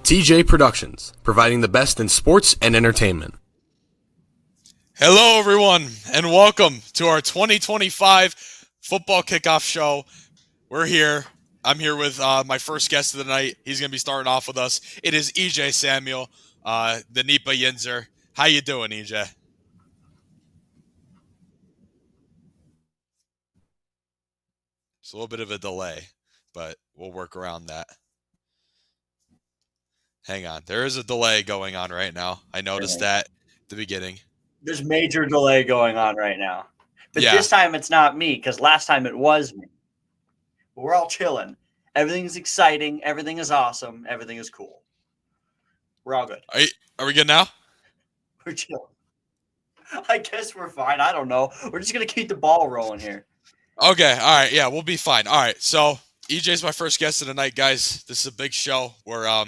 Teejay Productions, providing the best in sports and entertainment. Hello, everyone, and welcome to our 2025 football kickoff show. We're here. I'm here with my first guest of the night. He's going to be starting off with us. It is EJ Samuel, the Nipa Yinzer. How you doing, EJ? It's a little bit of a delay, but we'll work around that. Hang on. There is a delay going on right now. I noticed that at the beginning. There's major delay going on right now. But Yeah. This time it's not me, because last time it was me. But we're all chilling. Everything's exciting. Everything is awesome. Everything is cool. We're all good. Are we good now? We're chilling. I guess we're fine. I don't know. We're just going to keep the ball rolling here. Okay. All right. Yeah, we'll be fine. All right. So EJ's my first guest of the night, guys. This is a big show. We're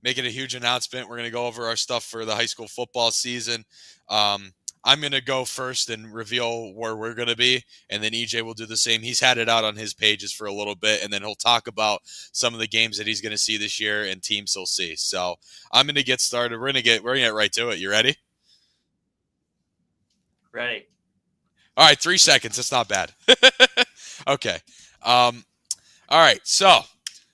making a huge announcement. We're going to go over our stuff for the high school football season. I'm going to go first and reveal where we're going to be, and then EJ will do the same. He's had it out on his pages for a little bit, and then he'll talk about some of the games that he's going to see this year and teams he'll see. So I'm going to get started. We're going to get right to it. You ready? Ready. All right, 3 seconds. That's not bad. Okay. All right, so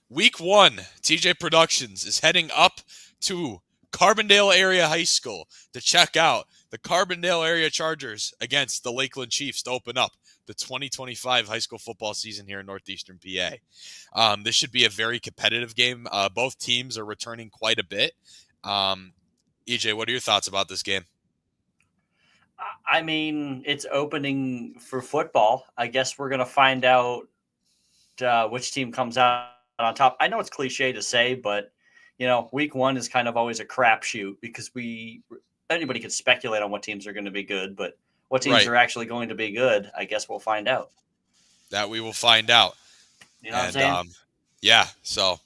week 1, Teejay Productions is heading up to Carbondale Area High School to check out the Carbondale Area Chargers against the Lakeland Chiefs to open up the 2025 high school football season here in northeastern PA. This should be a very competitive game. Both teams are returning quite a bit. EJ, what are your thoughts about this game? I mean, it's opening for football. I guess we're going to find out which team comes out on top. I know it's cliche to say, but, you know, week 1 is kind of always a crapshoot because anybody could speculate on what teams are going to be good, but what teams are actually going to be good, I guess we'll find out. That we will find out. You know what I'm saying? Yeah, so...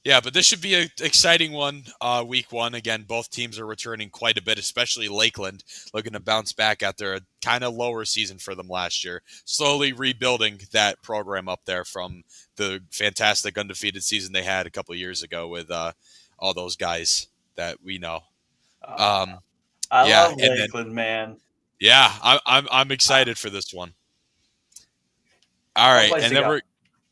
Yeah, but this should be an exciting one, week 1. Again, both teams are returning quite a bit, especially Lakeland, looking to bounce back after a kind of lower season for them last year. Slowly rebuilding that program up there from the fantastic undefeated season they had a couple of years ago with all those guys that we know. I love Lakeland, man. Yeah, I'm excited for this one. All right, and then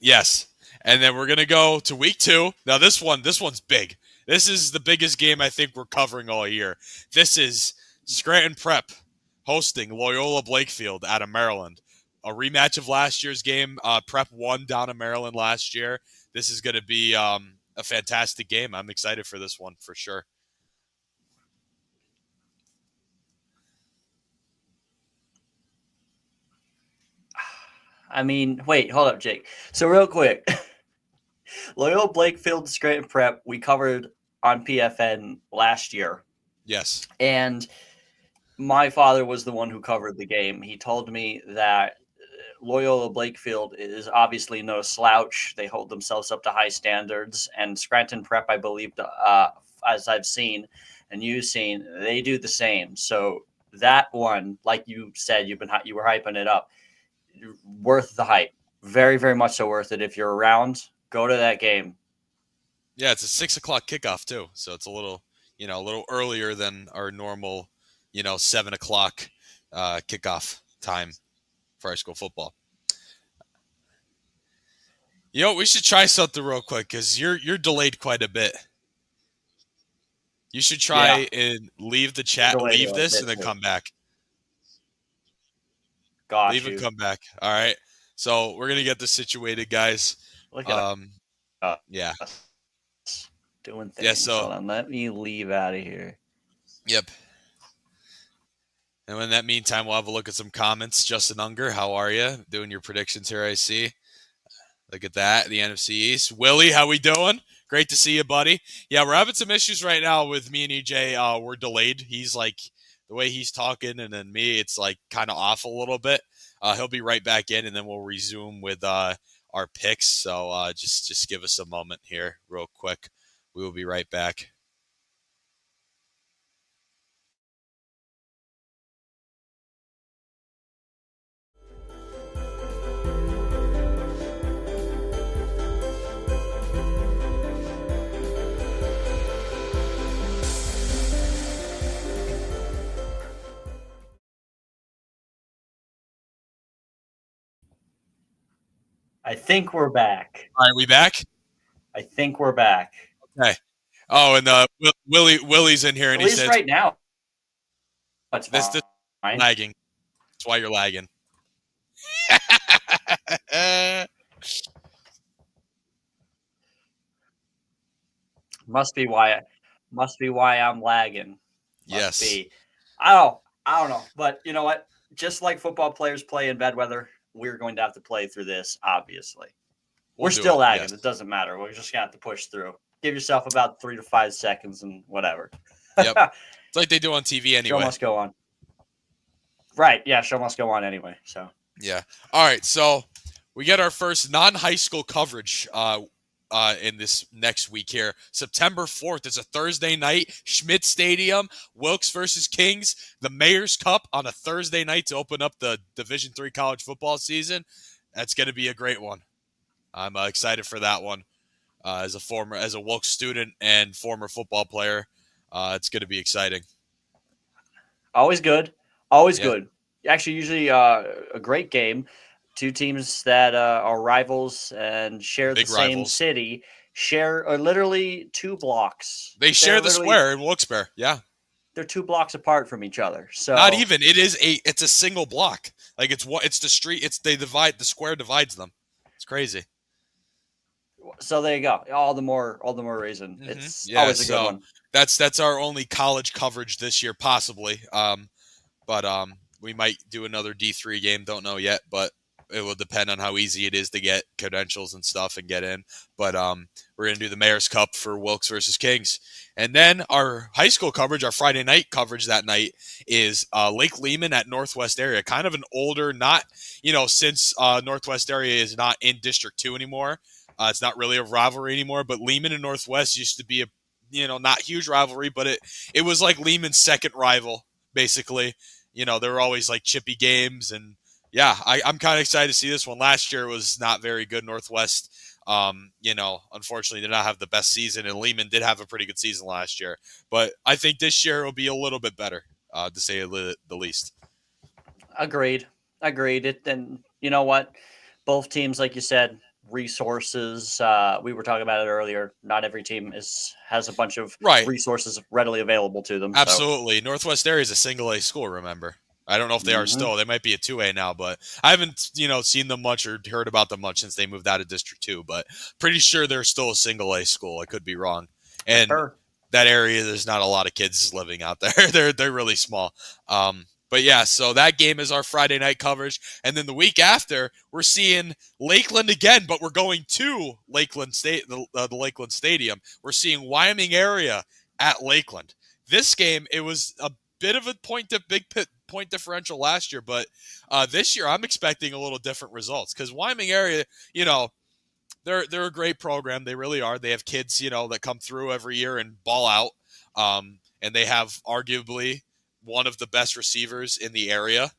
yes. And then we're going to go to week 2. Now, this one's big. This is the biggest game I think we're covering all year. This is Scranton Prep hosting Loyola Blakefield out of Maryland. A rematch of last year's game. Prep won down in Maryland last year. This is going to be a fantastic game. I'm excited for this one for sure. I mean, wait, hold up, Jake. So real quick. Loyola Blakefield Scranton Prep, we covered on PFN last year. Yes. And my father was the one who covered the game. He told me that Loyola Blakefield is obviously no slouch. They hold themselves up to high standards. And Scranton Prep, I believe, as I've seen and you've seen, they do the same. So that one, like you said, you were hyping it up. Worth the hype. Very, very much so worth it. If you're around, go to that game. Yeah, it's a 6 o'clock kickoff too, so it's a little earlier than our normal, 7 o'clock kickoff time for high school football. We should try something real quick because you're delayed quite a bit. You should try and leave the chat, leave this, and then come back. Got leave you. and come back. All right. So we're gonna get this situated, guys. Look at yeah. Doing things. Yeah, so hold on, let me leave out of here. Yep. And in that meantime, we'll have a look at some comments. Justin Unger, how are you? Doing your predictions here, I see. Look at that, the NFC East. Willie, how we doing? Great to see you, buddy. Yeah, we're having some issues right now with me and EJ. We're delayed. He's like, the way he's talking, and then me, it's like kind of off a little bit. He'll be right back in, and then we'll resume with our picks. So just give us a moment here real quick. We will be right back. I think we're back. All right, we back? I think we're back. Okay. Oh, and Willie's in here, At and he least says right now, it's this fine. lagging. That's why you're lagging. Must be why. Must be why I'm lagging. Must Yes. be. I don't know. But you know what? Just like football players play in bad weather, we're going to have to play through this. Obviously, We'll we're do still it, lagging. yes. It doesn't matter. We're just gonna have to push through. Give yourself about 3 to 5 seconds and whatever. Yep. It's like they do on TV anyway. Show must go on. Right. Yeah. Show must go on anyway. So. Yeah. All right. So we get our first non-high school coverage in this next week here. September 4th is a Thursday night. Schmidt Stadium, Wilkes versus Kings. The Mayor's Cup on a Thursday night to open up the Division III college football season. That's going to be a great one. I'm excited for that one. As a Wilkes student and former football player, it's going to be exciting. Always good. Always Yeah. good. Actually, usually a great game. Two teams that are rivals and share Big the same rivals. city, share literally 2 blocks. They share They're the literally- square in Wilkes-Barre. Yeah. They're 2 blocks apart from each other. So Not even. It's a single block. Like it's the street. The square divides them. It's crazy. So there you go. All the more reason. Mhm. It's Yeah, always a good so one. That's our only college coverage this year, possibly. But we might do another D3 game. Don't know yet, but it will depend on how easy it is to get credentials and stuff and get in. But we're gonna do the Mayor's Cup for Wilkes versus Kings, and then our high school coverage, our Friday night coverage that night is Lake Lehman at Northwest area. Kind of an older, not since Northwest area is not in District 2 anymore. It's not really a rivalry anymore. But Lehman and Northwest used to be a not huge rivalry, but it was like Lehman's second rival basically. There were always like chippy games, and yeah, I'm kind of excited to see this one. Last year was not very good. Northwest, unfortunately did not have the best season, and Lehman did have a pretty good season last year. But I think this year will be a little bit better, to say the least. Agreed. And you know what? Both teams, like you said, resources. We were talking about it earlier. Not every team has a bunch of resources readily available to them. Absolutely. So. Northwest area is a single A school, remember? I don't know if they are still. They might be a 2A now, but I haven't, seen them much or heard about them much since they moved out of District 2, but pretty sure they're still a single A school. I could be wrong. And that area, there's not a lot of kids living out there. They're really small. But yeah, so that game is our Friday night coverage. And then the week after, we're seeing Lakeland again, but we're going to Lakeland State, the Lakeland Stadium. We're seeing Wyoming area at Lakeland. This game, it was a bit of a big point differential last year, but this year I'm expecting a little different results because Wyoming area, they're a great program. They really are. They have kids, that come through every year and ball out. And they have arguably one of the best receivers in the area,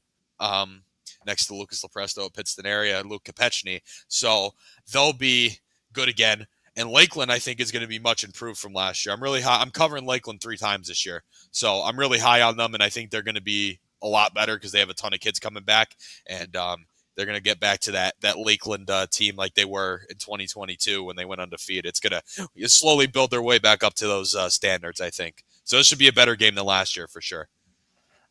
next to Lucas Lepresto at Pittston area, Luke Kopechny. So they'll be good again. And Lakeland, I think, is going to be much improved from last year. I'm really high. I'm covering Lakeland 3 times this year. So I'm really high on them, and I think they're going to be a lot better because they have a ton of kids coming back. And they're going to get back to that Lakeland team like they were in 2022 when they went undefeated. It's going to slowly build their way back up to those standards, I think. So this should be a better game than last year for sure.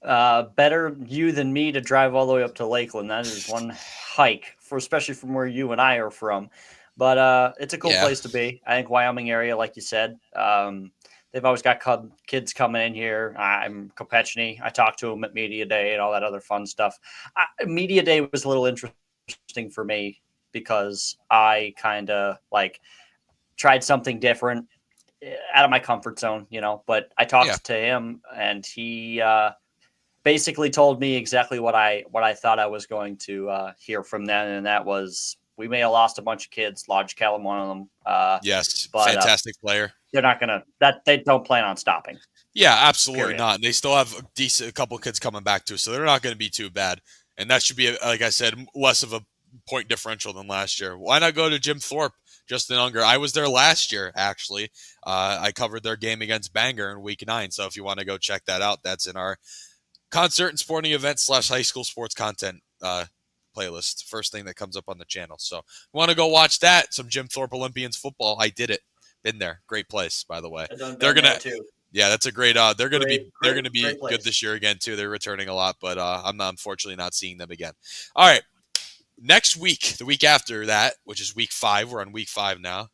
Better you than me to drive all the way up to Lakeland. That is one hike, especially from where you and I are from. But it's a cool place to be. I think Wyoming area, like you said, they've always got kids coming in here. I'm Kopechny. I talked to him at Media Day and all that other fun stuff. Media Day was a little interesting for me because I kind of tried something different out of my comfort zone, But I talked to him, and he basically told me exactly what I thought I was going to hear from them, and that was we may have lost a bunch of kids, Lodge Callum, one of them. Yes, but, fantastic player. They're not gonna they don't plan on stopping. Yeah, absolutely not. And they still have a couple of kids coming back too, so they're not going to be too bad. And that should be, like I said, less of a point differential than last year. Why not go to Jim Thorpe, Justin Unger? I was there last year, actually. I covered their game against Bangor in Week 9, so if you want to go check that out, that's in our concert and sporting events / high school sports content playlist, first thing that comes up on the channel. So want to go watch that. Some Jim Thorpe Olympians football. I did it. Been there. Great place, by the way. They're gonna. Too. Yeah, that's a great. They're gonna be place. good this year again too. They're returning a lot, but I'm not, unfortunately not seeing them again. All right, next week, the week after that, which is week 5. We're on week 5 now.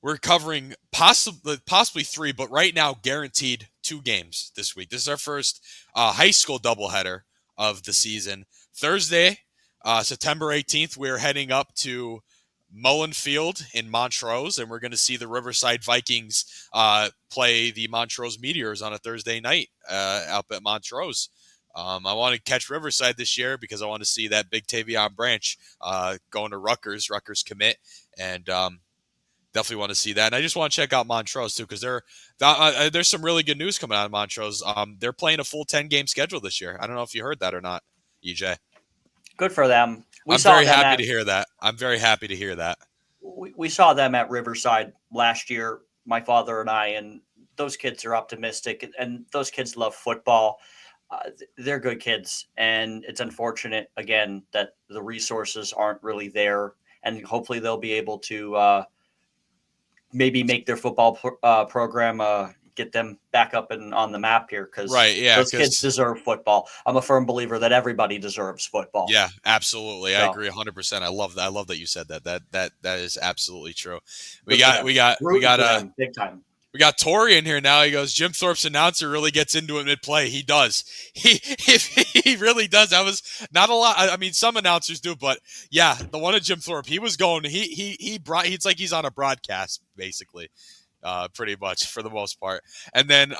We're covering possibly 3, but right now guaranteed 2 games this week. This is our first high school doubleheader of the season. Thursday, September 18th, we're heading up to Mullen Field in Montrose, and we're going to see the Riverside Vikings play the Montrose Meteors on a Thursday night up at Montrose. I want to catch Riverside this year because I want to see that big Tavion Branch going to Rutgers commit, and definitely want to see that. And I just want to check out Montrose too, because there's some really good news coming out of Montrose. They're playing a full 10-game schedule this year. I don't know if you heard that or not, EJ. Good for them. I'm very happy to hear that. I'm very happy to hear that. We saw them at Riverside last year, my father and I, and those kids are optimistic, and those kids love football. They're good kids, and it's unfortunate, again, that the resources aren't really there, and hopefully they'll be able to maybe make their football program get them back up and on the map here, because those kids deserve football. I'm a firm believer that everybody deserves football. Yeah, absolutely. So, I agree 100%. I love that. I love that you said that. That is absolutely true. We got big time. We got Tori in here now. He goes, Jim Thorpe's announcer really gets into it mid-play. He does. He really does. That was not a lot. I mean, some announcers do, but yeah, the one at Jim Thorpe, he was going. It's like he's on a broadcast basically, pretty much for the most part. And then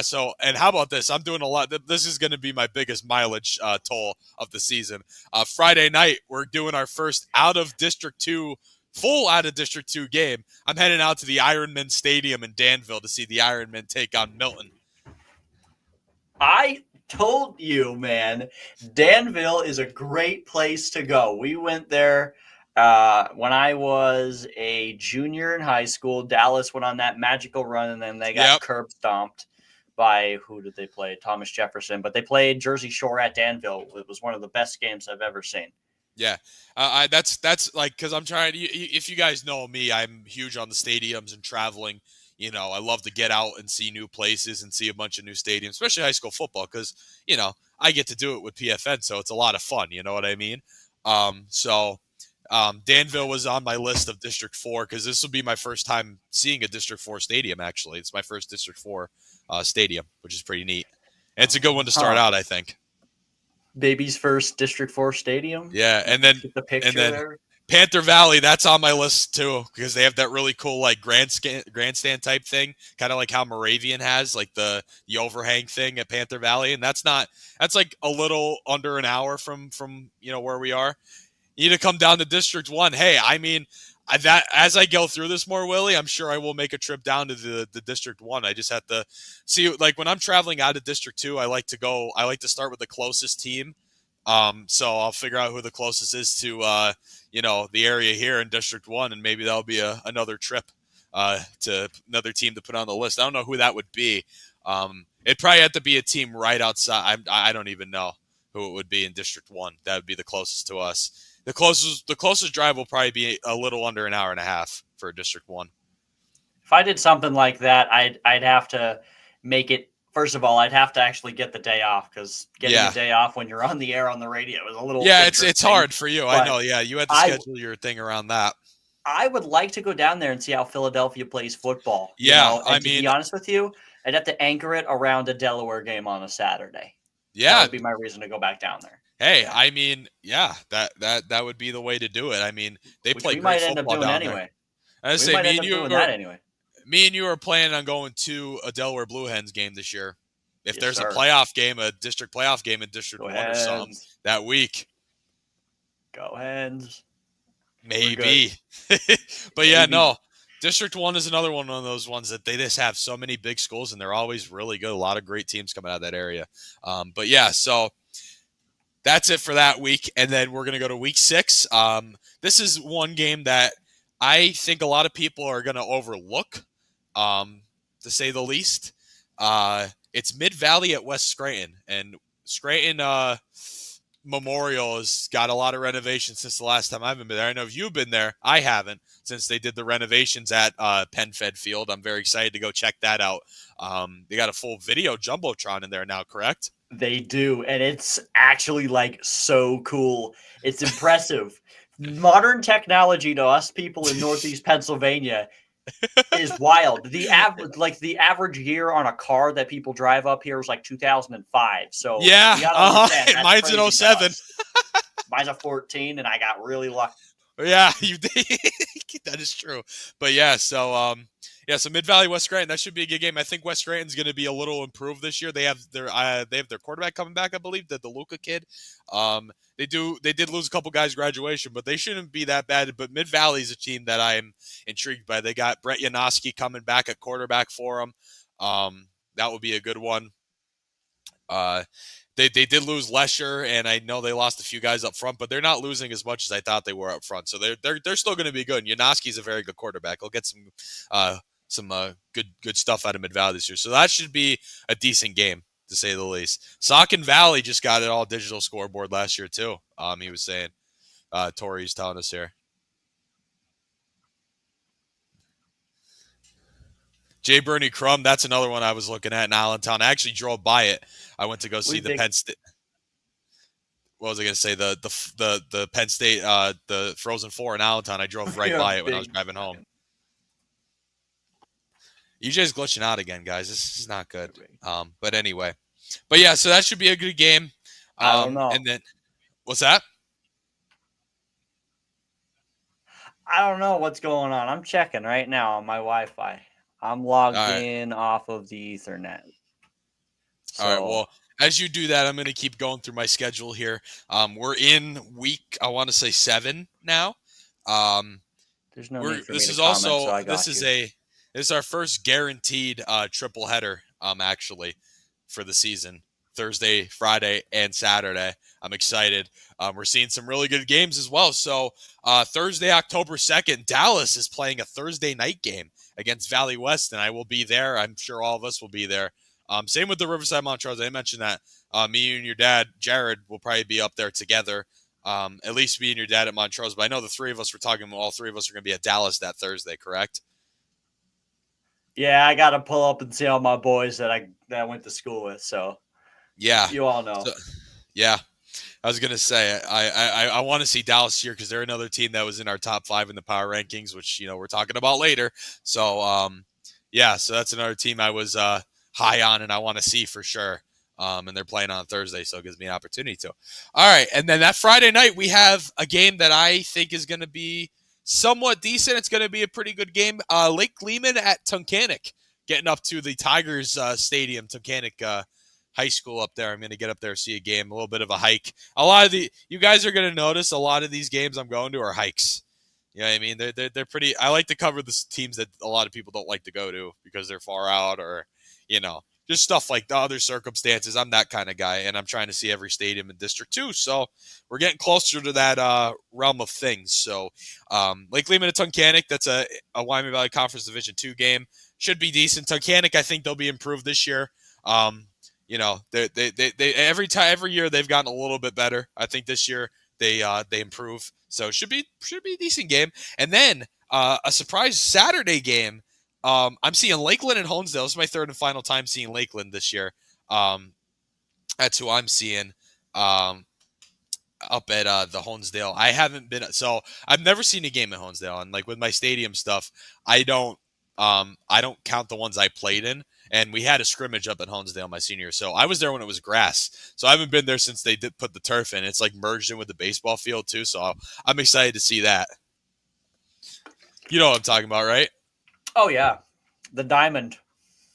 So, and how about this? I'm doing a lot. This is going to be my biggest mileage toll of the season. Friday night, we're doing our first full out of District 2 game. I'm heading out to the Ironman Stadium in Danville to see the Ironmen take on Milton. I told you, man, Danville is a great place to go. We went there when I was a junior in high school. Dallas went on that magical run, and then they got curb stomped by, who did they play? Thomas Jefferson. But they played Jersey Shore at Danville. It was one of the best games I've ever seen. Yeah, that's like, because I'm trying to, if you guys know me, I'm huge on the stadiums and traveling. You know, I love to get out and see new places and see a bunch of new stadiums, especially high school football, because, you know, I get to do it with PFN, so it's a lot of fun. You know what I mean? Danville was on my list of District 4 because this will be my first time seeing a District 4 stadium, actually. It's my first District 4 stadium, which is pretty neat. And it's a good one to start out, I think. Baby's first District 4 stadium. Yeah, and then the picture there. Panther Valley, that's on my list too, because they have that really cool like grandstand type thing, kind of like how Moravian has like the overhang thing at Panther Valley, and that's like a little under an hour from where we are. You need to come down to District 1. Hey, I mean, that as I go through this more, Willie, I'm sure I will make a trip down to the District 1. I just have to see, like, when I'm traveling out of District 2, I like to start with the closest team. So I'll figure out who the closest is to, the area here in District 1, and maybe that'll be another trip to another team to put on the list. I don't know who that would be. It'd probably have to be a team right outside. I don't even know who it would be in District 1. That would be the closest to us. The closest drive will probably be a little under an hour and a half for District 1. If I did something like that, I'd have to make it. First of all, I'd have to actually get the day off, because getting the day off when you're on the air on the radio is a little. Yeah, it's hard for you. I know. Yeah, you had to schedule your thing around that. I would like to go down there and see how Philadelphia plays football. Yeah, to be honest with you, I'd have to anchor it around a Delaware game on a Saturday. Yeah, that would be my reason to go back down there. Hey, I mean, yeah, that would be the way to do it. I mean, they play great might end up football down down anyway. there. I say, might end up doing that anyway. Me and you are planning on going to a Delaware Blue Hens game this year. If there's sir. a playoff game, a district playoff game in District 1 or something that week. Go Hens. Maybe. But yeah, no. District 1 is another one of those ones that they just have so many big schools, and they're always really good. A lot of great teams coming out of that area. But yeah, so that's it for that week. And then we're going to go to week 6. This is one game that I think a lot of people are going to overlook, to say the least. It's Mid-Valley at West Scranton. And Scranton, Memorial has got a lot of renovations since the last time I've been there. I know if you've been there. I haven't, since they did the renovations at Penn Fed Field. I'm very excited to go check that out. They got a full video jumbotron in there now, correct? They do, and it's actually like so cool. It's impressive. Modern technology to us people in Northeast Pennsylvania is wild. The average year on a car that people drive up here is like 2005. So Yeah, you gotta understand, that's mine's an crazy to 07. us. Mine's a 14, and I got really lucky. Yeah, you did. That is true. But yeah, so so Mid Valley West Scranton, that should be a good game. I think West Scranton's going to be a little improved this year. They have their quarterback coming back, I believe, the Luca kid. They did lose a couple guys graduation, but they shouldn't be that bad. But Mid Valley's a team that I'm intrigued by. They got Brett Janoski coming back at quarterback for them. That would be a good one. They did lose Lesher, and I know they lost a few guys up front, but they're not losing as much as I thought they were up front. So they're still going to be good. And Janoski's a very good quarterback. He'll get some good stuff out of Mid Valley this year. So that should be a decent game, to say the least. Saucon Valley just got an all digital scoreboard last year too. He was saying, Tori's telling us here. J. Bernie Crum, that's another one I was looking at in Allentown. I actually drove by it. I went to go see the Penn State. What was I going to say? The Penn State, the Frozen Four in Allentown. I drove right by it when I was driving home. EJ's glitching out again, guys. This is not good. But anyway. But yeah, so that should be a good game. I don't know. And then, what's that? I don't know what's going on. I'm checking right now on my Wi-Fi. I'm logged in off of the Ethernet. So. All right, well, as you do that, I'm going to keep going through my schedule here. We're in week, I want to say 7 now. There's no need for me to comment, so I got this is our first guaranteed triple header, actually, for the season. Thursday, Friday, and Saturday. I'm excited. We're seeing some really good games as well. So Thursday, October 2nd, Dallas is playing a Thursday night game against Valley West, and I will be there. I'm sure all of us will be there. Same with the Riverside Montrose. I mentioned that. Me and your dad, Jared, will probably be up there together. At least me and your dad at Montrose. But I know the three of us were talking about all three of us are going to be at Dallas that Thursday, correct? Yeah, I got to pull up and see all my boys that I went to school with. So yeah, you all know. So, yeah. I was going to say, I want to see Dallas here because they're another team that was in our top 5 in the power rankings, which, we're talking about later. So, so that's another team I was high on and I want to see for sure. And they're playing on Thursday, so it gives me an opportunity to. All right, and then that Friday night, we have a game that I think is going to be somewhat decent. It's going to be a pretty good game. Lake Lehman at Tunkhannock, getting up to the Tigers Stadium, Tunkhannock High School up there. I'm going to get up there, see a game, a little bit of a hike. You guys are going to notice a lot of these games I'm going to are hikes. You know what I mean? They're pretty. I like to cover the teams that a lot of people don't like to go to because they're far out or, just stuff like the other circumstances. I'm that kind of guy, and I'm trying to see every stadium in District 2. So we're getting closer to that realm of things. So Lake Lehman at Tunkhannock, that's a Wyoming Valley Conference Division 2 game. Should be decent. Tunkhannock, I think they'll be improved this year. They every year they've gotten a little bit better. I think this year they improve. So it should be a decent game. And then a surprise Saturday game. I'm seeing Lakeland and Honesdale. This is my third and final time seeing Lakeland this year. That's who I'm seeing up at the Honesdale. I haven't been, so I've never seen a game at Honesdale. And like with my stadium stuff, I don't count the ones I played in. And we had a scrimmage up at Honesdale my senior year. So I was there when it was grass. So I haven't been there since they did put the turf in. It's like merged in with the baseball field too. So I'm excited to see that. You know what I'm talking about, right? Oh, yeah. The diamond.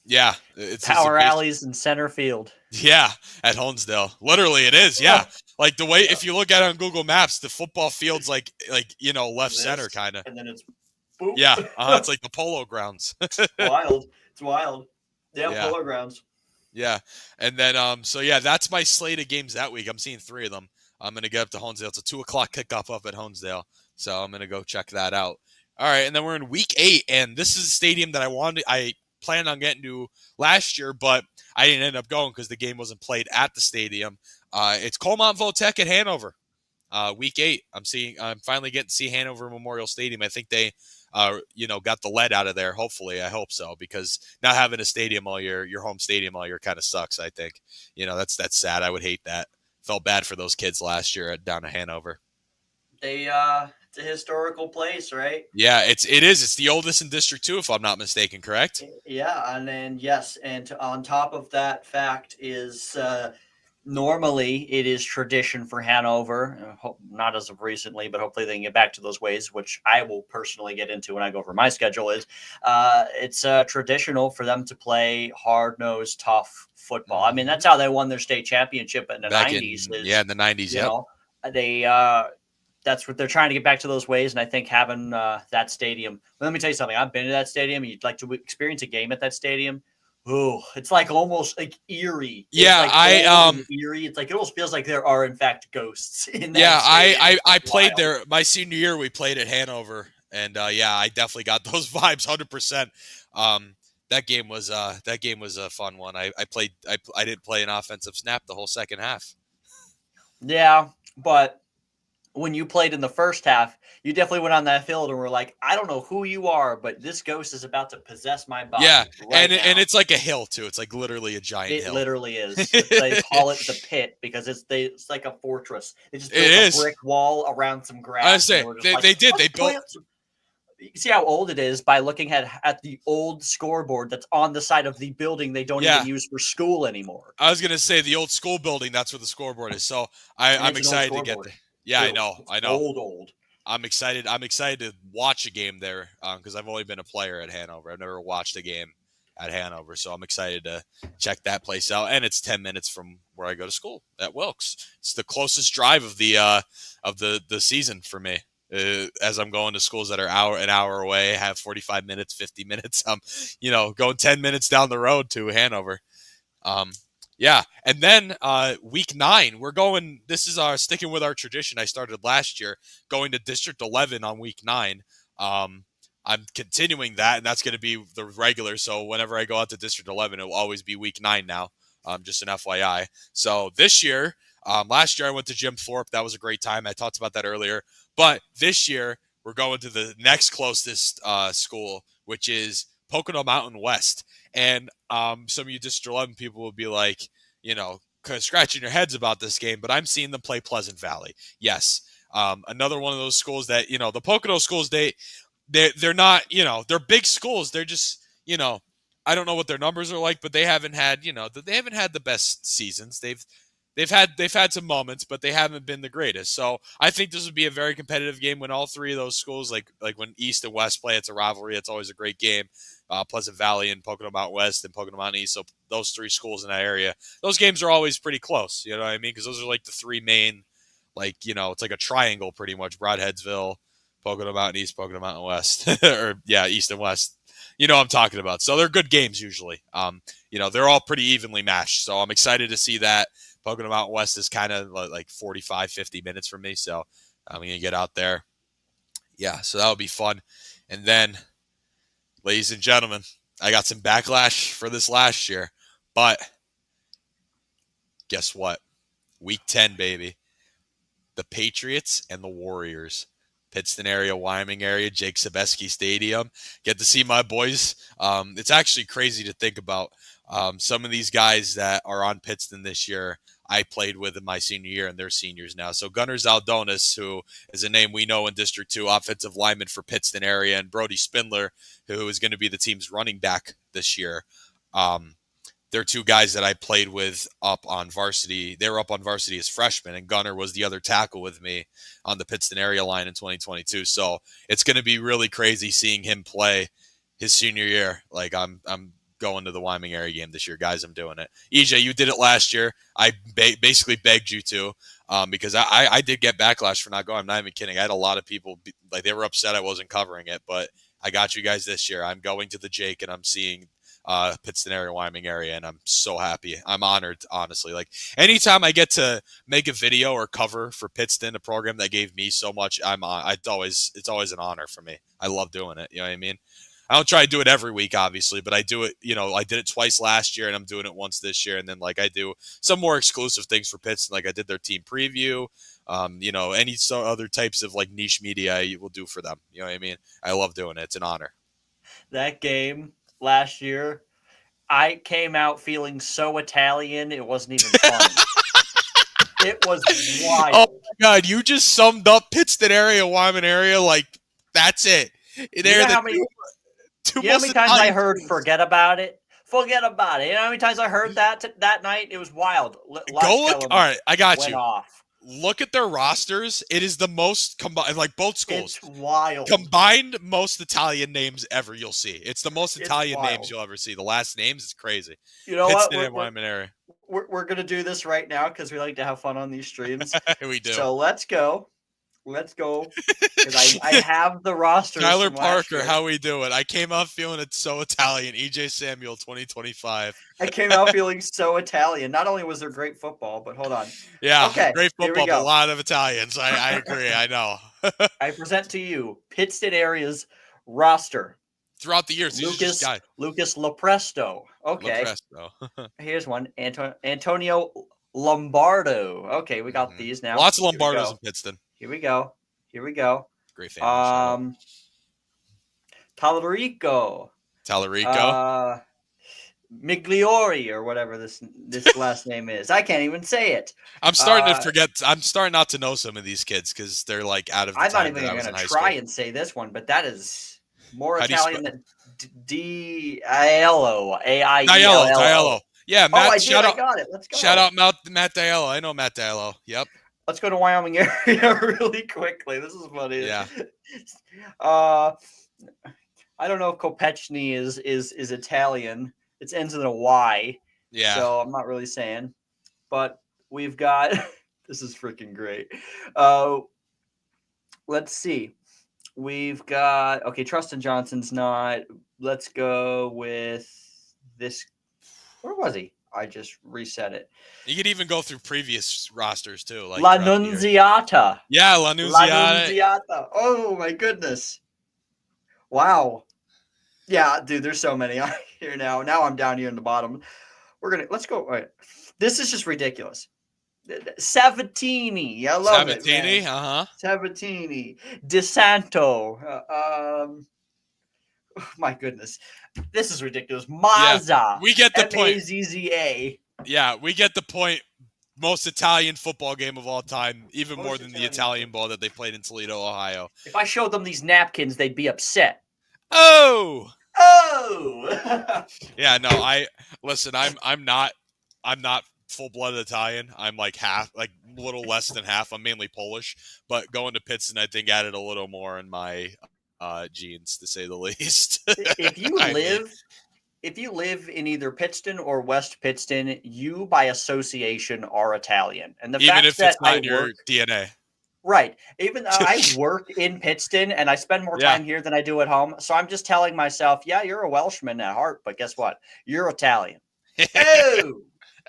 Yeah. It's power alleys in center field. Yeah, at Honesdale. Literally it is, yeah. Like the way, if you look at it on Google Maps, the football field's like left center kind of. And then it's boop. Yeah, it's like the polo grounds. Wild. It's wild. Yeah, polo grounds. Yeah, and then, that's my slate of games that week. I'm seeing 3 of them. I'm going to get up to Honesdale. It's a 2 o'clock kickoff up at Honesdale, so I'm going to go check that out. All right, and then we're in week 8, and this is a stadium that I planned on getting to last year, but I didn't end up going because the game wasn't played at the stadium. It's Colmont Votech at Hanover. Week 8. I'm finally getting to see Hanover Memorial Stadium. I think they, got the lead out of there. Hopefully, I hope so, because not having a stadium all year, your home stadium all year, kind of sucks. I think, that's sad. I would hate that. Felt bad for those kids last year down to Hanover. It's a historical place, right? Yeah, it is. It's the oldest in District 2, if I'm not mistaken. Correct? Yeah, and then yes, and on top of that fact is. Normally, it is tradition for Hanover, not as of recently, but hopefully they can get back to those ways, which I will personally get into when I go over my schedule. It's traditional for them to play hard-nosed, tough football. I mean, that's how they won their state championship in the Back 90s. in the 90s, They that's what they're trying to get back to those ways, and I think having that stadium. Let me tell you something. I've been to that stadium. You'd like to experience a game at that stadium. Oh, it's like almost like eerie. Yeah, eerie. It's like it almost feels like there are in fact ghosts in that. Yeah, stadium. I played there my senior year. We played at Hanover, and I definitely got those vibes 100%. That game was a fun one. I didn't play an offensive snap the whole second half. Yeah, but when you played in the first half, you definitely went on that field and were like, I don't know who you are, but this ghost is about to possess my body. Yeah, and it's like a hill too. It's like literally a giant hill. It literally is. They call it the pit because it's like a fortress. They just built a brick wall around some grass. I say they did. They built. You see how old it is by looking at the old scoreboard that's on the side of the building they don't even use for school anymore. I was gonna say the old school building. That's where the scoreboard is. So I'm excited to get there. Yeah, I know. Old. I'm excited to watch a game there because I've only been a player at Hanover. I've never watched a game at Hanover, so I'm excited to check that place out. And it's 10 minutes from where I go to school at Wilkes. It's the closest drive of the season for me. As I'm going to schools that are an hour away, have 45 minutes, 50 minutes. Going 10 minutes down the road to Hanover. Yeah, and then week 9, we're going. This is sticking with our tradition I started last year, going to District 11 on week 9. I'm continuing that, and that's going to be the regular. So whenever I go out to District 11, it will always be week 9 now. Just an FYI. So this year, last year I went to Jim Thorpe. That was a great time. I talked about that earlier. But this year we're going to the next closest school, which is Pocono Mountain West. And some of you District 11 people will be like, kind of scratching your heads about this game, but I'm seeing them play Pleasant Valley. Yes. Another one of those schools that, the Pocono schools, they're not, they're big schools. They're just, I don't know what their numbers are like, but they haven't had, they haven't had the best seasons. They've had some moments, but they haven't been the greatest. So I think this would be a very competitive game when all three of those schools, like when East and West play, it's a rivalry. It's always a great game. Pleasant Valley and Pocono Mountain West and Pocono Mountain East. So those three schools in that area, those games are always pretty close. You know what I mean? Because those are like the three main, it's like a triangle pretty much. Broadheadsville, Pocono Mountain East, Pocono Mountain West, East and West. You know what I'm talking about. So they're good games usually. They're all pretty evenly matched. So I'm excited to see that. Pocono Mountain West is kind of like 45, 50 minutes from me. So I'm going to get out there. Yeah, so that'll be fun. And then, ladies and gentlemen, I got some backlash for this last year. But guess what? Week 10, baby. The Patriots and the Warriors. Pittston area, Wyoming area, Jake Sebeski Stadium. Get to see my boys. It's actually crazy to think about. Some of these guys that are on Pittston this year, I played with in my senior year, and they're seniors now. So Gunnar Zaldonis, who is a name we know in District 2, offensive lineman for Pittston area, and Brody Spindler, who is going to be the team's running back this year. They're two guys that I played with up on varsity. They were up on varsity as freshmen, and Gunnar was the other tackle with me on the Pittston area line in 2022. So it's going to be really crazy seeing him play his senior year. Like I'm going to the Wyoming area game this year, guys. I'm doing it. EJ, you did it last year. I basically begged you to, because I did get backlash for not going. I'm not even kidding. I had a lot of people they were upset I wasn't covering it, but I got you guys this year. I'm going to the Jake, and I'm seeing Pittston area, Wyoming area, and I'm so happy. I'm honored, honestly. Like anytime I get to make a video or cover for Pittston, a program that gave me so much, it's always an honor for me. I love doing it. You know what I mean? I don't try to do it every week, obviously, but I do it. I did it twice last year, and I'm doing it once this year. And then like I do some more exclusive things for Pittston, like I did their team preview. Any other types of like niche media I will do for them. You know what I mean? I love doing it. It's an honor. That game last year, I came out feeling so Italian, it wasn't even funny. It was wild. Oh my God, you just summed up Pittston area, Wyman area, like that's it. You know how many times I heard "forget about it"? Forget about it. You know how many times I heard that night? It was wild. Go look. All right, I got went you. Off. Look at their rosters. It is the most combined, like both schools. It's wild. Combined most Italian names ever you'll see. It's the most Italian wild. names you'll ever see. The last names is crazy. You know Pittston what? and Wyman area. We're going to do this right now because we like to have fun on these streams. We do. So let's go. Let's go. Because I have the roster. Tyler Parker, how we do it? I came out feeling it so Italian. EJ Samuel, 2025. I came out feeling so Italian. Not only was there great football, but hold on. Yeah, okay, great football, but a lot of Italians. I agree. I know. I present to you Pittston area's roster. Throughout the years, Lucas Lopresto. Okay. Lopresto. Here's one. Antonio Lombardo. Okay, we got these now. Lots of Lombardos in Pittston. Here we go. Great family. Tallarico. Migliori or whatever this last name is. I can't even say it. I'm starting to forget. I'm starting not to know some of these kids because they're like out of the I'm time not even going to try school. and say this one, but that is more Italian than Diallo. Diallo. Yeah, Matt. I got it. Let's go. Shout out Matt Diallo. I know Matt Diallo. Yep. Let's go to Wyoming area really quickly. This is funny. Yeah. I don't know if Kopechny is Italian. It ends in a Y. Yeah. So I'm not really saying. But we've got this is freaking great. Let's see. We've got Trustin Johnson's not. Let's go with this. Where was he? I just reset it. You could even go through previous rosters too, like La Nunziata. Yeah, La Nunziata. Oh my goodness! Wow. Yeah, dude, there's so many on here now. Now I'm down here in the bottom. Let's go. All right. This is just ridiculous. Sabatini. I love it. Sabatini. Sabatini. DeSanto. Oh my goodness. This is ridiculous. Mazza. Yeah, we get the point. Mazza. Yeah, we get the point. Most Italian football game of all time, even more than the Italian ball that they played in Toledo, Ohio. If I showed them these napkins, they'd be upset. Oh. Yeah, no, I'm not full-blooded Italian. I'm like half, like a little less than half. I'm mainly Polish, but going to Pittston, I think added a little more in my genes, to say the least. If you live in either Pittston or West Pittston, you by association are Italian. And the even fact if that it's not your DNA. Right. Even though I work in Pittston and I spend more time here than I do at home. So I'm just telling myself, yeah, you're a Welshman at heart, but guess what? You're Italian.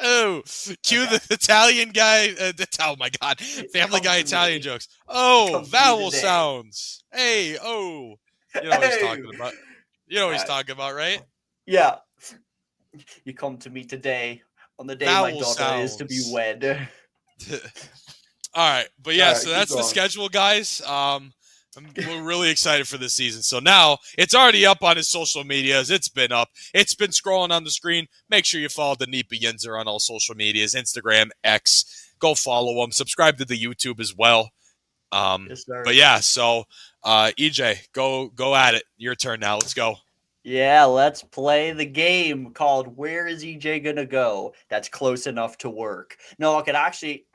Oh, cue the Italian guy. Oh my God. Family Guy Italian jokes. Oh, vowel sounds. Hey, oh. You know what he's talking about. You know what he's talking about, right? Yeah. You come to me today on the day my daughter is to be wed. All right. But yeah, so that's the schedule, guys. We're really excited for this season. So now it's already up on his social medias. It's been up. It's been scrolling on the screen. Make sure you follow the Nipa Yinzer on all social medias, Instagram, X. Go follow him. Subscribe to the YouTube as well. Yes, but yeah, so EJ, go at it. Your turn now. Let's go. Yeah, let's play the game called Where is EJ Gonna Go? That's close enough to work. No, I could actually,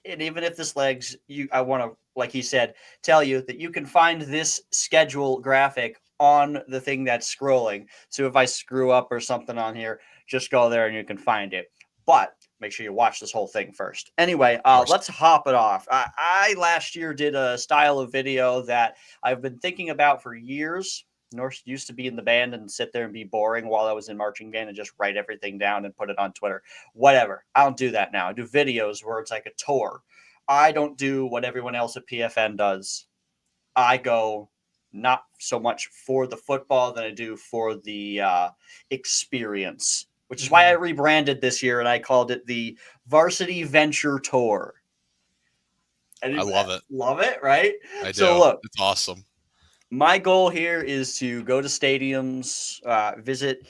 and even if this lags, I want to, like he said, tell you that you can find this schedule graphic on the thing that's scrolling. So if I screw up or something on here, just go there and you can find it. But make sure you watch this whole thing first. Anyway, let's hop it off. I last year did a style of video that I've been thinking about for years. Norse used to be in the band and sit there and be boring while I was in marching band and just write everything down and put it on Twitter. Whatever. I don't do that now. I do videos where it's like a tour. I don't do what everyone else at PFN does. I go not so much for the football than I do for the experience, which is why I rebranded this year and I called it the Varsity Venture Tour. And I love it. Love it, right? I So do. look, It's awesome. my goal here is to go to stadiums, visit,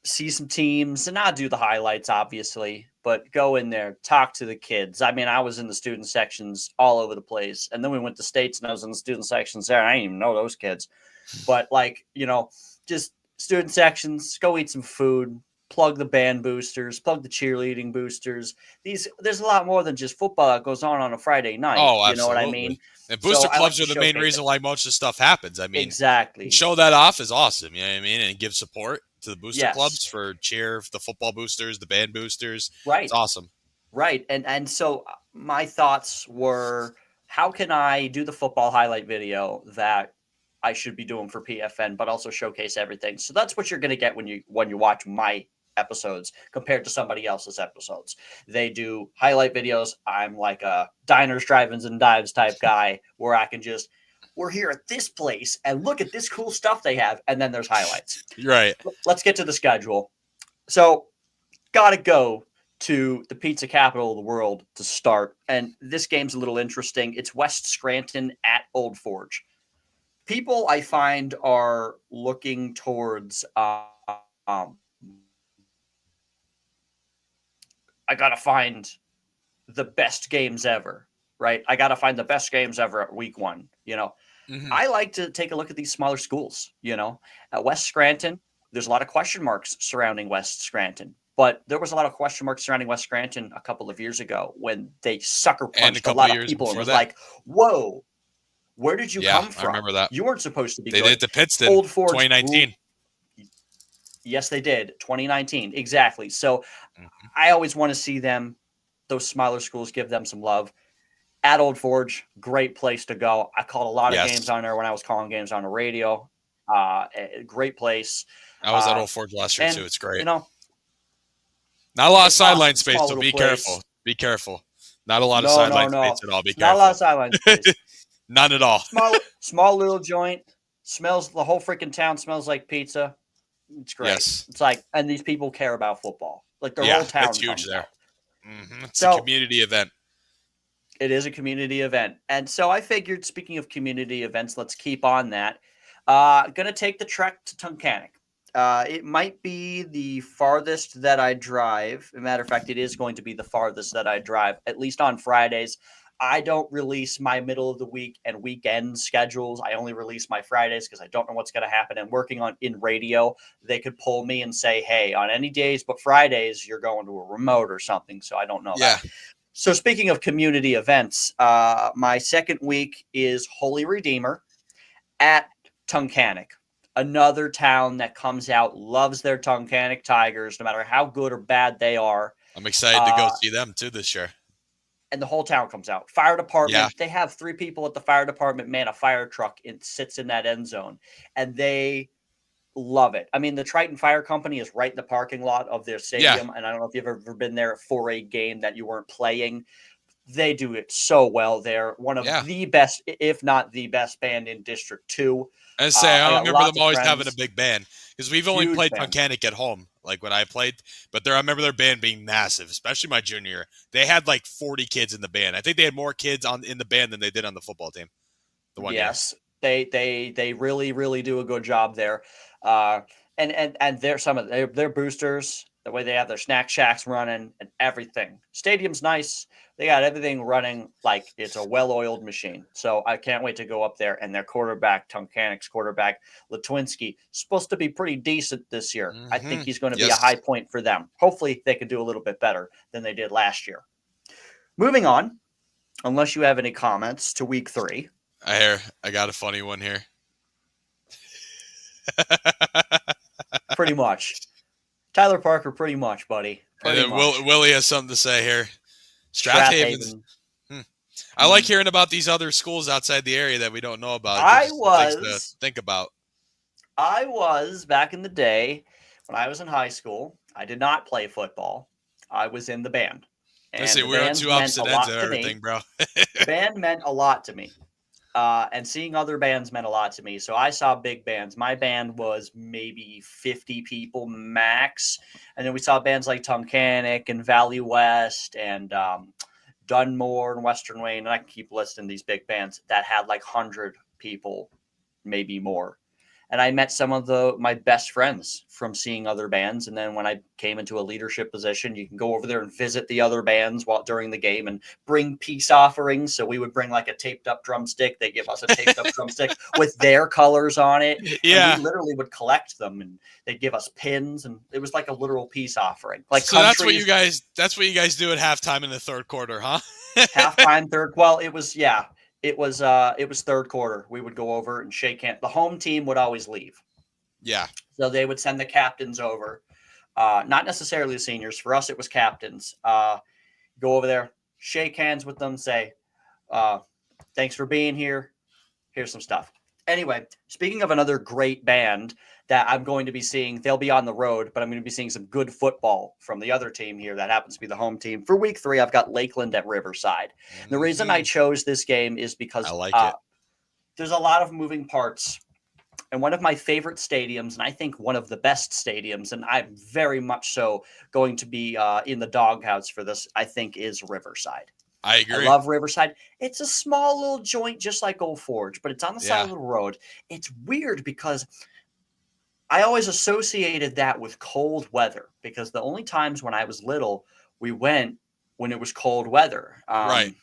see some teams, and not do the highlights, obviously, but go in there, talk to the kids. I mean, I was in the student sections all over the place. And then we went to States and I was in the student sections there. I didn't even know those kids. But, just student sections, go eat some food, plug the band boosters, plug the cheerleading boosters. There's a lot more than just football that goes on a Friday night. Oh, you know what I absolutely. mean? And booster I like clubs to are the main showcase reason it. why most of the stuff happens. I mean, Exactly. show that off is awesome. You know what I mean? And give support to the booster Yes. clubs for cheer, the football boosters, the band boosters. Right. It's awesome. Right. And so my thoughts were, how can I do the football highlight video that I should be doing for PFN, but also showcase everything? So that's what you're going to get when you watch my episodes compared to somebody else's episodes. They do highlight videos. I'm like a diners, drive-ins, and dives type guy where I can just, we're here at this place and look at this cool stuff they have. And then there's highlights. Right. Let's get to the schedule. So got to go to the pizza capital of the world to start. And this game's a little interesting. It's West Scranton at Old Forge. People I find are looking towards I got to find the best games ever, right? I got to find the best games ever at week 1, I like to take a look at these smaller schools, At West Scranton, there's a lot of question marks surrounding West Scranton. But there was a lot of question marks surrounding West Scranton a couple of years ago when they sucker punched a lot of people and was like, whoa, where did you come from? I remember that. You weren't supposed to be They good. did it to Pittston, Old Forge 2019. Yes, they did. 2019. Exactly. So I always want to see them, those smaller schools, give them some love. At Old Forge, great place to go. I called a lot of games on there when I was calling games on the radio. A great place. I was at Old Forge last year, too. It's great. Not a lot of sideline space, so be careful. Be careful. Not a lot of sideline space at all. Be careful. Not a lot of sideline space. None at all. Small little joint. Smells, the whole freaking town smells like pizza. It's great. Yes. It's like, and these people care about football. Like their whole town. It's huge there. It's a community event. It is a community event. And so I figured, speaking of community events, let's keep on that. Going to take the trek to Tunkhannock. It might be the farthest that I drive. As a matter of fact, it is going to be the farthest that I drive, at least on Fridays. I don't release my middle of the week and weekend schedules. I only release my Fridays because I don't know what's going to happen. And working in radio, they could pull me and say, hey, on any days but Fridays, you're going to a remote or something. So I don't know. Yeah. That. So speaking of community events, my second week is Holy Redeemer at Tunkhannock. Another town that comes out, loves their Tunkhannock Tigers, no matter how good or bad they are. I'm excited to go see them too this year. And the whole town comes out. Fire department, They have 3 people at the fire department man a fire truck. It sits in that end zone, and they love it. I mean, the Triton Fire Company is right in the parking lot of their stadium, and I don't know if you've ever been there for a game that you weren't playing. They do it so well there. One of the best, if not the best band in District 2. I remember them always having a big band because we've only played Tunkhannock at home, like when I played. But I remember their band being massive, especially my junior year. They had like 40 kids in the band. I think they had more kids in the band than they did on the football team. Yes, they really, really do a good job there. And they're some of their boosters. The way they have their snack shacks running and everything. Stadium's nice. They got everything running like it's a well-oiled machine. So I can't wait to go up there. And their quarterback, Tunkhannock's quarterback, Latwinski, supposed to be pretty decent this year. I think he's going to be a high point for them. Hopefully they can do a little bit better than they did last year. Moving on, unless you have any comments, to week 3. I got a funny one here. Pretty much. Tyler Parker, pretty much, buddy. Pretty and then Willie has something to say here. Strathaven. I like hearing about these other schools outside the area that we don't know about. Think about. I was back in the day when I was in high school. I did not play football. I was in the band. Listen, we're on 2 opposite ends of everything, bro. The band meant a lot to me. And seeing other bands meant a lot to me. So I saw big bands. My band was maybe 50 people max. And then we saw bands like Tunkhannock and Valley West and Dunmore and Western Wayne. And I can keep listing these big bands that had like 100 people, maybe more. And I met some of my best friends from seeing other bands. And then when I came into a leadership position, you can go over there and visit the other bands during the game and bring peace offerings. So we would bring like a taped up drumstick. They give us a taped up drumstick with their colors on it. Yeah. And we literally would collect them, and they'd give us pins, and it was like a literal peace offering. Like, so that's what you guys do at halftime in the third quarter, huh? Halftime, third. Well, it was third quarter. We would go over and shake hands. The home team would always leave. Yeah. So they would send the captains over. Not necessarily the seniors. For us, it was captains. Go over there, shake hands with them, say, thanks for being here. Here's some stuff. Anyway, speaking of another great band that I'm going to be seeing, they'll be on the road, but I'm going to be seeing some good football from the other team here that happens to be the home team. For week 3, I've got Lakeland at Riverside. Mm-hmm. The reason I chose this game is because I like it. There's a lot of moving parts. And one of my favorite stadiums, and I think one of the best stadiums, and I'm very much so going to be in the doghouse for this, I think, is Riverside. I agree. I love Riverside. It's a small little joint just like Old Forge, but it's on the side of the road. It's weird because I always associated that with cold weather, because the only times when I was little, we went when it was cold weather. Right.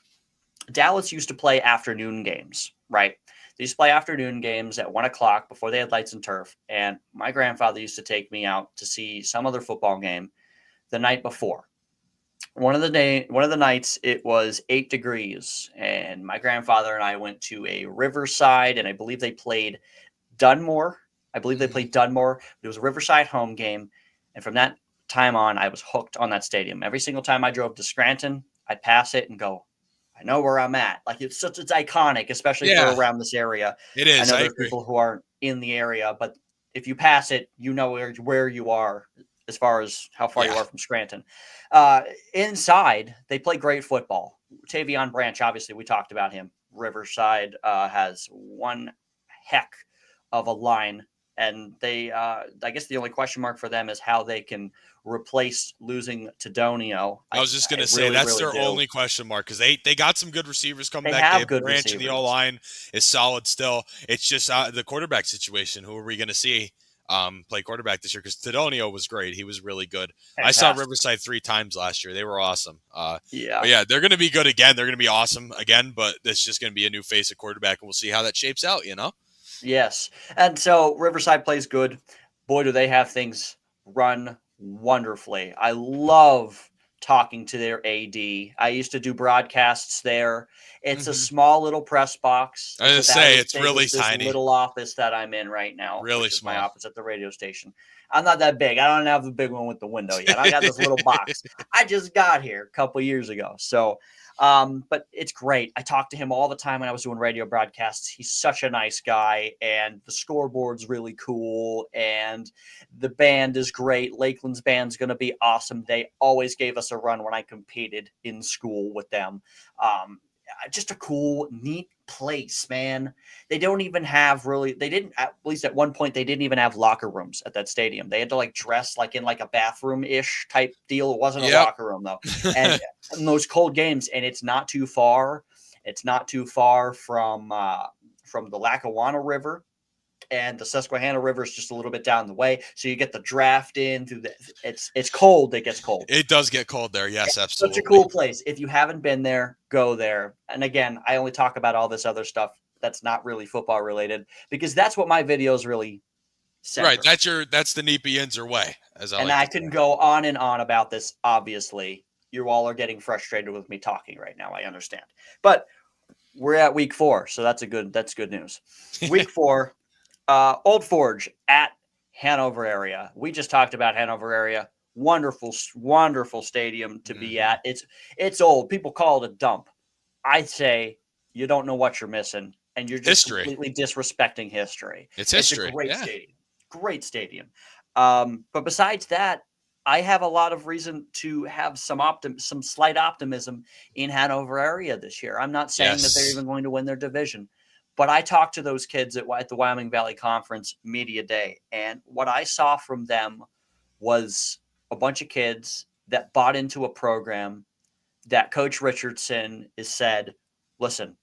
Dallas used to play afternoon games, right? They used to play afternoon games at 1 o'clock before they had lights and turf. And my grandfather used to take me out to see some other football game the night before. One of the nights it was 8 degrees, and my grandfather and I went to a Riverside, and I believe they played Dunmore. It was a Riverside home game. And from that time on, I was hooked on that stadium. Every single time I drove to Scranton, I'd pass it and go, I know where I'm at. Like, it's iconic, especially for around this area. It is. I know there's people who aren't in the area, but if you pass it, you know where you are as far as how far you are from Scranton. Inside, they play great football. Tavion Branch, obviously, we talked about him. Riverside has one heck of a line, and they, I guess the only question mark for them is how they can replace losing Tedonio. I was just going to say, that's their only question mark, because they got some good receivers coming back. They have good Branch receivers. And the O-line is solid still. It's just the quarterback situation. Who are we going to see play quarterback this year? Because Tedonio was great. He was really good. Fantastic. I saw Riverside 3 times last year. They were awesome. But yeah, they're going to be good again. They're going to be awesome again, but it's just going to be a new face of quarterback, and we'll see how that shapes out, you know? Yes. And so Riverside plays good. Boy, do they have things run wonderfully. I love talking to their AD. I used to do broadcasts there. It's a small little press box. I was going to say, it's really tiny. This little office that I'm in right now. Really small. My office at the radio station. I'm not that big. I don't have the big one with the window yet. I got this little box. I just got here a couple years ago. So, but it's great. I talk to him all the time when I was doing radio broadcasts. He's such a nice guy, and the scoreboard's really cool, and the band is great. Lakeland's band's going to be awesome. They always gave us a run when I competed in school with them. Just a cool, neat place, man. They don't even have at least at one point, they didn't even have locker rooms at that stadium. They had to dress in a bathroom-ish type deal. It wasn't a locker room though. And in those cold games, and it's not too far. It's not too far from the Lackawanna River. And the Susquehanna River is just a little bit down the way. So you get the draft in through it's cold. It gets cold. It does get cold there. Yes, absolutely. Such a cool place. If you haven't been there, go there. And again, I only talk about all this other stuff that's not really football related, because that's what my videos really center. Right. That's the Neepy Yinzer way. I can go on and on about this. Obviously, you all are getting frustrated with me talking right now. I understand. But we're at week 4. So that's good news. Week 4. Old Forge at Hanover area. We just talked about Hanover area. Wonderful, wonderful stadium to be at. It's old. People call it a dump. I say you don't know what you're missing, and you're just completely disrespecting history. It's history. It's a great stadium. Great stadium. But besides that, I have a lot of reason to have some slight optimism in Hanover area this year. I'm not saying that they're even going to win their division, But I talked to those kids at the Wyoming Valley Conference Media Day, and what I saw from them was a bunch of kids that bought into a program that Coach Richardson has said, listen,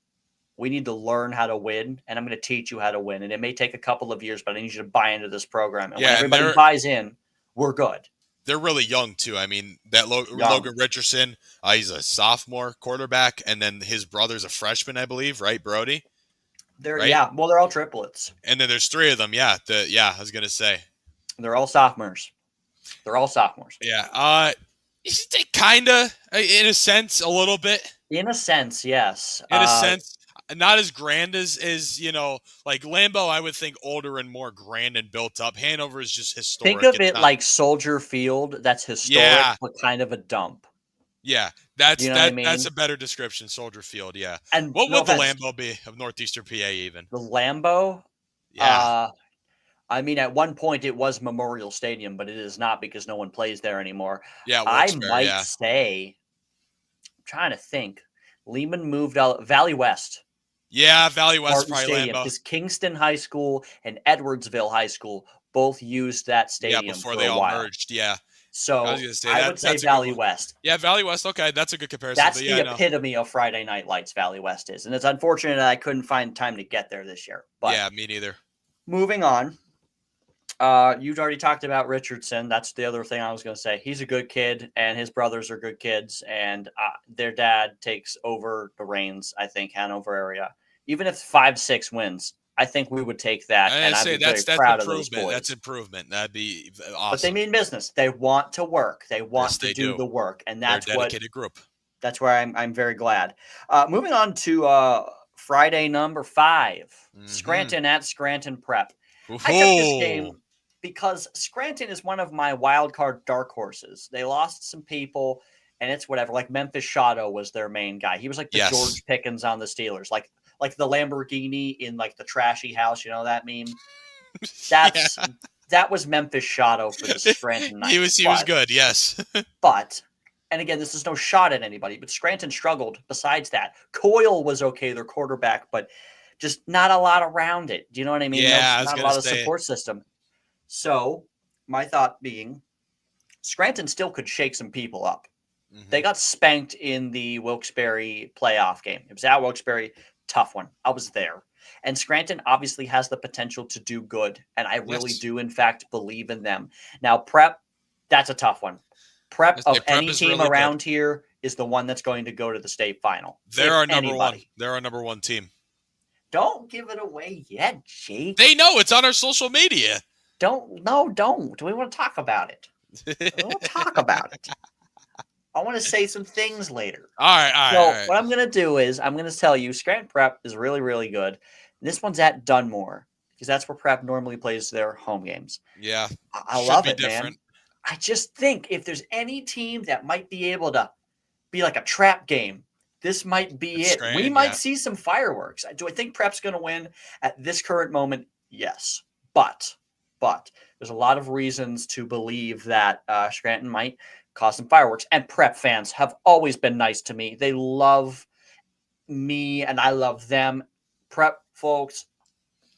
we need to learn how to win, and I'm going to teach you how to win. And it may take a couple of years, but I need you to buy into this program. And when everybody buys in, we're good. They're really young, too. I mean, that Logan Richardson, he's a sophomore quarterback, and then his brother's a freshman, I believe, right, Brody? Right? Yeah, well, they're all triplets. And then there's 3 of them, I was going to say. They're all sophomores. Yeah, kind of, in a sense, a little bit. In a sense, yes. In a sense. Not as grand as like Lambeau, I would think older and more grand and built up. Hanover is just historic. Think of it like Soldier Field. That's historic, but kind of a dump. Yeah, that's I mean? That's a better description. Soldier Field, yeah. And what would the Lambeau be of Northeastern PA even? The Lambeau? Yeah. I mean, at one point it was Memorial Stadium, but it is not because no one plays there anymore. Yeah, I might say, I'm trying to think, Lehman moved out Valley West. Yeah, Valley West Martin probably Stadium, because Kingston High School and Edwardsville High School both used that stadium before for they a all while. merged. Yeah. So I would say Valley West. Yeah, Valley West. Okay, that's a good comparison. That's the epitome of Friday Night Lights, Valley West is. And it's unfortunate that I couldn't find time to get there this year. But yeah, me neither. Moving on. You've already talked about Richardson. That's the other thing I was going to say. He's a good kid, and his brothers are good kids, and their dad takes over the reins, I think, Hanover area. Even if 5-6 wins, I think we would take that, and I'd be very proud of those boys. That's improvement. That'd be awesome. But they mean business. They want to work. They want to do the work, and that's They're a dedicated group. That's where I'm very glad. Moving on to Friday number 5, Scranton at Scranton Prep. I took this game because Scranton is one of my wild card dark horses. They lost some people, and it's whatever. Like Memphis Shadow was their main guy. He was like the George Pickens on the Steelers, like the Lamborghini in like the trashy house. You know that meme? That was Memphis Shadow for the Scranton Knights. He was good, yes. But, and again, this is no shot at anybody, but Scranton struggled besides that. Coyle was okay, their quarterback, but just not a lot around it. Do you know what I mean? Yeah, not a lot of support system. So, my thought being, Scranton still could shake some people up. Mm-hmm. They got spanked in the Wilkes-Barre playoff game. It was at Wilkes-Barre, tough one. I was there. And Scranton obviously has the potential to do good, and I really do, in fact, believe in them. Now, Prep, that's a tough one. Prep of any team really around here is the one that's going to go to the state final. They're our number one. They're our number one team. Don't give it away yet, Jake. They know it's on our social media. Don't. We want to talk about it. We want to talk about it. I want to say some things later. All right. What I'm going to do is I'm going to tell you Scranton Prep is really, really good. This one's at Dunmore because that's where Prep normally plays their home games. Yeah. I love it, man. I just think if there's any team that might be able to be like a trap game, this might be it. We might see some fireworks. Do I think Prep's going to win at this current moment? Yes. But there's a lot of reasons to believe that Scranton might cause some fireworks. And Prep fans have always been nice to me. They love me and I love them. Prep folks,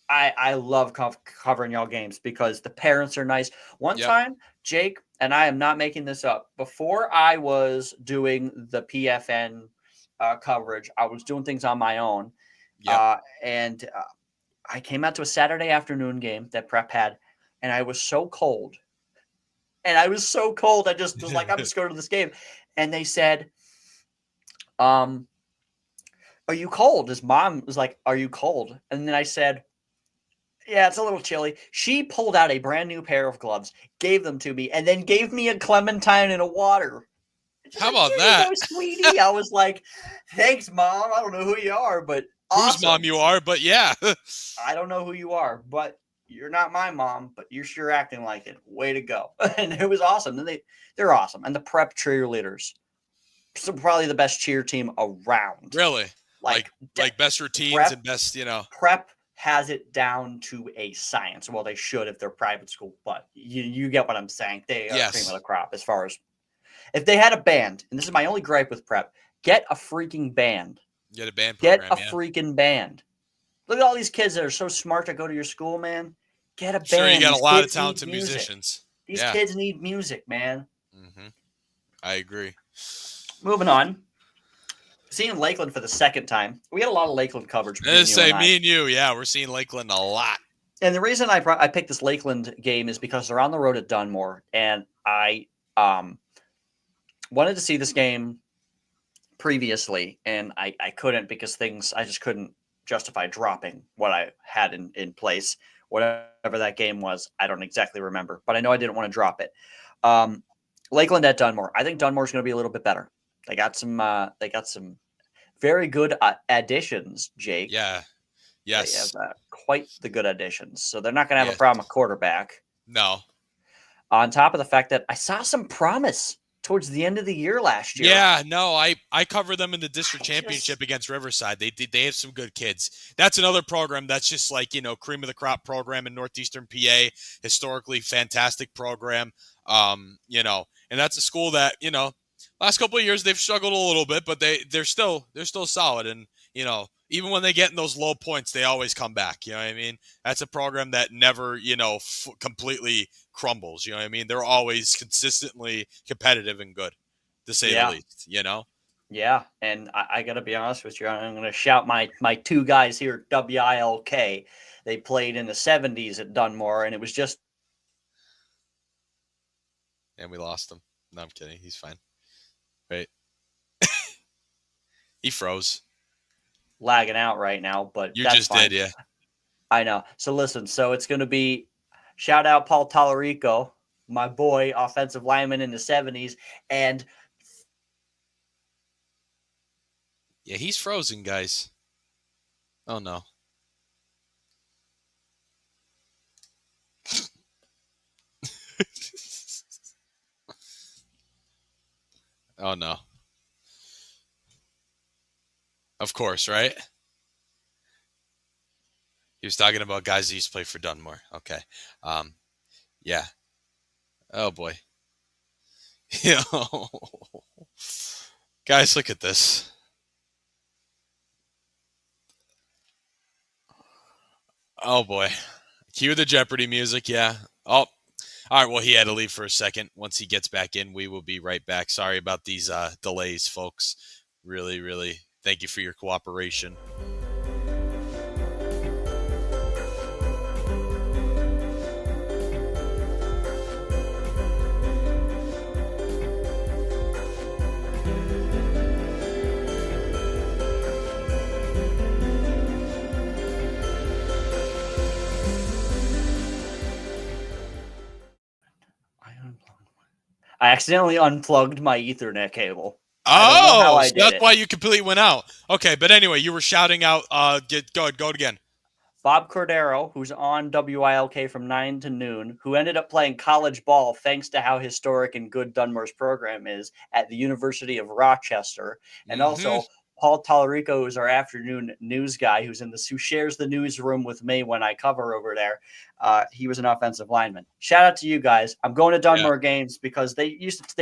I love covering y'all games because the parents are nice. One time, Jake, and I am not making this up, before I was doing the PFN coverage, I was doing things on my own. And I came out to a Saturday afternoon game that Prep had, and I was so cold. I just was like, I'm just going to this game. And they said, are you cold? His mom was like, are you cold? And then I said, yeah, it's a little chilly. She pulled out a brand new pair of gloves, gave them to me, and then gave me a Clementine and a water. How about that? Sweetie. I was like, thanks, Mom. I don't know who you are, but awesome. Whose mom you are, but yeah. I don't know who you are, but you're not my mom, but you're sure acting like it. Way to go. And it was awesome. And they're awesome. And the Prep cheerleaders, so probably the best cheer team around. Really? Like best routines Prep, and best, Prep has it down to a science. Well, they should if they're private school, but you get what I'm saying. They are cream of the crop as far as if they had a band, and this is my only gripe with Prep, get a freaking band. Get a band program, freaking band. Look at all these kids that are so smart to go to your school, man. Get a band. Sure, you got These a lot of kids need talented music. musicians. These kids need music, man. Mm-hmm. I agree. Moving on. Seeing Lakeland for the second time. We had a lot of Lakeland coverage. Me and you. Yeah, we're seeing Lakeland a lot. And the reason I picked this Lakeland game is because they're on the road at Dunmore, and I wanted to see this game previously, and I couldn't because I just couldn't justify dropping what I had in place. Whatever that game was, I don't exactly remember, but I know I didn't want to drop it. Lakeland at Dunmore. I think Dunmore's going to be a little bit better. They got some very good additions, Jake. Yeah. Yes. They have quite the good additions. So they're not going to have a problem with quarterback. No. On top of the fact that I saw some promise towards the end of the year last year. Yeah, no, I covered them in the district championship against Riverside. They have some good kids. That's another program that's just like, cream of the crop program in Northeastern PA, historically fantastic program. And that's a school that, last couple of years they've struggled a little bit, but they're still solid. And, even when they get in those low points, they always come back. You know what I mean? That's a program that never, completely crumbles. You know what I mean? They're always consistently competitive and good, to say the least, Yeah, and I got to be honest with you. I'm going to shout my two guys here, WILK. They played in the 70s at Dunmore, and it was just... And we lost him. No, I'm kidding. He's fine. Wait. He froze. Lagging out right now, but you that's just fine. did, yeah. I know. So listen, it's going to be shout out Paul Tallarico, my boy, offensive lineman in the 70s, and yeah, he's frozen, guys. Oh no. Oh no. Of course, right? He was talking about guys that used to play for Dunmore. Okay. Yeah. Oh boy. Guys, look at this. Oh boy. Cue the Jeopardy music, yeah. Oh. All right, well, he had to leave for a second. Once he gets back in, we will be right back. Sorry about these delays, folks. Really, really, thank you for your cooperation. I accidentally unplugged my Ethernet cable. Oh, so that's why you completely went out. Okay, but anyway, you were shouting out. Go again. Bob Cordero, who's on WILK from 9 to noon, who ended up playing college ball thanks to how historic and good Dunmore's program is at the University of Rochester, and also Paul Tallarico, who's our afternoon news guy, who shares the newsroom with me when I cover over there. He was an offensive lineman. Shout out to you guys. I'm going to Dunmore games because they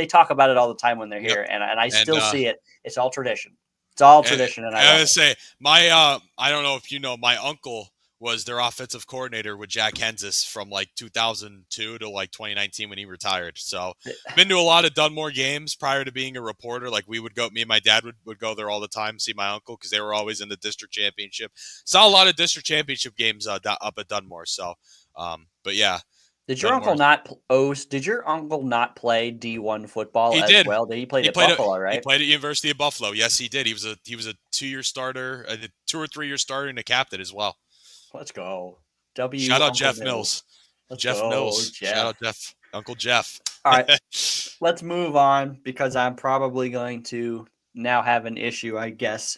talk about it all the time when they're here, and I still see it. It's all tradition. It's all tradition, and I say my I don't know if you know, my uncle was their offensive coordinator with Jack Hensis from like 2002 to like 2019 when he retired. So been to a lot of Dunmore games prior to being a reporter. Like me and my dad would go there all the time, see my uncle, because they were always in the district championship. Saw a lot of district championship games up at Dunmore. So, but yeah. Did your uncle not play D1 football as well? He played at Buffalo, right? He played at University of Buffalo. Yes, he did. He was a 2-year starter, a 2 or 3 year starter, and a captain as well. Let's go. Shout out Jeff Mills. Jeff Mills. Shout out Jeff. Uncle Jeff. All right. Let's move on because I'm probably going to now have an issue, I guess.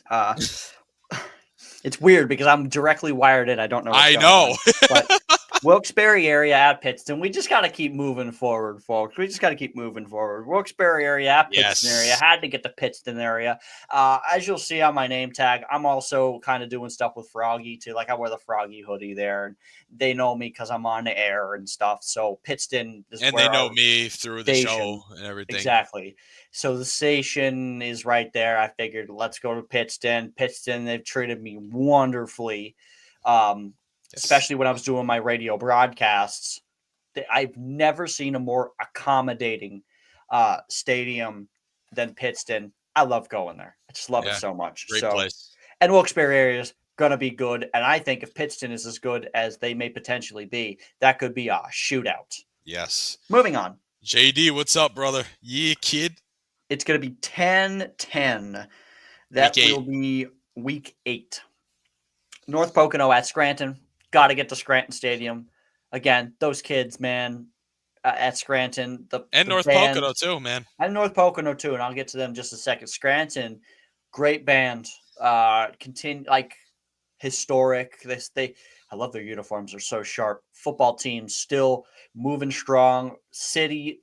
It's weird because I'm directly wired in. I don't know. I know. But Wilkes-Barre area at Pittston. We just got to keep moving forward, folks. We just got to keep moving forward. Wilkes-Barre area at Pittston area. Had to get the Pittston area. As you'll see on my name tag, I'm also kind of doing stuff with Froggy too. Like I wear the Froggy hoodie there, and they know me because I'm on the air and stuff. So Pittston is and where they know me through the show and everything. Exactly. So the station is right there. I figured let's go to Pittston. Pittston, they've treated me wonderfully. Especially when I was doing my radio broadcasts. I've never seen a more accommodating stadium than Pittston. I love going there. I just love it so much. Great place. And Wilkes-Barre area is going to be good. And I think if Pittston is as good as they may potentially be, that could be a shootout. Yes. Moving on. JD, what's up, brother? Yeah, kid. It's going to be 10-10. That will be week 8. North Pocono at Scranton. Got to get to Scranton Stadium. Again, those kids, man, at Scranton. And North Pocono, too, man. And North Pocono, too, and I'll get to them in just a second. Scranton, great band. Historic. I love their uniforms. They're so sharp. Football team still moving strong. City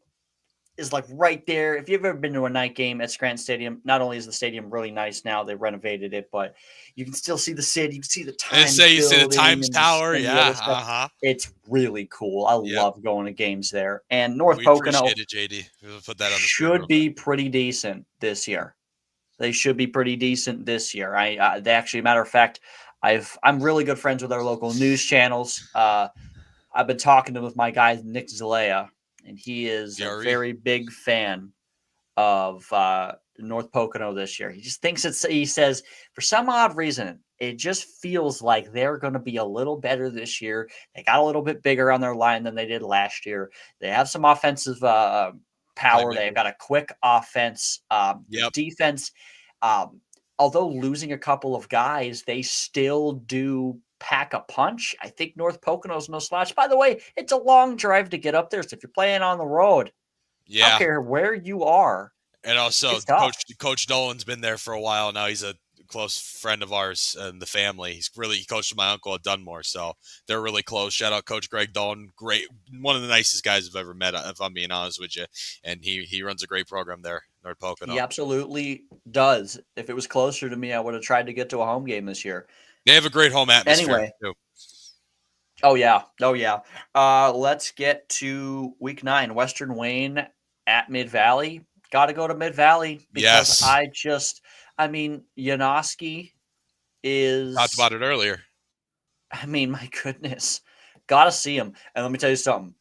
is like right there. If you've ever been to a night game at Scranton Stadium, not only is the stadium really nice now, they renovated it, but you can still see the city. You can see the Times building. You see the Times Tower. Yeah. It's really cool. I love going to games there. And North Pocono appreciate it, JD. We'll put that on the should be pretty decent this year. They should be pretty decent this year. They actually, matter of fact, I'm really good friends with our local news channels. I've been talking with my guy Nick Zalea, and he is a very big fan of North Pocono this year. He just thinks he says, for some odd reason, it just feels like they're going to be a little better this year. They got a little bit bigger on their line than they did last year. They have some offensive power. They've got a quick offense. Defense, although losing a couple of guys, they still do pack a punch. I think North Pocono's no slouch. By the way, it's a long drive to get up there. So if you're playing on the road, I don't care where you are. And also, Coach Dolan's been there for a while now. He's a close friend of ours and the family. He coached my uncle at Dunmore, so they're really close. Shout out Coach Greg Dolan. Great, one of the nicest guys I've ever met, if I'm being honest with you. And he runs a great program there, North Pocono. He absolutely does. If it was closer to me, I would have tried to get to a home game this year. They have a great home atmosphere. Anyway. Too. Oh yeah. Let's get to week 9. Western Wayne at Mid-Valley. Got to go to Mid-Valley because Janoski is... Talked about it earlier. My goodness. Got to see him. And let me tell you something.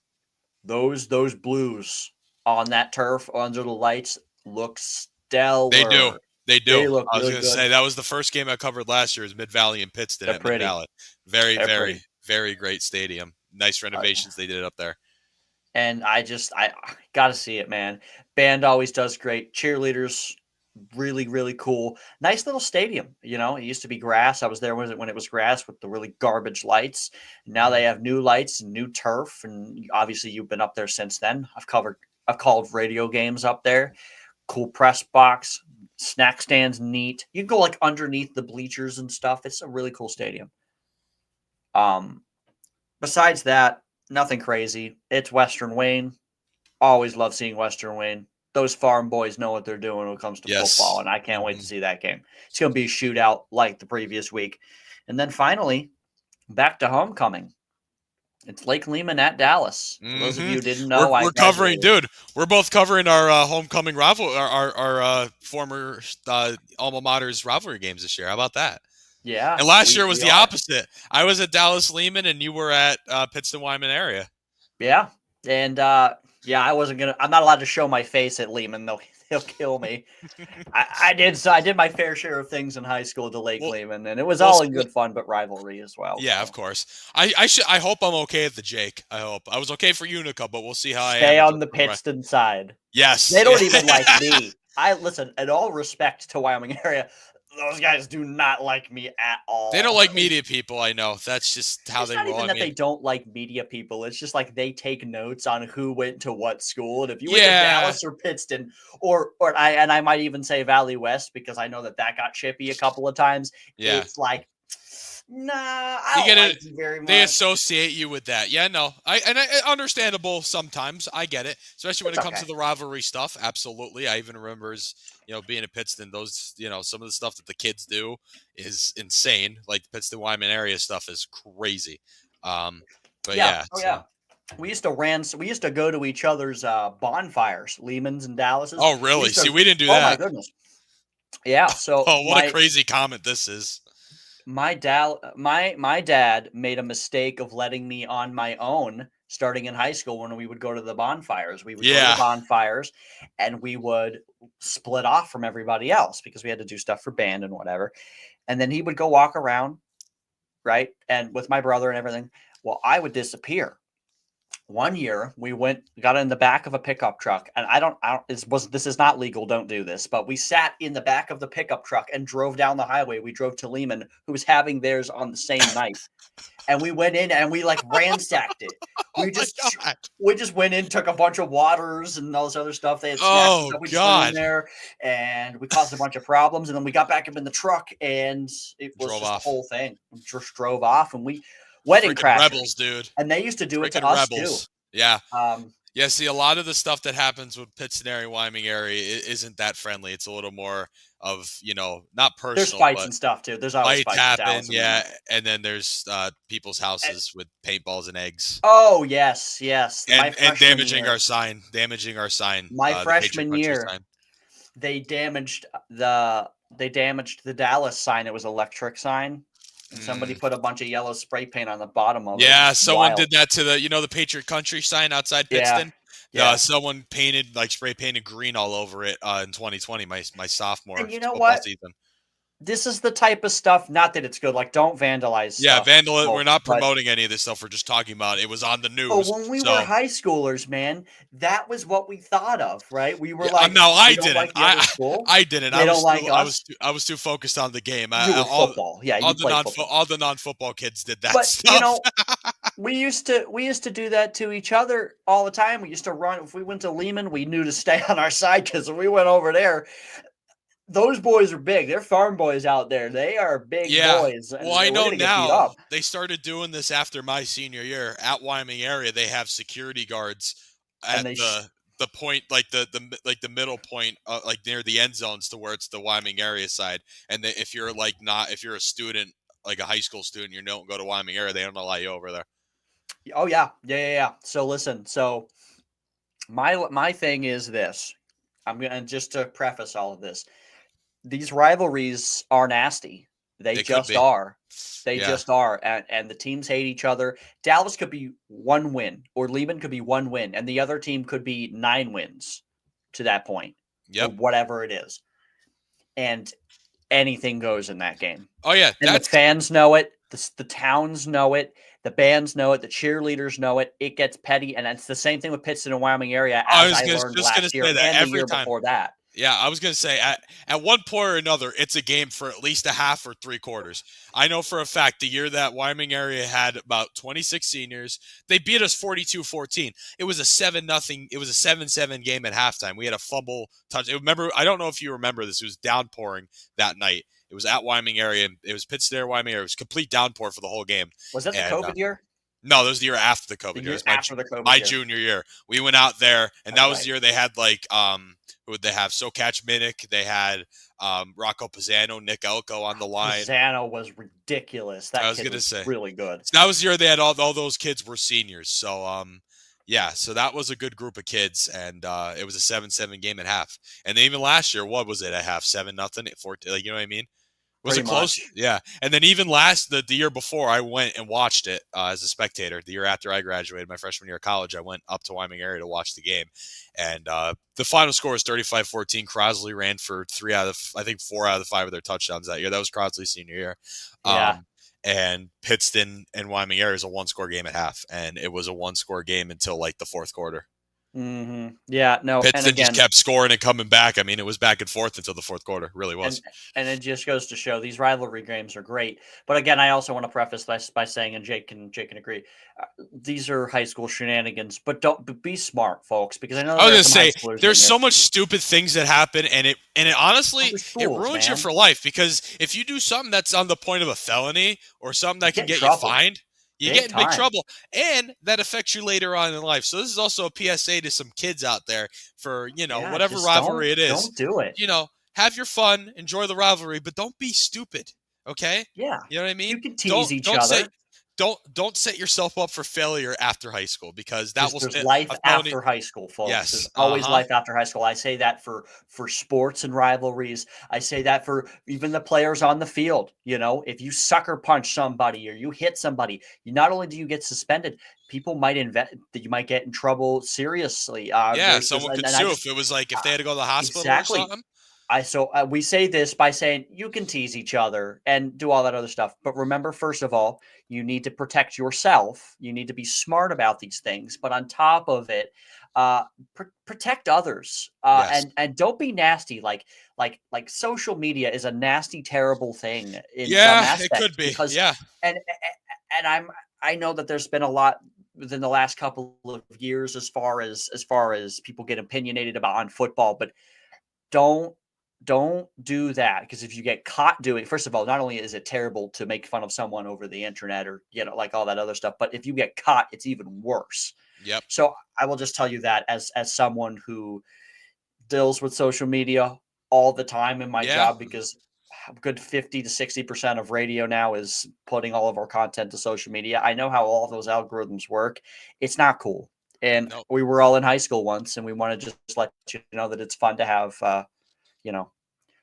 Those Blues on that turf under the lights look stellar. They do. They look I was really going to say, that was the first game I covered last year, was Mid-Valley and Pittston. They're at pretty. Mid-Valley. Very, very great stadium. Nice renovations they did up there. And I got to see it, man. Band always does great. Cheerleaders, really, really cool. Nice little stadium. It used to be grass. I was there when it was grass with the really garbage lights. Now they have new lights and new turf. And obviously you've been up there since then. I've called radio games up there. Cool press box. Snack stands, neat. You can go like underneath the bleachers and stuff. It's a really cool stadium. Besides that, nothing crazy. It's Western Wayne. Always love seeing Western Wayne. Those farm boys know what they're doing when it comes to football, and I can't wait to see that game. It's going to be a shootout like the previous week. And then finally, back to homecoming. It's Lake Lehman at Dallas. For those of you who didn't know, we're both covering our homecoming rivalry, our former alma mater's rivalry games this year. How about that? Yeah. And last year was the opposite. I was at Dallas Lehman, and you were at Pittston Wyman area. Yeah. And I'm not allowed to show my face at Lehman, though. He'll kill me. I did my fair share of things in high school to Lake Lehman, and it was all in good fun, but rivalry as well. Yeah, of course. I hope I'm okay at the Jake. I hope I was okay for Unica, but we'll see how I am. Stay on the Pittston side. Yes, they don't even like me. Listen. In all respect to Wyoming area, those guys do not like me at all. They don't like media people. I know. That's just how they roll. It's not even that they don't like media people. It's just like they take notes on who went to what school. And if you went to Dallas or Pittston, I might even say Valley West, because I know that got chippy a couple of times. Yeah. It's like, nah, I don't like you very much. They associate you with that. Yeah, no. Understandable sometimes. I get it. Especially when it comes to the rivalry stuff. Absolutely. I even remember being at Pittston, those, some of the stuff that the kids do is insane. Like the Pittston Wyman area stuff is crazy. Yeah. We used to go to each other's bonfires, Lehman's and Dallas's. Oh, really? See, we didn't do that. Oh my goodness. Yeah. So what a crazy comment this is. My dad made a mistake of letting me on my own starting in high school when we would go to the bonfires. We would go to Yeah. the bonfires and we would split off from everybody else because we had to do stuff for band and whatever. And then he would go walk around, right? And with my brother and everything. Well, I would disappear. One year we got in the back of a pickup truck, and this is not legal. Don't do this. But we sat in the back of the pickup truck and drove down the highway. We drove to Lehman, who was having theirs on the same night. And we went in and we like ransacked it. We just went in, took a bunch of waters and all this other stuff. They had snacks and stuff. We just went in there and we caused a bunch of problems. And then we got back up in the truck and it was just the whole thing. We just drove off and wedding crashers. Rebels, dude. And they used to do it to us too. Yeah. Yeah, see, a lot of the stuff that happens with Pittston area, Wyoming area isn't that friendly. It's a little more of, not personal. There's fights and stuff too. There's always fights happen, yeah. And then there's people's houses with paintballs and eggs. Oh, yes. And damaging our sign. My freshman year, they damaged the Dallas sign. It was an electric sign. And somebody put a bunch of yellow spray paint on the bottom of it. Yeah, someone did that to the Patriot Country sign outside Pittston. Yeah. Someone spray painted green all over it in 2020, my sophomore and you know football what? season. This is the type of stuff, not that it's good, like don't vandalize stuff. Yeah, we're not promoting any of this stuff. We're just talking about it. It was on the news. But when we were high schoolers, man, that was what we thought of, right? We were like, no, I didn't. Like I didn't. They don't like us. I was too focused on the game. Football. Yeah, all the non-football kids did that but, stuff. We used to do that to each other all the time. We used to run. If we went to Lehman, we knew to stay on our side because if we went over there, those boys are big. They're farm boys out there. They are big boys. Well, I know now they started doing this after my senior year at Wyoming area. They have security guards at the point, like the middle point, like near the end zones to where it's the Wyoming area side. And if you're if you're a student, like a high school student, you don't go to Wyoming area, they don't allow you over there. Oh yeah. So listen, my thing is this. I'm gonna just to preface all of this. These rivalries are nasty. They just are. They just are. And the teams hate each other. Dallas could be 1 win, or Lehman could be 1 win, and the other team could be 9 wins to that point. Yep. Or whatever it is. And anything goes in that game. Oh, yeah. And the fans know it. The towns know it. The bands know it. The cheerleaders know it. It gets petty. And it's the same thing with Pittston and Wyoming area, as I learned last year and the year before that. Yeah, I was going to say, at one point or another, it's a game for at least a half or 3 quarters. I know for a fact the year that Wyoming area had about 26 seniors, they beat us 42-14. It was a 7-0. It was a 7-7 game at halftime. We had a fumble touch. I don't know if you remember this. It was downpouring that night. It was at Wyoming area. It was Pittston, Wyoming area. It was complete downpour for the whole game. Was that the COVID year? No, that was the year after the COVID year. It was my junior year. We went out there, and that was the year they had who would they have? Sokach Minnick. They had Rocco Pisano, Nick Elko on the line. Pisano was ridiculous. That kid was really good. So that was the year they had all those kids were seniors. So so that was a good group of kids, and it was a 7-7 game at half. And then even last year, what was it at half? 7-0 at 14. Like, you know what I mean? Was it close? Yeah. And then even the year before, I went and watched it as a spectator. The year after I graduated, my freshman year of college, I went up to Wyoming area to watch the game. And the final score was 35-14. Crosley ran for 4 out of the 5 of their touchdowns that year. That was Crosley's senior year. Yeah. And Pittston and Wyoming area is a 1-score game at half. And it was a 1-score game until like the 4th quarter. Mm-hmm. Yeah, no. Pittston just kept scoring and coming back. I mean, it was back and forth until the 4th quarter. It really was. And it just goes to show these rivalry games are great. But again, I also want to preface this by saying, and Jake can agree, these are high school shenanigans. But be smart, folks, because I know. I was going to say there's so much stupid things that happen, and it honestly it ruins you for life, because if you do something that's on the point of a felony or something that can get you fined. You get in big trouble, and that affects you later on in life. So this is also a PSA to some kids out there for, whatever rivalry it is. Don't do it. Have your fun, enjoy the rivalry, but don't be stupid, okay? Yeah. You know what I mean? You can tease each other. don't set yourself up for failure after high school, because that will There's set life a felony. after high school, folks. There's Yes. always life after high school. I say that for sports and rivalries. I say that for even the players on the field. If you sucker punch somebody or you hit somebody, not only do you get suspended, people might that you might get in trouble seriously. Yeah, someone could sue if they had to go to the hospital or exactly. something. We say this by saying you can tease each other and do all that other stuff. But remember, first of all, you need to protect yourself. You need to be smart about these things. But on top of it, protect others. Yes. And don't be nasty. Like social media is a nasty, terrible thing in some Yeah, aspects. it could be. Because, Yeah. And I know that there's been a lot within the last couple of years as far as people get opinionated about on football, but don't do that, because if you get caught doing, first of all, not only is it terrible to make fun of someone over the internet or like all that other stuff, but if you get caught, it's even worse. Yep. So I will just tell you that as someone who deals with social media all the time in my job, because a good 50 to 60% of radio now is putting all of our content to social media. I know how all of those algorithms work. It's not cool. And we were all in high school once, and we want to just let you know that it's fun to have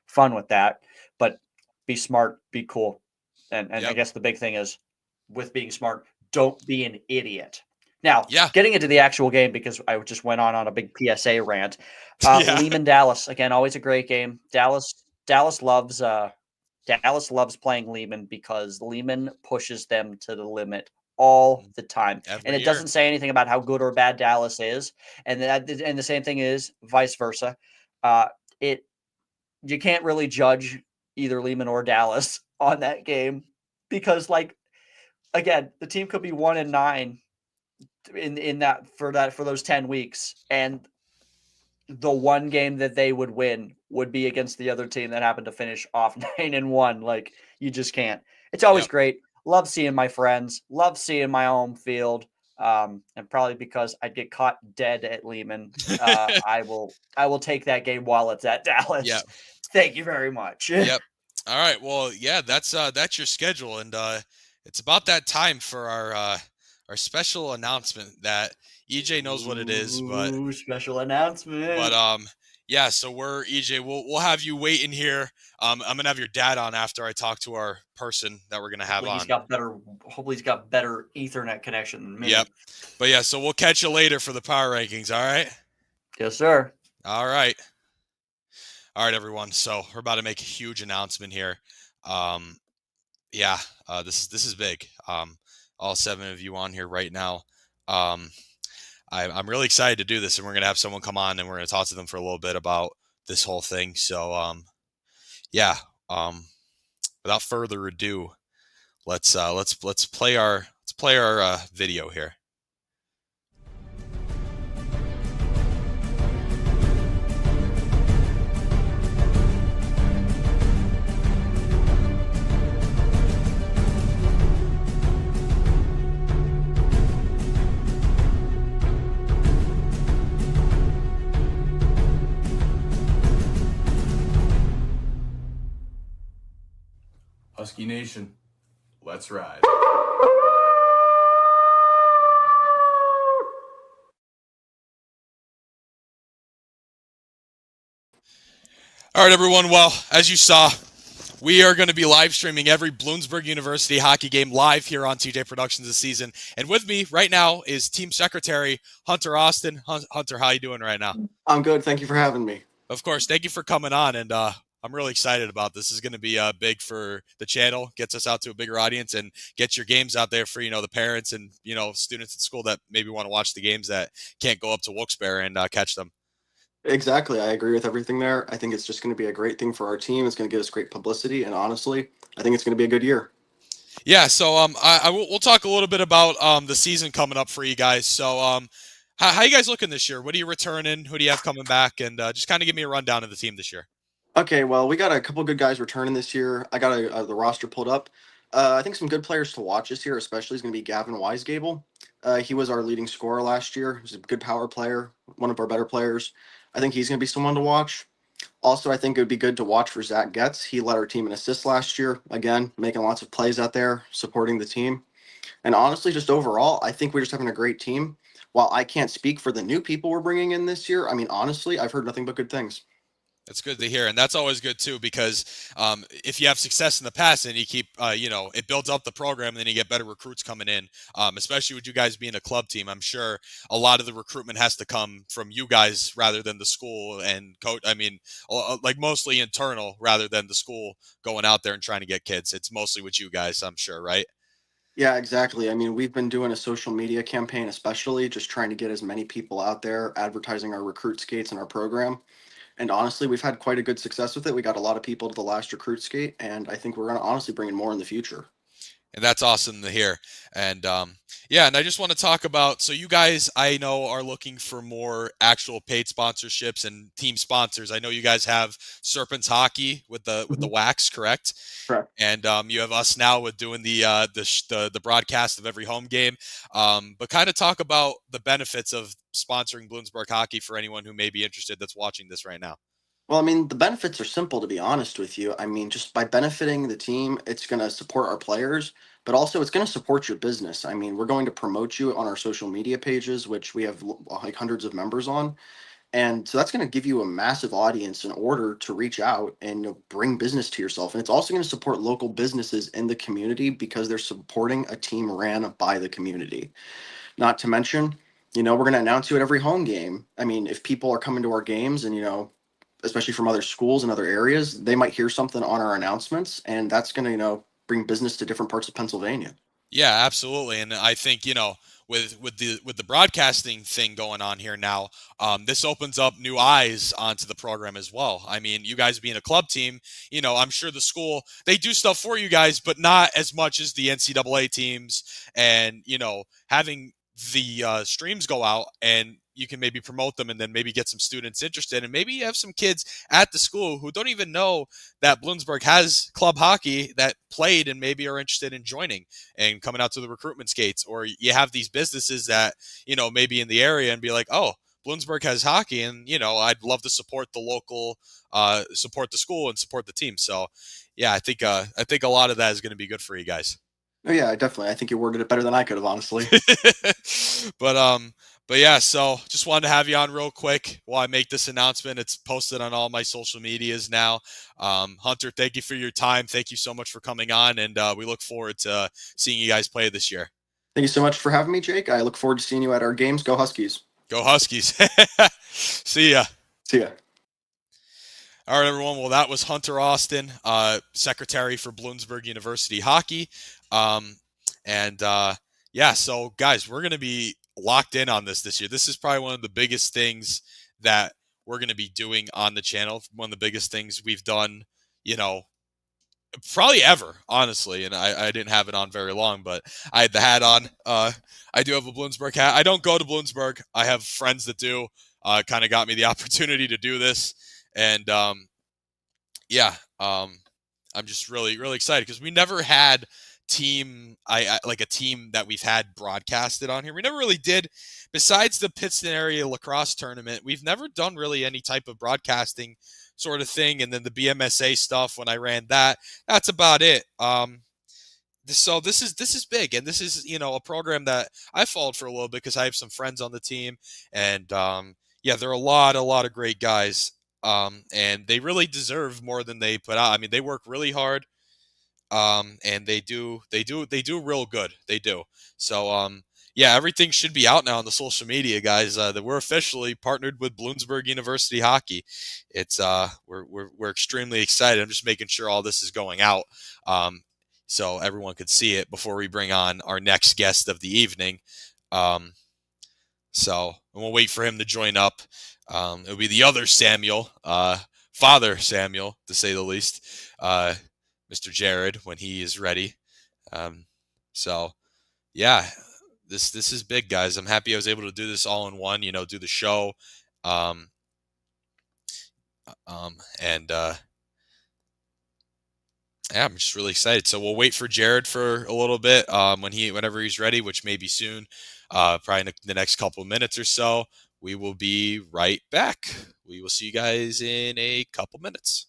fun with that, but be smart, be cool. And I guess the big thing is, with being smart, don't be an idiot. Now, getting into the actual game, because I just went on a big PSA rant. Lehman Dallas, again, always a great game. Dallas loves playing Lehman, because Lehman pushes them to the limit all the time. Every and it year. Doesn't say anything about how good or bad Dallas is. And the same thing is vice versa. You can't really judge either Lehman or Dallas on that game, because, again, the team could be 1-9 in that for those 10 weeks, and the one game that they would win would be against the other team that happened to finish off 9-1. Like, you just can't. It's always great. Love seeing my friends. Love seeing my home field. And probably because I'd get caught dead at Lehman, I will take that game while it's at Dallas. Yep. Thank you very much. Yep. All right. Well, yeah, that's your schedule, and it's about that time for our special announcement that EJ knows what it is, but special announcement. But yeah, so EJ, we'll have you waiting here. I'm gonna have your dad on after I talk to our person that we're gonna have on. Hopefully he's got better Ethernet connection than me. Yep. But yeah, so we'll catch you later for the power rankings. All right. Yes, sir. All right. All right, everyone. So we're about to make a huge announcement here. This is big. All 7 of you on here right now. I'm really excited to do this, and we're gonna have someone come on, and we're gonna talk to them for a little bit about this whole thing. So, without further ado, let's play our video here. Husky Nation, let's ride. All right, everyone. Well, as you saw, we are going to be live streaming every Bloomsburg University hockey game live here on TJ Productions this season. And with me right now is Team Secretary Hunter Austin. Hunter, how you doing right now? I'm good. Thank you for having me. Of course. Thank you for coming on. And I'm really excited about this. This is going to be big for the channel, gets us out to a bigger audience, and gets your games out there for, the parents and, students at school that maybe want to watch the games that can't go up to Wilkes-Barre and catch them. Exactly. I agree with everything there. I think it's just going to be a great thing for our team. It's going to give us great publicity. And honestly, I think it's going to be a good year. Yeah. So we'll talk a little bit about the season coming up for you guys. So how you guys looking this year? What are you returning? Who do you have coming back? And just kind of give me a rundown of the team this year. Okay, well, we got a couple good guys returning this year. I got the roster pulled up. I think some good players to watch this year, especially, is going to be Gavin Weisgable. He was our leading scorer last year. He was a good power player, one of our better players. I think he's going to be someone to watch. Also, I think it would be good to watch for Zach Getz. He led our team in assists last year. Again, making lots of plays out there, supporting the team. And honestly, just overall, I think we're just having a great team. While I can't speak for the new people we're bringing in this year, I mean, honestly, I've heard nothing but good things. That's good to hear, and that's always good too because if you have success in the past and you keep, it builds up the program, and then you get better recruits coming in. Especially with you guys being a club team, I'm sure a lot of the recruitment has to come from you guys rather than the school and coach. I mean, like mostly internal rather than the school going out there and trying to get kids. It's mostly with you guys, I'm sure, right? Yeah, exactly. I mean, we've been doing a social media campaign, especially just trying to get as many people out there advertising our recruit skates and our program. And honestly, we've had quite a good success with it. We got a lot of people to the last recruit skate, and I think we're going to honestly bring in more in the future. And that's awesome to hear. And yeah, and I just want to talk about, so you guys, I know, are looking for more actual paid sponsorships and team sponsors. I know you guys have Serpents Hockey with the wax, correct? Correct. And you have us now with doing the broadcast of every home game. But kind of talk about the benefits of sponsoring Bloomsburg Hockey for anyone who may be interested that's watching this right now. Well, I mean, the benefits are simple, to be honest with you. I mean, just by benefiting the team, it's going to support our players, but also it's going to support your business. I mean, we're going to promote you on our social media pages, which we have like hundreds of members on. And so that's going to give you a massive audience in order to reach out and bring business to yourself. And it's also going to support local businesses in the community because they're supporting a team ran by the community. Not to mention, we're going to announce you at every home game. I mean, if people are coming to our games and, especially from other schools and other areas, they might hear something on our announcements, and that's going to, bring business to different parts of Pennsylvania. Yeah, absolutely. And I think, with the broadcasting thing going on here now, this opens up new eyes onto the program as well. I mean, you guys being a club team, I'm sure the school, they do stuff for you guys, but not as much as the NCAA teams. And, having the streams go out and you can maybe promote them and then maybe get some students interested, and maybe you have some kids at the school who don't even know that Bloomsburg has club hockey that played and maybe are interested in joining and coming out to the recruitment skates. Or you have these businesses that, maybe in the area and be like, oh, Bloomsburg has hockey, and, I'd love to support the local, support the school and support the team. So yeah, I think a lot of that is going to be good for you guys. Oh yeah, definitely. I think you worded it better than I could have, honestly. But yeah, so just wanted to have you on real quick while I make this announcement. It's posted on all my social medias now. Hunter, thank you for your time. Thank you so much for coming on, and we look forward to seeing you guys play this year. Thank you so much for having me, Jake. I look forward to seeing you at our games. Go Huskies. Go Huskies. See ya. See ya. All right, everyone. Well, that was Hunter Austin, secretary for Bloomsburg University Hockey. Yeah, so guys, we're going to be locked in on this year. This is probably one of the biggest things that we're going to be doing on the channel. One of the biggest things we've done, probably ever, honestly. And I didn't have it on very long, but I had the hat on. I do have a Bloomsburg hat. I don't go to Bloomsburg. I have friends that do. Kind of got me the opportunity to do this. And I'm just really, really excited because we never had like a team that we've had broadcasted on here. We never really did, besides the Pittston area lacrosse tournament. We've never done really any type of broadcasting sort of thing. And then the BMSA stuff, when I ran that's about it. So this is big, and this is, a program that I followed for a little bit because I have some friends on the team, and there are a lot of great guys, and they really deserve more than they put out. I mean, they work really hard. And they do real good. They do. So, everything should be out now on the social media, guys, that we're officially partnered with Bloomsburg University Hockey. It's, we're extremely excited. I'm just making sure all this is going out, so everyone could see it before we bring on our next guest of the evening. So we'll wait for him to join up. It'll be the other Samuel, Father Samuel, to say the least. Mr. Jared, when he is ready. This is big, guys. I'm happy I was able to do this all in one, do the show. I'm just really excited. So we'll wait for Jared for a little bit, whenever he's ready, which may be soon, probably in the next couple of minutes or so. We will be right back. We will see you guys in a couple minutes.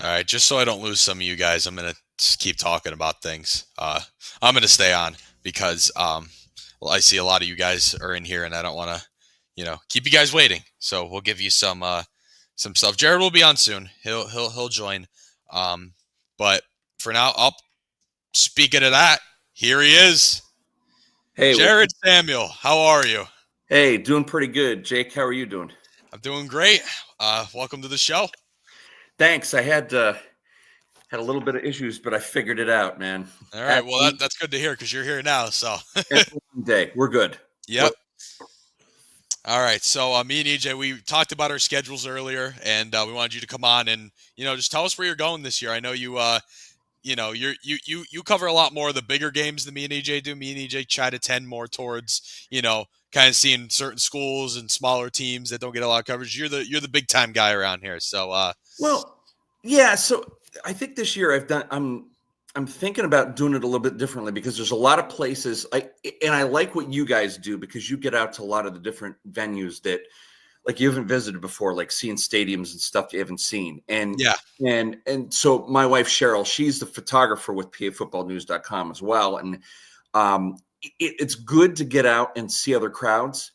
All right, just so I don't lose some of you guys, I'm gonna just keep talking about things. I'm gonna stay on because well, I see a lot of you guys are in here, and I don't want to, keep you guys waiting. So we'll give you some stuff. Jared will be on soon. He'll join. But for now, speaking of that, here he is, Hey, Jared Samuel. How are you? Hey, doing pretty good. Jake, how are you doing? I'm doing great. Welcome to the show. Thanks. I had a little bit of issues, but I figured it out, man. All right. Well, that's good to hear because you're here now. So day, we're good. Yep. All right. So me and EJ, we talked about our schedules earlier, and we wanted you to come on and just tell us where you're going this year. I know you you cover a lot more of the bigger games than me and EJ do. Me and EJ try to tend more towards kind of seeing certain schools and smaller teams that don't get a lot of coverage. You're the big time guy around here. So well, yeah. So I think this year I'm thinking about doing it a little bit differently because there's a lot of places and I like what you guys do because you get out to a lot of the different venues that like you haven't visited before, like seeing stadiums and stuff you haven't seen. And yeah. And so my wife, Cheryl, she's the photographer with PAFootballNews.com as well. And it's good to get out and see other crowds,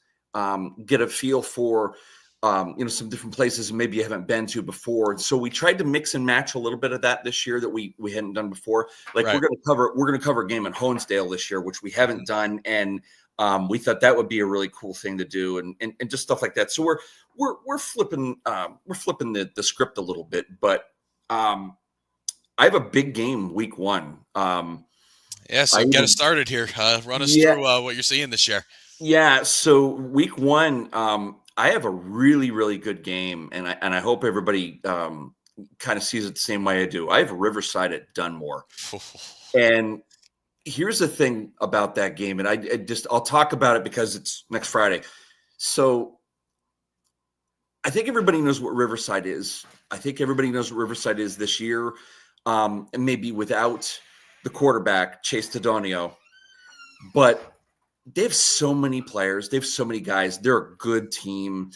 get a feel for, some different places maybe you haven't been to before. And so we tried to mix and match a little bit of that this year that we hadn't done before. Like right. we're going to cover a game in Honesdale this year, which we haven't done. And we thought that would be a really cool thing to do and just stuff like that. So we're flipping the script a little bit, but I have a big game week 1. So get us started here. Run us through what you're seeing this year. Yeah. So week 1, I have a really, really good game, and I hope everybody kind of sees it the same way I do. I have Riverside at Dunmore, and here's the thing about that game, and I'll talk about it because it's next Friday. So I think everybody knows what Riverside is. I think everybody knows what Riverside is this year, and maybe without the quarterback, Chase Tadonio. But they have so many players. They have so many guys. They're a good team.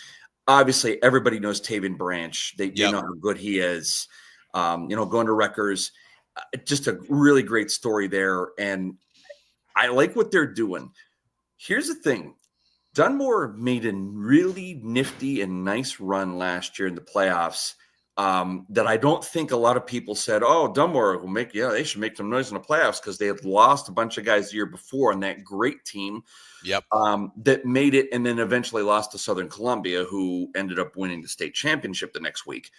Obviously, everybody knows Taven Branch. They know how good he is. Going to Rutgers. Just a really great story there. And I like what they're doing. Here's the thing. Dunmore made a really nifty and nice run last year in the playoffs that I don't think a lot of people said, oh, Dunmore will they should make some noise in the playoffs because they had lost a bunch of guys the year before on that great team that made it and then eventually lost to Southern Columbia, who ended up winning the state championship the next week.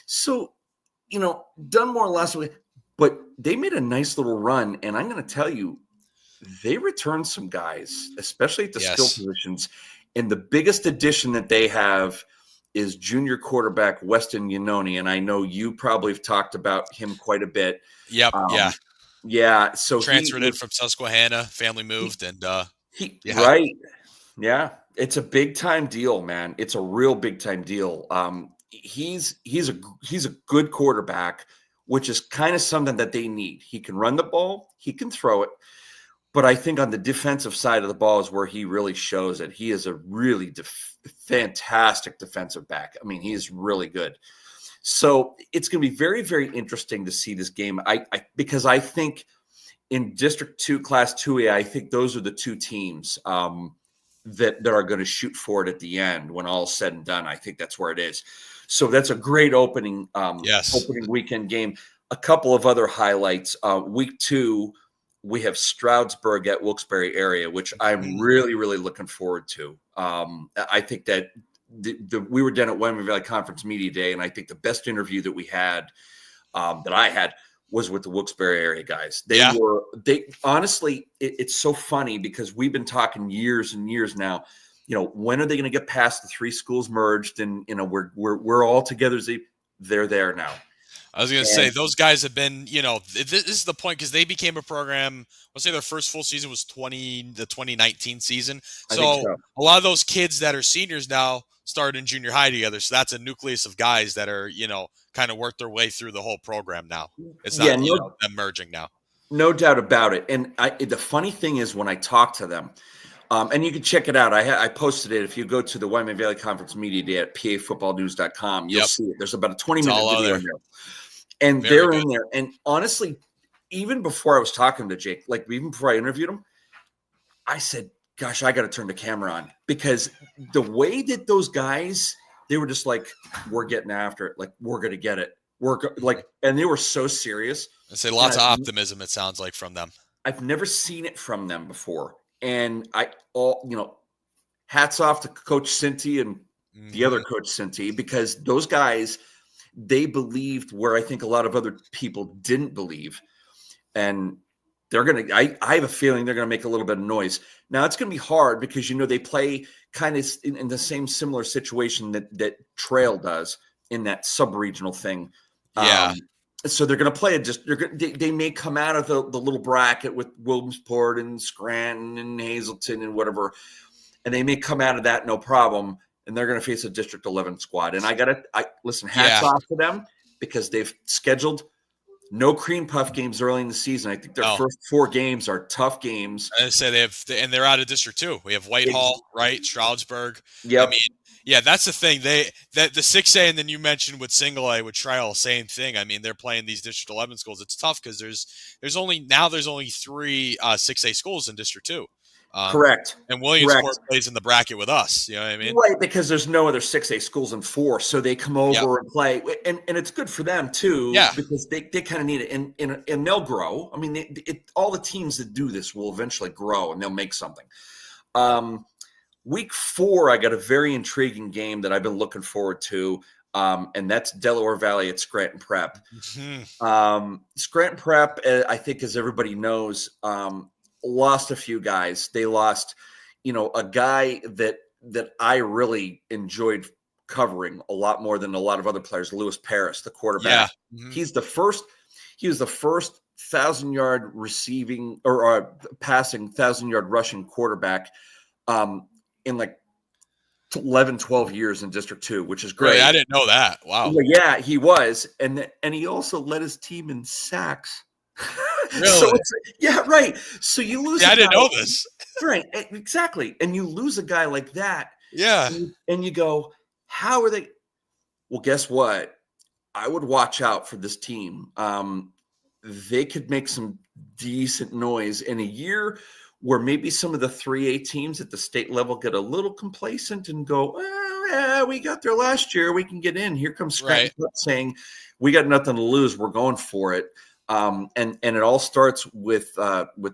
So, Dunmore lost, but they made a nice little run. And I'm going to tell you, they returned some guys, especially at the skill positions. And the biggest addition that they have is junior quarterback Weston Yanoni. And I know you probably have talked about him quite a bit. Yep. Yeah. So transferred in from Susquehanna, family moved, and right. Yeah. It's a big time deal, man. It's a real big time deal. He's a good quarterback, which is kind of something that they need. He can run the ball, he can throw it. But I think on the defensive side of the ball is where he really shows it. He is a really fantastic defensive back. I mean, he is really good. So it's going to be very, very interesting to see this game. Because I think in District 2, Class 2A, I think those are the two teams that are going to shoot for it at the end when all is said and done. I think that's where it is. So that's a great opening weekend game. A couple of other highlights. Week 2, we have Stroudsburg at Wilkes-Barre area, which I'm really, really looking forward to. I think that we were down at Wyoming Valley Conference Media Day, and I think the best interview that we had, that I had, was with the Wilkes-Barre area guys. Honestly, it's so funny because we've been talking years and years now. When are they going to get past the 3 schools merged? And we're all together. They're there now. I was going to say, those guys have been, this is the point because they became a program. Let's say their first full season was the 2019 season. So a lot of those kids that are seniors now started in junior high together. So that's a nucleus of guys that are, kind of worked their way through the whole program now. It's not them merging now. No doubt about it. And the funny thing is when I talk to them, and you can check it out. I posted it. If you go to the Wyoming Valley Conference Media Day at PAFootballNews.com, you'll see it. There's about a 20-minute video in there. And Very they're good. in there. And honestly, even before I was talking to Jake, like even before I interviewed him, I said, gosh, I got to turn the camera on, because the way that those guys, they were just like, we're getting after it. Like, we're going to get it. And they were so serious. I say lots of optimism, it sounds like, from them. I've never seen it from them before. And hats off to Coach Cinti and the other Coach Cinti, because those guys, they believed where I think a lot of other people didn't believe. And they're going to, I have a feeling they're going to make a little bit of noise. Now, it's going to be hard because, they play kind of in the same similar situation that Trail does in that sub-regional thing. Yeah. So they're going to play it. They may come out of the little bracket with Williamsport and Scranton and Hazleton and whatever, and they may come out of that no problem, and they're going to face a District 11 squad. And listen, hats off to them, because they've scheduled no cream puff games early in the season. I think their first 4 games are tough games. I say they're out of District 2. We have Whitehall, right? Stroudsburg. Yep. I mean, yeah, that's the thing. The 6A, and then you mentioned with single A with Trail, same thing. I mean, they're playing these District 11 schools. It's tough because there's only 3 6A schools in District 2. Correct. And Williamsport plays in the bracket with us. You know what I mean? Right, because there's no other 6A schools in 4, so they come over and play, and it's good for them too, because they kind of need it, and they'll grow. I mean, all the teams that do this will eventually grow, and they'll make something. Week 4, I got a very intriguing game that I've been looking forward to, and that's Delaware Valley at Scranton Prep. Mm-hmm. Scranton Prep, I think, as everybody knows, lost a few guys. They lost, a guy that I really enjoyed covering a lot more than a lot of other players, Lewis Paris, the quarterback. Yeah. Mm-hmm. He was the first 1,000-yard receiving or passing 1,000-yard rushing quarterback in like 11, 12 years in District 2, which is great. Really? I didn't know that. Wow. Yeah, he was. And he also led his team in sacks. Really? So right. So you lose. I didn't know this. Right, exactly. And you lose a guy like that. Yeah. And you go, how are they? Well, guess what? I would watch out for this team. They could make some decent noise in a year where maybe some of the 3A teams at the state level get a little complacent and go, we got there last year. We can get in. Here comes Scranton saying, we got nothing to lose. We're going for it. And it all starts with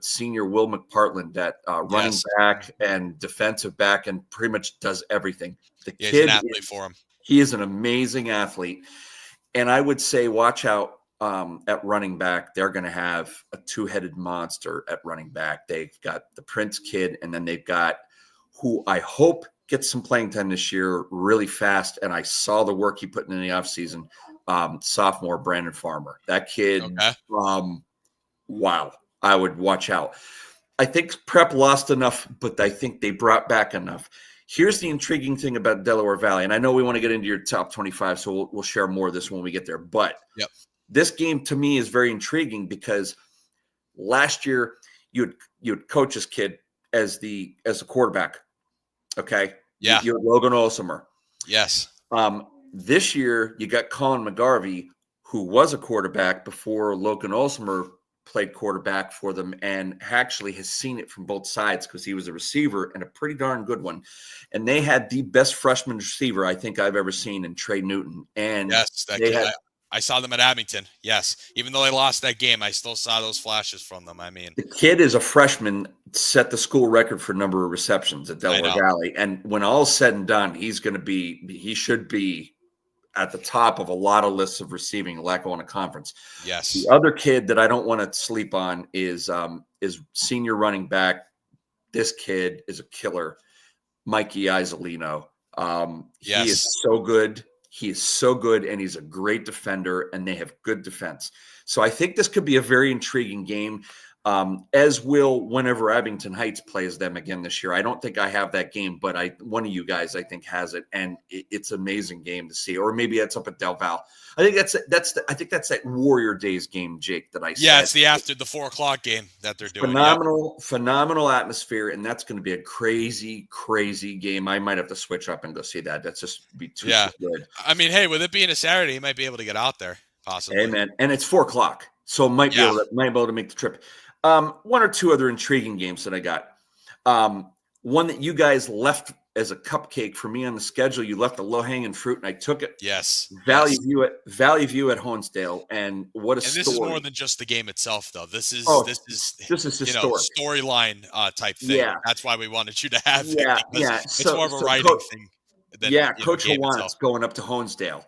senior Will McPartland at running back and defensive back, and pretty much does everything. The kid, he's an athlete for him. He is an amazing athlete, and I would say watch out at running back. They're going to have a 2-headed monster at running back. They've got the Prince kid, and then they've got who I hope gets some playing time this year really fast. And I saw the work he put in the offseason. Sophomore Brandon Farmer, that kid. Wow, I would watch out. I think Prep lost enough, but I think they brought back enough. Here's the intriguing thing about Delaware Valley, and I know we want to get into your top 25, so we'll share more of this when we get there. But this game to me is very intriguing because last year you'd coach this kid as the quarterback. Okay, you had Logan Olsemer. Yes. This year, you got Colin McGarvey, who was a quarterback before Logan Olsemer played quarterback for them, and actually has seen it from both sides because he was a receiver and a pretty darn good one. And they had the best freshman receiver I think I've ever seen in Trey Newton. And I saw them at Abington. Yes. Even though they lost that game, I still saw those flashes from them. I mean, the kid is a freshman, set the school record for number of receptions at Delaware Valley. And when all's said and done, he should be at the top of a lot of lists of receiving LACO in a conference. Yes. The other kid that I don't want to sleep on is senior running back. This kid is a killer, Mikey Isolino. He is so good. He is so good, and he's a great defender, and they have good defense. So I think this could be a very intriguing game, as will whenever Abington Heights plays them again this year. I don't think I have that game, but one of you guys I think has it, and it's an amazing game to see. Or maybe it's up at Del Val. I think that's that Warrior Days game, Jake, that I said. Yeah, it's the 4:00 game that they're doing. Phenomenal atmosphere, and that's going to be a crazy, crazy game. I might have to switch up and go see that. That's just be too good. I mean, hey, with it being a Saturday, you might be able to get out there. possibly. Amen. And it's 4:00, so might be able to make the trip. One or two other intriguing games that I got. One that you guys left as a cupcake for me on the schedule. You left a low-hanging fruit, and I took it. Yes. Valley View at Honesdale, and what a story! This is more than just the game itself, though. This is historic storyline type thing. Yeah, that's why we wanted you to have it. Yeah. It's more of a writing thing. Coach Hawan's going up to Honesdale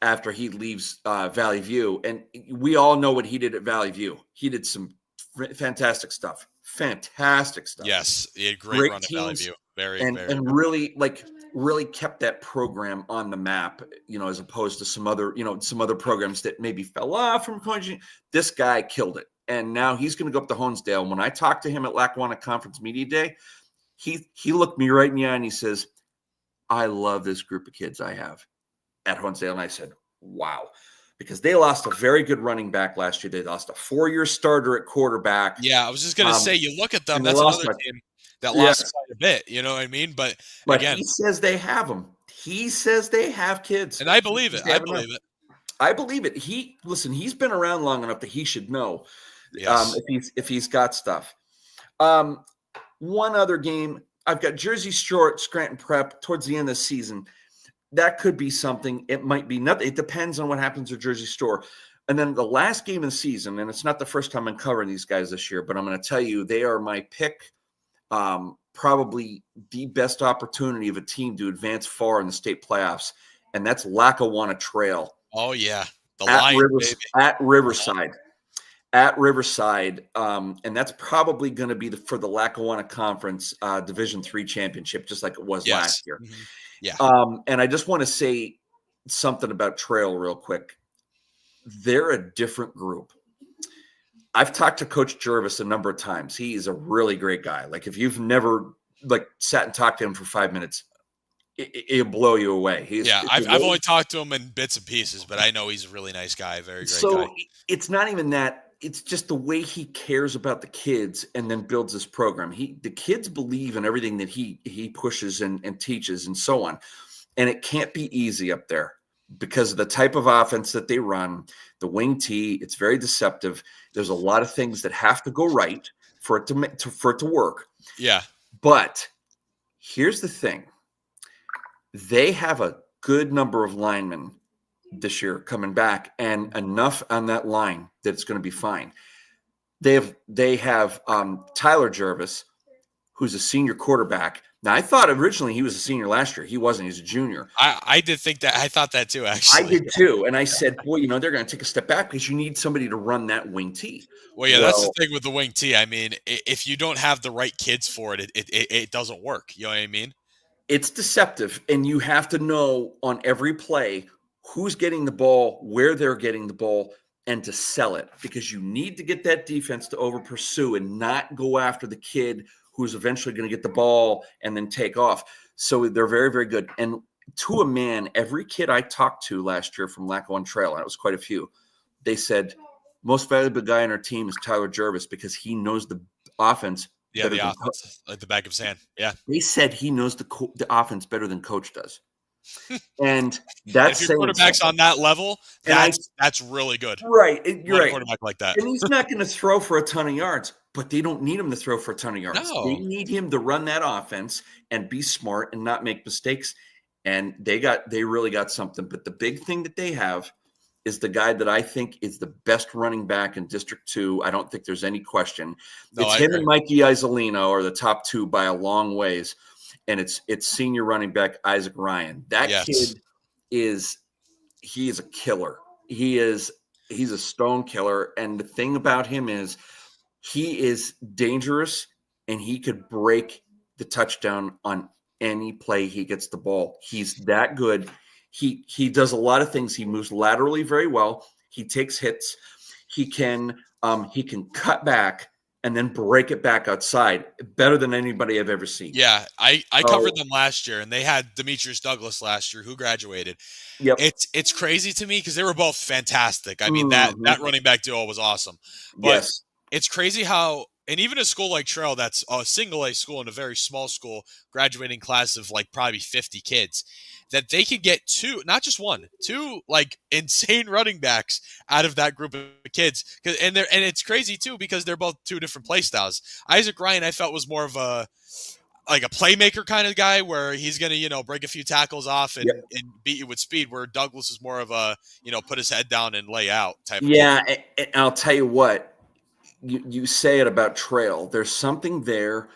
after he leaves Valley View, and we all know what he did at Valley View. He did some fantastic stuff. Yes, he had great run at Valley View. Very really kept that program on the map, as opposed to some other programs that maybe fell off from coaching. This guy killed it. And now he's going to go up to Honesdale. When I talked to him at Lackawanna Conference Media Day, he looked me right in the eye and he says, I love this group of kids I have at Honesdale. And I said, wow. Because they lost a very good running back last year. They lost a 4-year starter at quarterback. Yeah, I was just going to say, you look at them, that's another team that lost quite a bit. You know what I mean? But again, he says they have them. He says they have kids. And I believe it. I believe it. He's been around long enough that he should know if he's got stuff. One other game, I've got Jersey Shore at Scranton Prep towards the end of the season. That could be something. It might be nothing. It depends on what happens at Jersey Shore. And then the last game of the season, and it's not the first time I'm covering these guys this year, but I'm going to tell you, they are my pick. Probably the best opportunity of a team to advance far in the state playoffs, and that's Lackawanna Trail. Oh yeah, at Riverside. And that's probably going to be for the Lackawanna Conference Division III championship, just like it was last year. Mm-hmm. Yeah. And I just want to say something about Trail real quick. They're a different group. I've talked to Coach Jervis a number of times. He's a really great guy. Like, if you've never sat and talked to him for 5 minutes, it'll blow you away. I've only talked to him in bits and pieces, but I know he's a really nice guy, very great guy. So it's not even that. It's just the way he cares about the kids and then builds this program. The kids believe in everything that he pushes and teaches and so on. And it can't be easy up there because of the type of offense that they run, the wing tee. It's very deceptive. There's a lot of things that have to go right for it to work. Yeah. But here's the thing. They have a good number of linemen this year coming back, and enough on that line that it's going to be fine. They have Tyler Jervis, who's a senior quarterback. Now, I thought originally he was a senior last year. He wasn't. He's a junior. I did think that. I thought that too, actually. I did too. And I said, boy, they're going to take a step back because you need somebody to run that wing tee. Well, that's the thing with the wing tee. I mean, if you don't have the right kids for it, it doesn't work. You know what I mean? It's deceptive, and you have to know on every play who's getting the ball, where they're getting the ball, and to sell it, because you need to get that defense to over pursue and not go after the kid who's eventually going to get the ball and then take off. So they're very, very good. And to a man, every kid I talked to last year from Lackawanna Trail, and it was quite a few, they said, most valuable guy on our team is Tyler Jervis because he knows the offense. Yeah, the offense, like the back of his hand. Yeah. They said he knows the offense better than coach does. And that's if your quarterback's on that level, that's really good. Right. You're right. A quarterback like that. And he's not going to throw for a ton of yards, but they don't need him to throw for a ton of yards. No. They need him to run that offense and be smart and not make mistakes. And they really got something. But the big thing that they have is the guy that I think is the best running back in District 2. I don't think there's any question. It's him and Mikey Isolino are the top two by a long ways. And it's senior running back Isaac Ryan. That kid is a killer. He's a stone killer. And the thing about him is he is dangerous, and he could break the touchdown on any play he gets the ball. He's that good. He does a lot of things. He moves laterally very well. He takes hits. He can cut back and then break it back outside better than anybody I've ever seen. Yeah, I covered them last year, and they had Demetrius Douglas last year who graduated. Yep. It's crazy to me because they were both fantastic. I mean, that running back duo was awesome. But it's crazy how And even a school like Trail, that's a single A school and a very small school, graduating class of like probably 50 kids, that they could get two, not just one, two like insane running backs out of that group of kids. And it's crazy too because they're both two different play styles. Isaac Ryan, I felt, was more of a playmaker kind of guy where he's going to, break a few tackles off and beat you with speed, where Douglas is more of a, put his head down and lay out type of kid. And I'll tell you what, you say it about Trail. There's something there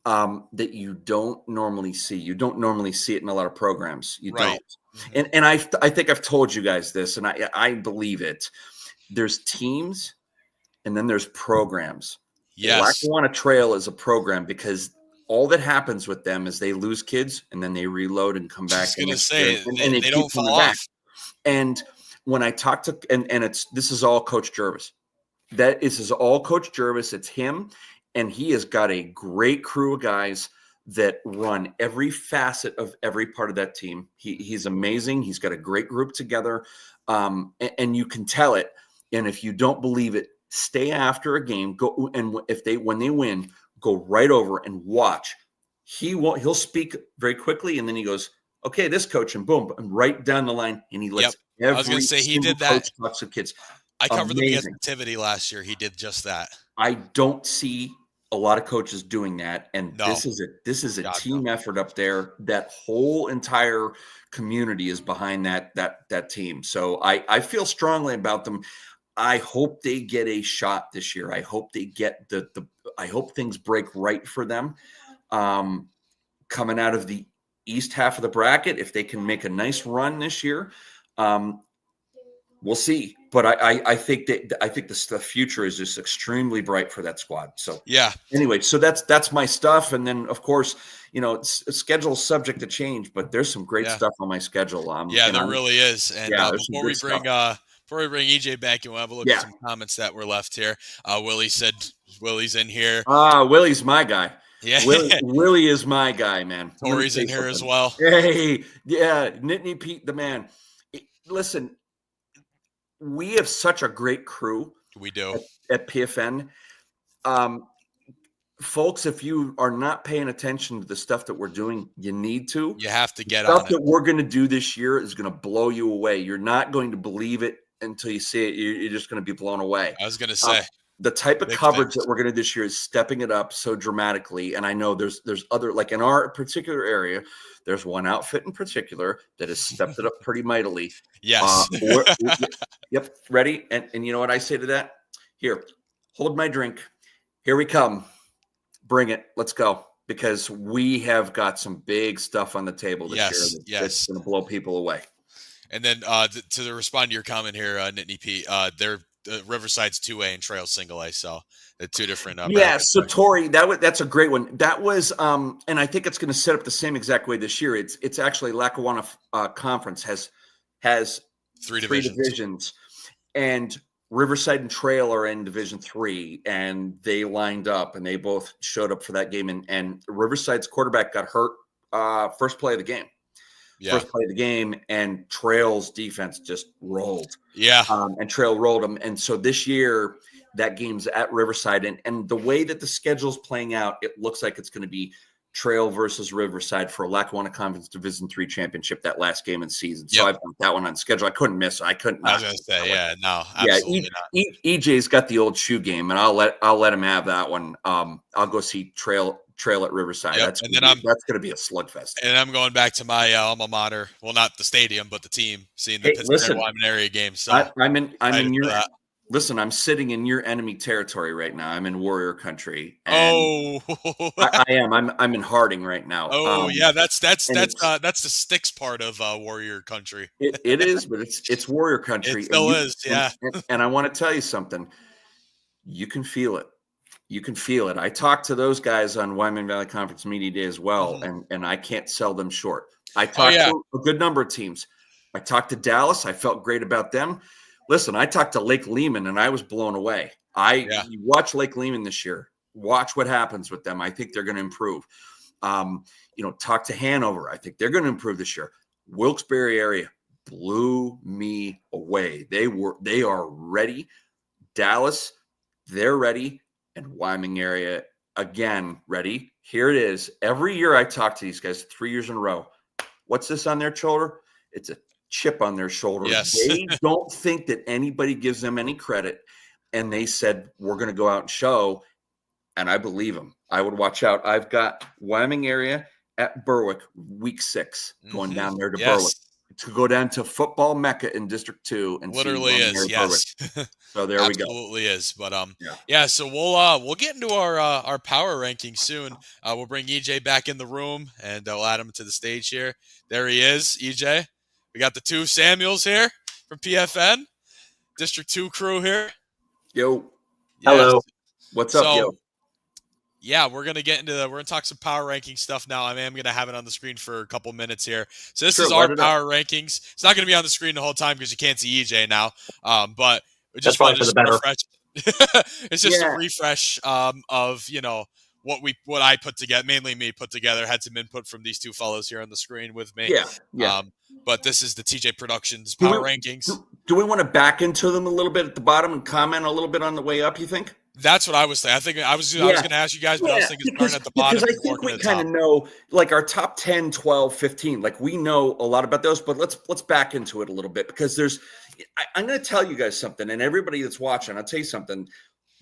that you don't normally see. You don't normally see it in a lot of programs. You don't. Mm-hmm. And I think I've told you guys this, and I believe it. There's teams, and then there's programs. Yes. Lackawanna Trail is a program because all that happens with them is they lose kids and then they reload and come back. I was going to say, and they don't fall off. And when I talk to, and this is all Coach Jervis. This is all Coach Jervis. It's him. And he has got a great crew of guys that run every facet of every part of that team. He's amazing. He's got a great group together. And you can tell it. And if you don't believe it, stay after a game, go, and when they win, go right over and watch. He'll speak very quickly, and then he goes, "Okay, this coach," and boom, and right down the line, and he lets every. I was going to say he did that. Talks to kids. I covered them against Nativity last year. He did just that. I don't see a lot of coaches doing that, and this is a team effort up there. That whole entire community is behind that team. So I feel strongly about them. I hope they get a shot this year. I hope they get I hope things break right for them. Coming out of the east half of the bracket, if they can make a nice run this year, we'll see. But I think the future is just extremely bright for that squad. So anyway, so that's my stuff. And then of course, schedule is subject to change, but there's some great stuff on my schedule. There really is. And before we bring EJ back, you want to have a look at some comments that were left here. Willie said Willie's in here. Willie's my guy. Yeah, Willie is my guy, man. Tori's in here as well. Hey, yeah, Nittany Pete, the man. Listen, we have such a great crew. We do at PFN. Folks, if you are not paying attention to the stuff that we're doing, you need to. You have to get on it. Stuff that we're going to do this year is going to blow you away. You're not going to believe it until you see it. You're just going to be blown away. I was going to say. The type of coverage that we're going to do this year is stepping it up so dramatically. And I know there's other, like in our particular area, there's one outfit in particular that has stepped it up pretty mightily. Yes. Yep. Ready? And you know what I say to that? Here, hold my drink. Here we come. Bring it. Let's go. Because we have got some big stuff on the table this year that's going to blow people away. And then to respond to your comment here, Nittany Pete, Riverside's 2A and Trail single A, so the two different. So Tori, that's a great one. That was, and I think it's going to set up the same exact way this year. It's actually Lackawanna Conference has three divisions, and Riverside and Trail are in Division 3, and they lined up and they both showed up for that game. And Riverside's quarterback got hurt first play of the game. First play of the game, and Trail's defense just rolled. And Trail rolled them. And so this year, that game's at Riverside. And the way that the schedule's playing out, it looks like it's going to be Trail versus Riverside for a Lackawanna Conference Division 3 championship, that last game in season. So I've got that one on schedule. I couldn't miss it. I was going to say, absolutely not. EJ's got the old shoe game, and I'll let him have that one. I'll go see Trail at Riverside. That's going to be a slugfest. And I'm going back to my alma mater. Well, not the stadium, but the team. Seeing the Pittsburgh Wyman area game. So I'm in your. Listen, I'm sitting in your enemy territory right now. I'm in Warrior Country. I am. I'm in Harding right now. That's the sticks part of Warrior Country. It is, but it's Warrior Country. It still is. And I want to tell you something. You can feel it. You can feel it. I talked to those guys on Wyoming Valley Conference Media Day as well, and I can't sell them short. I talked to a good number of teams. I talked to Dallas. I felt great about them. Listen, I talked to Lake Lehman, and I was blown away. You watch Lake Lehman this year. Watch what happens with them. I think they're going to improve. Talk to Hanover. I think they're going to improve this year. Wilkes-Barre area blew me away. They are ready. Dallas, they're ready. and Wyoming area. Again, ready? Here it is. Every year I talk to these guys, 3 years in a row. What's this on their shoulder? It's a chip on their shoulder. Yes. They don't think that anybody gives them any credit. And they said, we're going to go out and show. And I believe them. I would watch out. I've got Wyoming area at Berwick, week 6, going down there to Berwick. To go down to football mecca in District 2 and literally is, yes. So there we go. Absolutely is. But so we'll get into our power rankings soon. We'll bring EJ back in the room and we'll add him to the stage here. There he is, EJ. We got the 2 Samuels here from PFN, District 2 crew here. Yo. Yes. Hello. What's up, yo? Yeah, we're gonna talk some power ranking stuff now. I am gonna have it on the screen for a couple minutes here. So this is our power rankings. It's not gonna be on the screen the whole time because you can't see EJ now. But just probably for the better. It's just a refresh of what I put together, mainly me put together. Had some input from these 2 fellows here on the screen with me. Yeah. But this is the TJ Productions power rankings. Do we want to back into them a little bit at the bottom and comment a little bit on the way up? You think? That's what I was thinking. I think I was going to ask you guys, but I was thinking starting at the bottom. Because I think we kind of know, like our top 10, 12, 15, like we know a lot about those, but let's back into it a little bit because I'm going to tell you guys something, and everybody that's watching, I'll tell you something.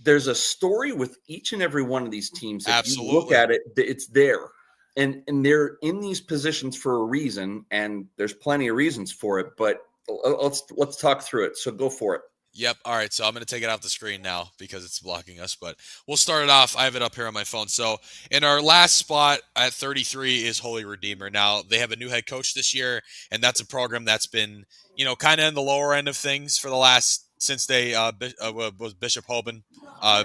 There's a story with each and every one of these teams. If you look at it, it's there. And they're in these positions for a reason, and there's plenty of reasons for it, but let's talk through it. So go for it. Yep. All right. So I'm going to take it off the screen now because it's blocking us, but we'll start it off. I have it up here on my phone. So in our last spot at 33 is Holy Redeemer. Now they have a new head coach this year, and that's a program that's been, kind of in the lower end of things for the last, since they was Bishop Hoban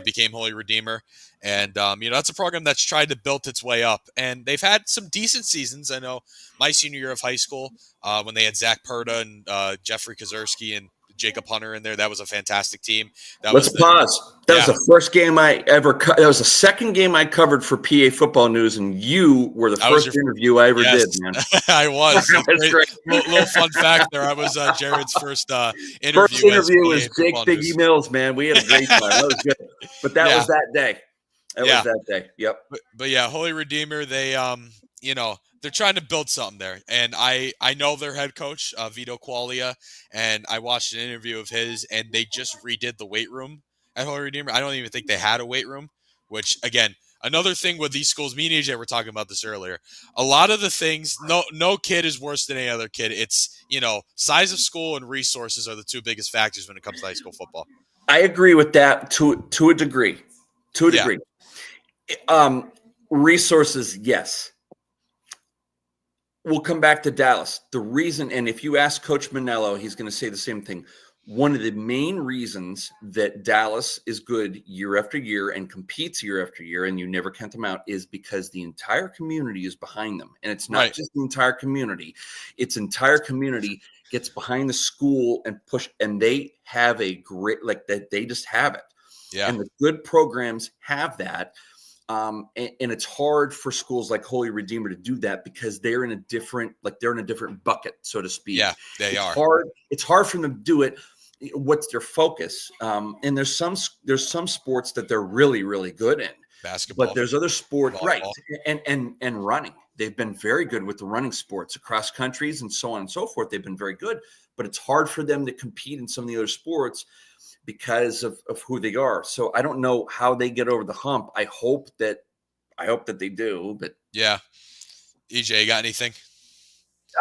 became Holy Redeemer. And, that's a program that's tried to build its way up, and they've had some decent seasons. I know my senior year of high school, when they had Zach Perda and Jeffrey Kozerski and Jacob Hunter in there. That was a fantastic team. Let's pause. That was the first game I ever that was the second game I covered for PA Football News, and you were the first interview I ever did, man. I was. Great. Little fun fact there. I was Jared's first interview. First interview was Jake Biggie Mills, man. We had a great time. That was good. But that was that day. That was that day. Yep. But Holy Redeemer, they they're trying to build something there. And I know their head coach, Vito Qualia, and I watched an interview of his, and they just redid the weight room at Holy Redeemer. I don't even think they had a weight room, which, again, another thing with these schools, me and AJ were talking about this earlier. A lot of the things, no kid is worse than any other kid. It's, size of school and resources are the 2 biggest factors when it comes to high school football. I agree with that to a degree. To a degree. Resources, yes. We'll come back to Dallas. The reason, and if you ask Coach Manello, he's going to say the same thing. One of the main reasons that Dallas is good year after year and competes year after year, and you never count them out, is because the entire community is behind them. And it's not just the entire community. Its entire community gets behind the school and push, and they have a great, they just have it. Yeah. And the good programs have that. And it's hard for schools like Holy Redeemer to do that because they're in a different bucket, so to speak. Yeah, they are. It's hard for them to do it. What's their focus? And there's some sports that they're really, really good in. Basketball. But there's other sports, volleyball. right? And running. They've been very good with the running sports across countries and so on and so forth. They've been very good, but it's hard for them to compete in some of the other sports because of who they are. So I don't know how they get over the hump. I hope that they do, but yeah. EJ, you got anything?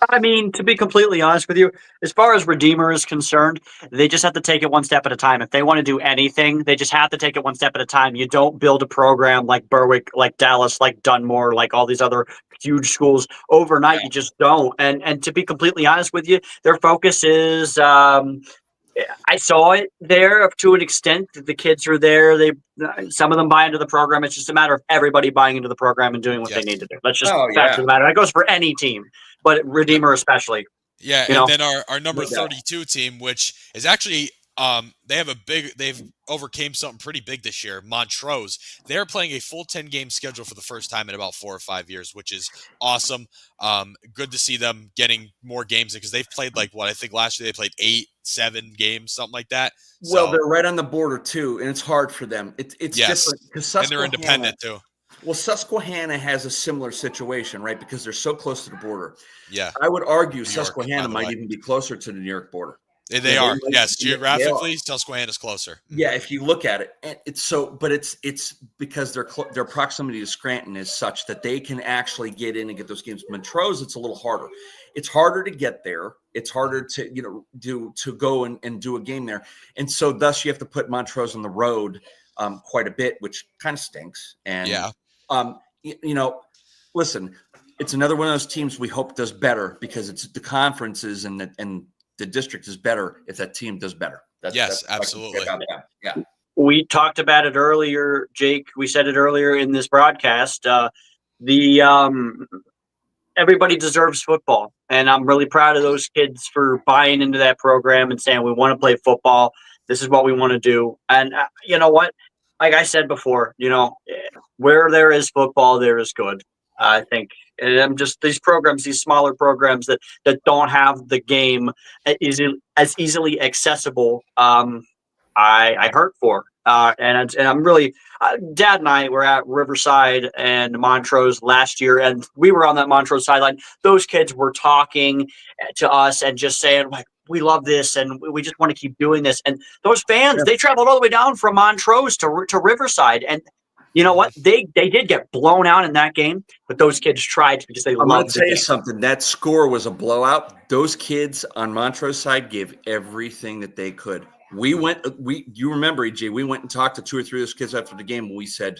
I mean, to be completely honest with you, as far as Redeemer is concerned, they just have to take it one step at a time. If they want to do anything, they just have to take it one step at a time. You don't build a program like Berwick, like Dallas, like Dunmore, like all these other huge schools overnight. You just don't. And to be completely honest with you, their focus is I saw it there to an extent. The kids are there. Some of them buy into the program. It's just a matter of everybody buying into the program and doing what they need to do. That's just fact of the matter. That goes for any team, but Redeemer especially. Yeah, and then our number 32 team, which is actually they've overcame something pretty big this year. Montrose, they're playing a full 10 game schedule for the first time in about 4 or 5 years, which is awesome. Good to see them getting more games because they've played I think last year they played 8-7 games, something like that. Well, they're right on the border too, and it's hard for them. It's different because and they're independent too. Well, Susquehanna has a similar situation, right? Because they're so close to the border. Yeah, I would argue New York, Susquehanna might even be closer to the New York border. They are. Yes, geographically, Susquehanna is closer. Yeah, if you look at it, and it's because their proximity to Scranton is such that they can actually get in and get those games. Montrose, it's a little harder. It's harder to get there. It's harder to to go and do a game there, and so thus you have to put Montrose on the road quite a bit, which kind of stinks. And listen, it's another one of those teams we hope does better because it's the conferences and the district is better if that team does better. That's absolutely. Yeah. We talked about it earlier, Jake. We said it earlier in this broadcast. Everybody deserves football, and I'm really proud of those kids for buying into that program and saying we want to play football. This is what we want to do. And you know what? Like I said before, where there is football, there is good. I think, and I'm just these programs, these smaller programs that don't have the game as easily accessible. I hurt for, and I'm really. Dad and I were at Riverside and Montrose last year, and we were on that Montrose sideline. Those kids were talking to us and just saying, like, we love this and we just want to keep doing this. And those fans, they traveled all the way down from Montrose to Riverside. And you know what? They did get blown out in that game, but those kids tried because they loved it. I'm going to tell you something. That score was a blowout. Those kids on Montrose side gave everything that they could. You remember, EJ, we went and talked to 2 or 3 of those kids after the game. And we said,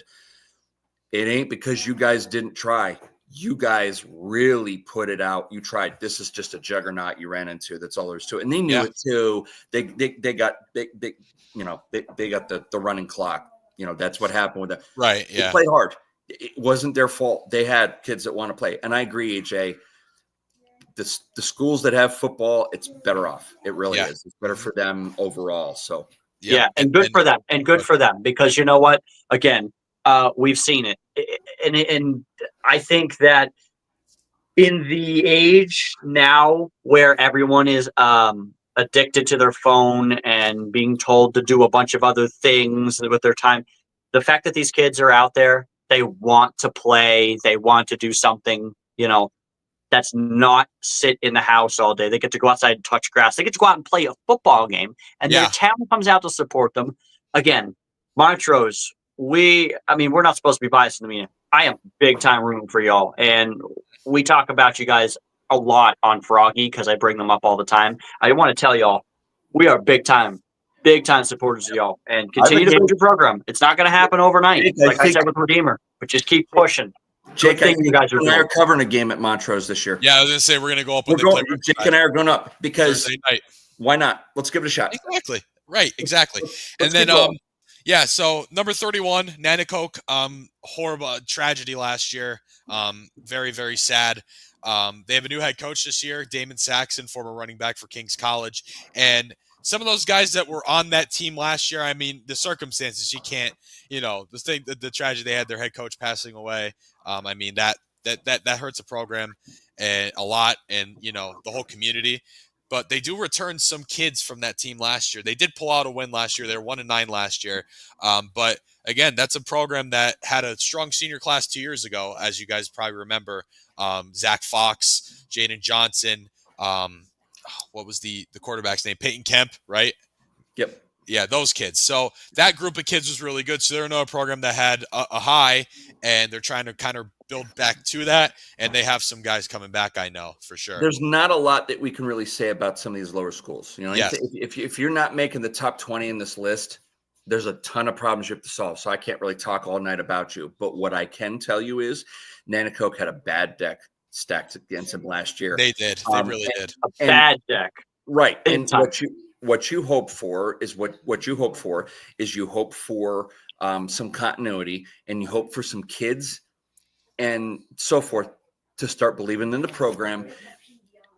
it ain't because you guys didn't try. You guys really put it out. You tried. This is just a juggernaut you ran into. That's all there is to it. And they knew it too. They got the running clock. That's what happened with that. Right. Yeah. They played hard. It wasn't their fault. They had kids that want to play. And I agree, EJ. The schools that have football, it's better off. It really is. It's better for them overall. So and good for them. And good for them because you know what? Again, we've seen it. And I think that in the age now where everyone is addicted to their phone and being told to do a bunch of other things with their time, the fact that these kids are out there, they want to play, they want to do something, that's not sit in the house all day. They get to go outside and touch grass. They get to go out and play a football game, and their town comes out to support them. Again, Montrose, we're not supposed to be biased in the media. I am big time rooting for y'all, and we talk about you guys a lot on Froggy because I bring them up all the time. I want to tell y'all, we are big time supporters of y'all, and continue to build your program. It's not going to happen overnight, like I said with Redeemer, but just keep pushing. Jake, I think you guys are covering a game at Montrose this year. Yeah, I was going to say we're going to go up. Jake and I are going up because why not? Let's give it a shot. Exactly. Right. Exactly. And then, so number 31, Nanticoke, horrible tragedy last year. Very, very sad. They have a new head coach this year, Damon Saxon, former running back for King's College. And some of those guys that were on that team last year, the circumstances, you can't, the tragedy they had, their head coach passing away. That hurts a program and a lot, and the whole community. But they do return some kids from that team last year. They did pull out a win last year. They were 1-9 last year. But again, that's a program that had a strong senior class 2 years ago, as you guys probably remember. Zach Fox, Jaden Johnson. What was the quarterback's name? Peyton Kemp, right? Yep. Yeah, those kids. So that group of kids was really good. So they're another program that had a high, and they're trying to kind of build back to that. And they have some guys coming back, I know, for sure. There's not a lot that we can really say about some of these lower schools. Yes. If you're not making the top 20 in this list, there's a ton of problems you have to solve. So I can't really talk all night about you. But what I can tell you is Nanticoke had a bad deck stacked against him last year. They did. They really did. A bad deck. Right. And what you hope for is you hope for some continuity, and you hope for some kids and so forth to start believing in the program,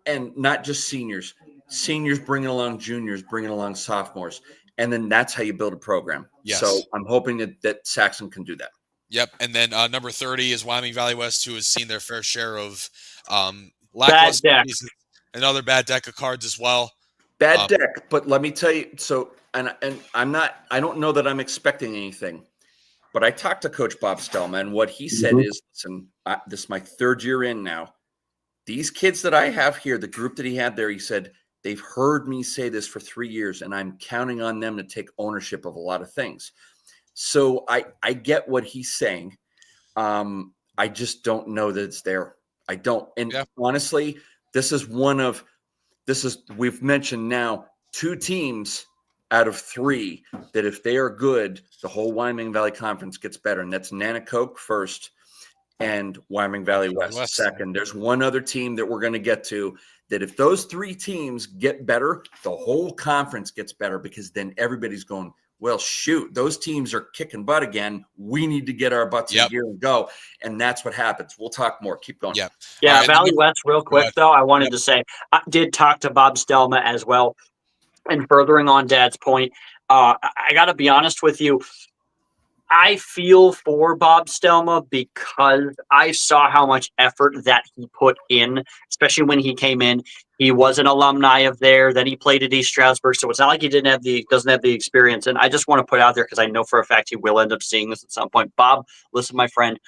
and not just seniors. seniors bringing along juniors, bringing along sophomores, and then that's how you build a program. Yes. So I'm hoping that Saxon can do that. Yep. And then number 30 is Wyoming Valley West, who has seen their fair share of Bad lackluster deck. seasons. Another bad deck of cards as well. Bad deck, but let me tell you. So, and I don't know that I'm expecting anything, but I talked to Coach Bob Stelma, and what he said is, listen, this is my third year in now. These kids that I have here, the group that he had there, he said, they've heard me say this for 3 years, and I'm counting on them to take ownership of a lot of things. So I get what he's saying. I just don't know that it's there. I don't. And honestly, we've mentioned now 2 teams out of 3 that if they are good, the whole Wyoming Valley Conference gets better. And that's Nanacoke first and Wyoming Valley West second. There's one other team that we're going to get to that if those 3 teams get better, the whole conference gets better, because then everybody's going, well, shoot, those teams are kicking butt again. We need to get our butts in gear and go. And that's what happens. We'll talk more. Keep going. Yeah, Right, Valley West, real quick, though, I wanted to say, I did talk to Bob Stelma as well. And furthering on Dad's point, I got to be honest with you. I feel for Bob Stelma because I saw how much effort that he put in, especially when he came in. He was an alumni of there. Then he played at East Stroudsburg, so it's not like he doesn't have the experience. And I just want to put out there, because I know for a fact he will end up seeing this at some point. Bob, listen, my friend,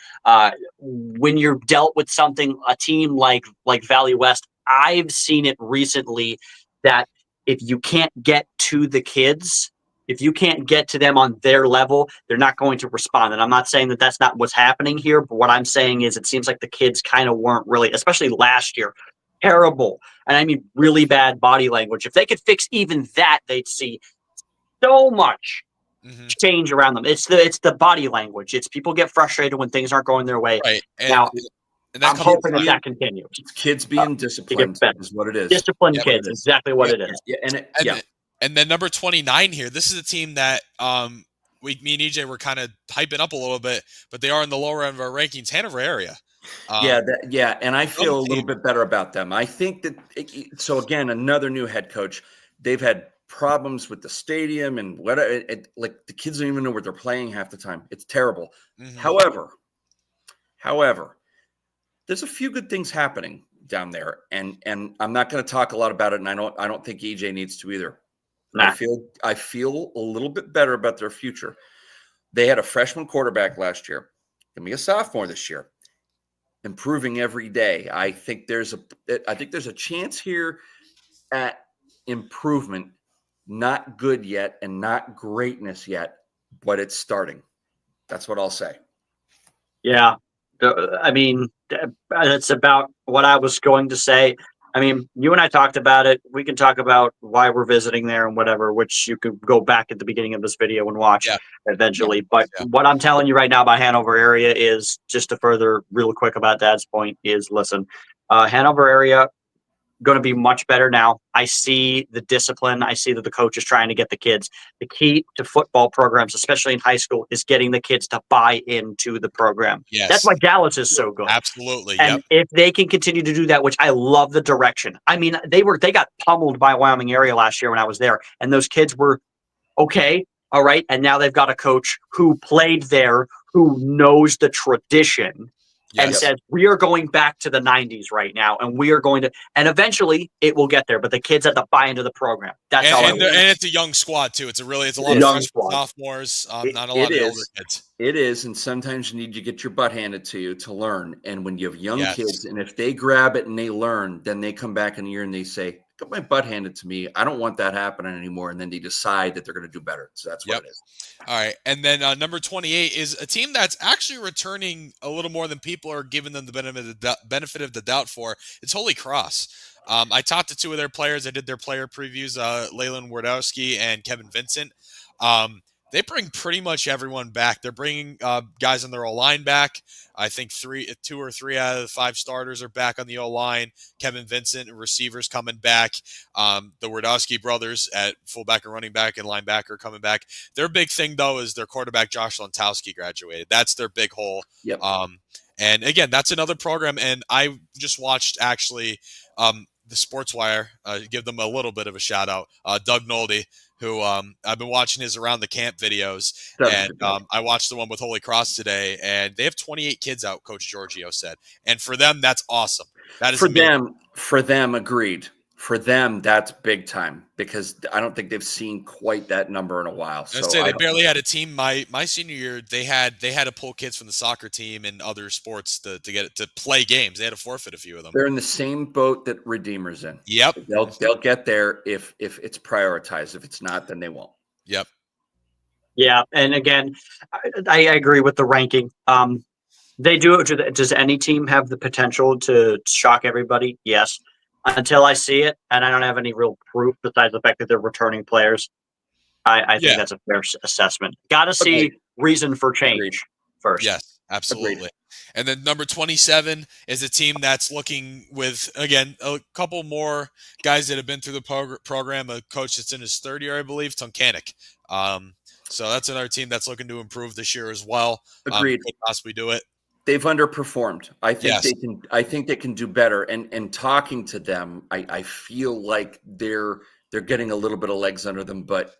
when you're dealt with a team like Valley West, I've seen it recently that if you can't get to the kids, if you can't get to them on their level, they're not going to respond. And I'm not saying that that's not what's happening here, but what I'm saying is it seems like the kids kind of weren't really, especially last year, terrible. And I mean really bad body language. If they could fix even that, they'd see so much change around them. It's the body language. It's people get frustrated when things aren't going their way. Right. And I'm hoping that continues. Kids being disciplined is what it is. Disciplined kids, exactly what it is. And then number 29 here, this is a team that me and EJ were kind of hyping up a little bit, but they are in the lower end of our rankings, Hanover area. And I feel a little bit better about them. I think that so again, another new head coach. They've had problems with the stadium and whatever. Like the kids don't even know where they're playing half the time. It's terrible. However, there's a few good things happening down there, and I'm not going to talk a lot about it, and I don't think EJ needs to either. Nah. I feel a little bit better about their future. They had a freshman quarterback last year. Give me a sophomore this year. Improving every day. I think there's a chance here at improvement. Not good yet and not greatness yet, but it's starting. That's what I'll say. Yeah. I mean, that's about what I was going to say. I mean, you and I talked about it. We can talk about why we're visiting there and whatever, which you could go back at the beginning of this video and watch eventually. But what I'm telling you right now about Hanover area is, just to further real quick about Dad's point, is listen, Hanover area going to be much better now. I see the discipline. I see that the coach is trying to get the kids. The key to football programs, especially in high school, is getting the kids to buy into the program. Yes. That's why Dallas is so good. Absolutely. And if they can continue to do that, which I love the direction. I mean, they got pummeled by Wyoming area last year when I was there, and those kids were okay. All right. And now they've got a coach who played there, who knows the tradition. And says, we are going back to the 90s right now, and we are going to, and eventually it will get there. But the kids have to buy into the program. That's all. And it's a young squad too. It's a lot of freshmen, sophomores, not a lot of older kids. It is, and sometimes you need to get your butt handed to you to learn. And when you have young kids, and if they grab it and they learn, then they come back in a year and they say, got my butt handed to me. I don't want that happening anymore. And then they decide that they're going to do better. So that's what it is. All right. And then number 28 is a team that's actually returning a little more than people are giving them the benefit of the doubt for. It's Holy Cross. I talked to 2 of their players. I did their player previews, Leyland Wardowski and Kevin Vincent. They bring pretty much everyone back. They're bringing guys on their O-line back. I think 2 or 3 out of the 5 starters are back on the O-line. Kevin Vincent and receivers coming back. The Wardowski brothers at fullback and running back and linebacker coming back. Their big thing, though, is their quarterback, Josh Lentowski, graduated. That's their big hole. Yep. And, again, that's another program. And I just watched, actually, the Sports Wire, give them a little bit of a shout out. Doug Nolde, who I've been watching his around the camp videos, and I watched the one with Holy Cross today, and they have 28 kids out. Coach Giorgio said, and for them, that's awesome. That is for amazing. them, agreed. For them, that's big time because I don't think they've seen quite that number in a while. So they barely had a team. My senior year, they had to pull kids from the soccer team and other sports to get it to play games. They had to forfeit a few of them. They're in the same boat that Redeemer's in. Yep, they'll get there if it's prioritized. If it's not, then they won't. Yep. Yeah, and again, I agree with the ranking. They do. Does any team have the potential to shock everybody? Yes. Until I see it, and I don't have any real proof besides the fact that they're returning players, I think that's a fair assessment. Got to see reason for change first. Yes, absolutely. Agreed. And then number 27 is a team that's looking with, again, a couple more guys that have been through the program, a coach that's in his third year, I believe, Tunkanik. So that's another team that's looking to improve this year as well. Agreed. Could possibly do it. They've underperformed. I think they can. I think they can do better. And talking to them, I feel like they're getting a little bit of legs under them, but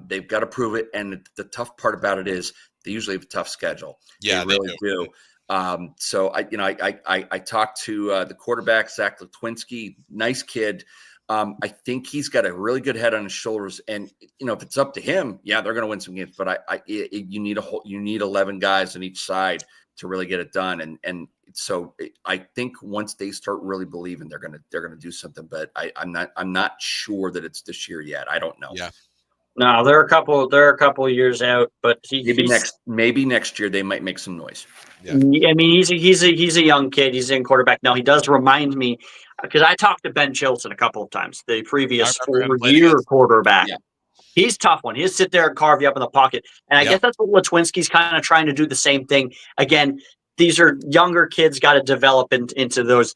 they've got to prove it. And the tough part about it is they usually have a tough schedule. Yeah, they really do. So I talked to the quarterback Zach Litwinski, nice kid. I think he's got a really good head on his shoulders, and if it's up to him, they're going to win some games. But you need 11 guys on each side to really get it done. And so I think once they start really believing, they're going to do something, but I'm not sure that it's this year yet. I don't know. Yeah. No, they're a couple of years out, but maybe next year they might make some noise. Yeah. I mean, he's a young kid. He's in quarterback now. He does remind me because I talked to Ben Chilton a couple of times, the previous 4-year quarterback. Yeah. He's a tough one. He'll sit there and carve you up in the pocket. And I guess that's what Litwinski's kind of trying to do the same thing. Again, these are younger kids got to develop into those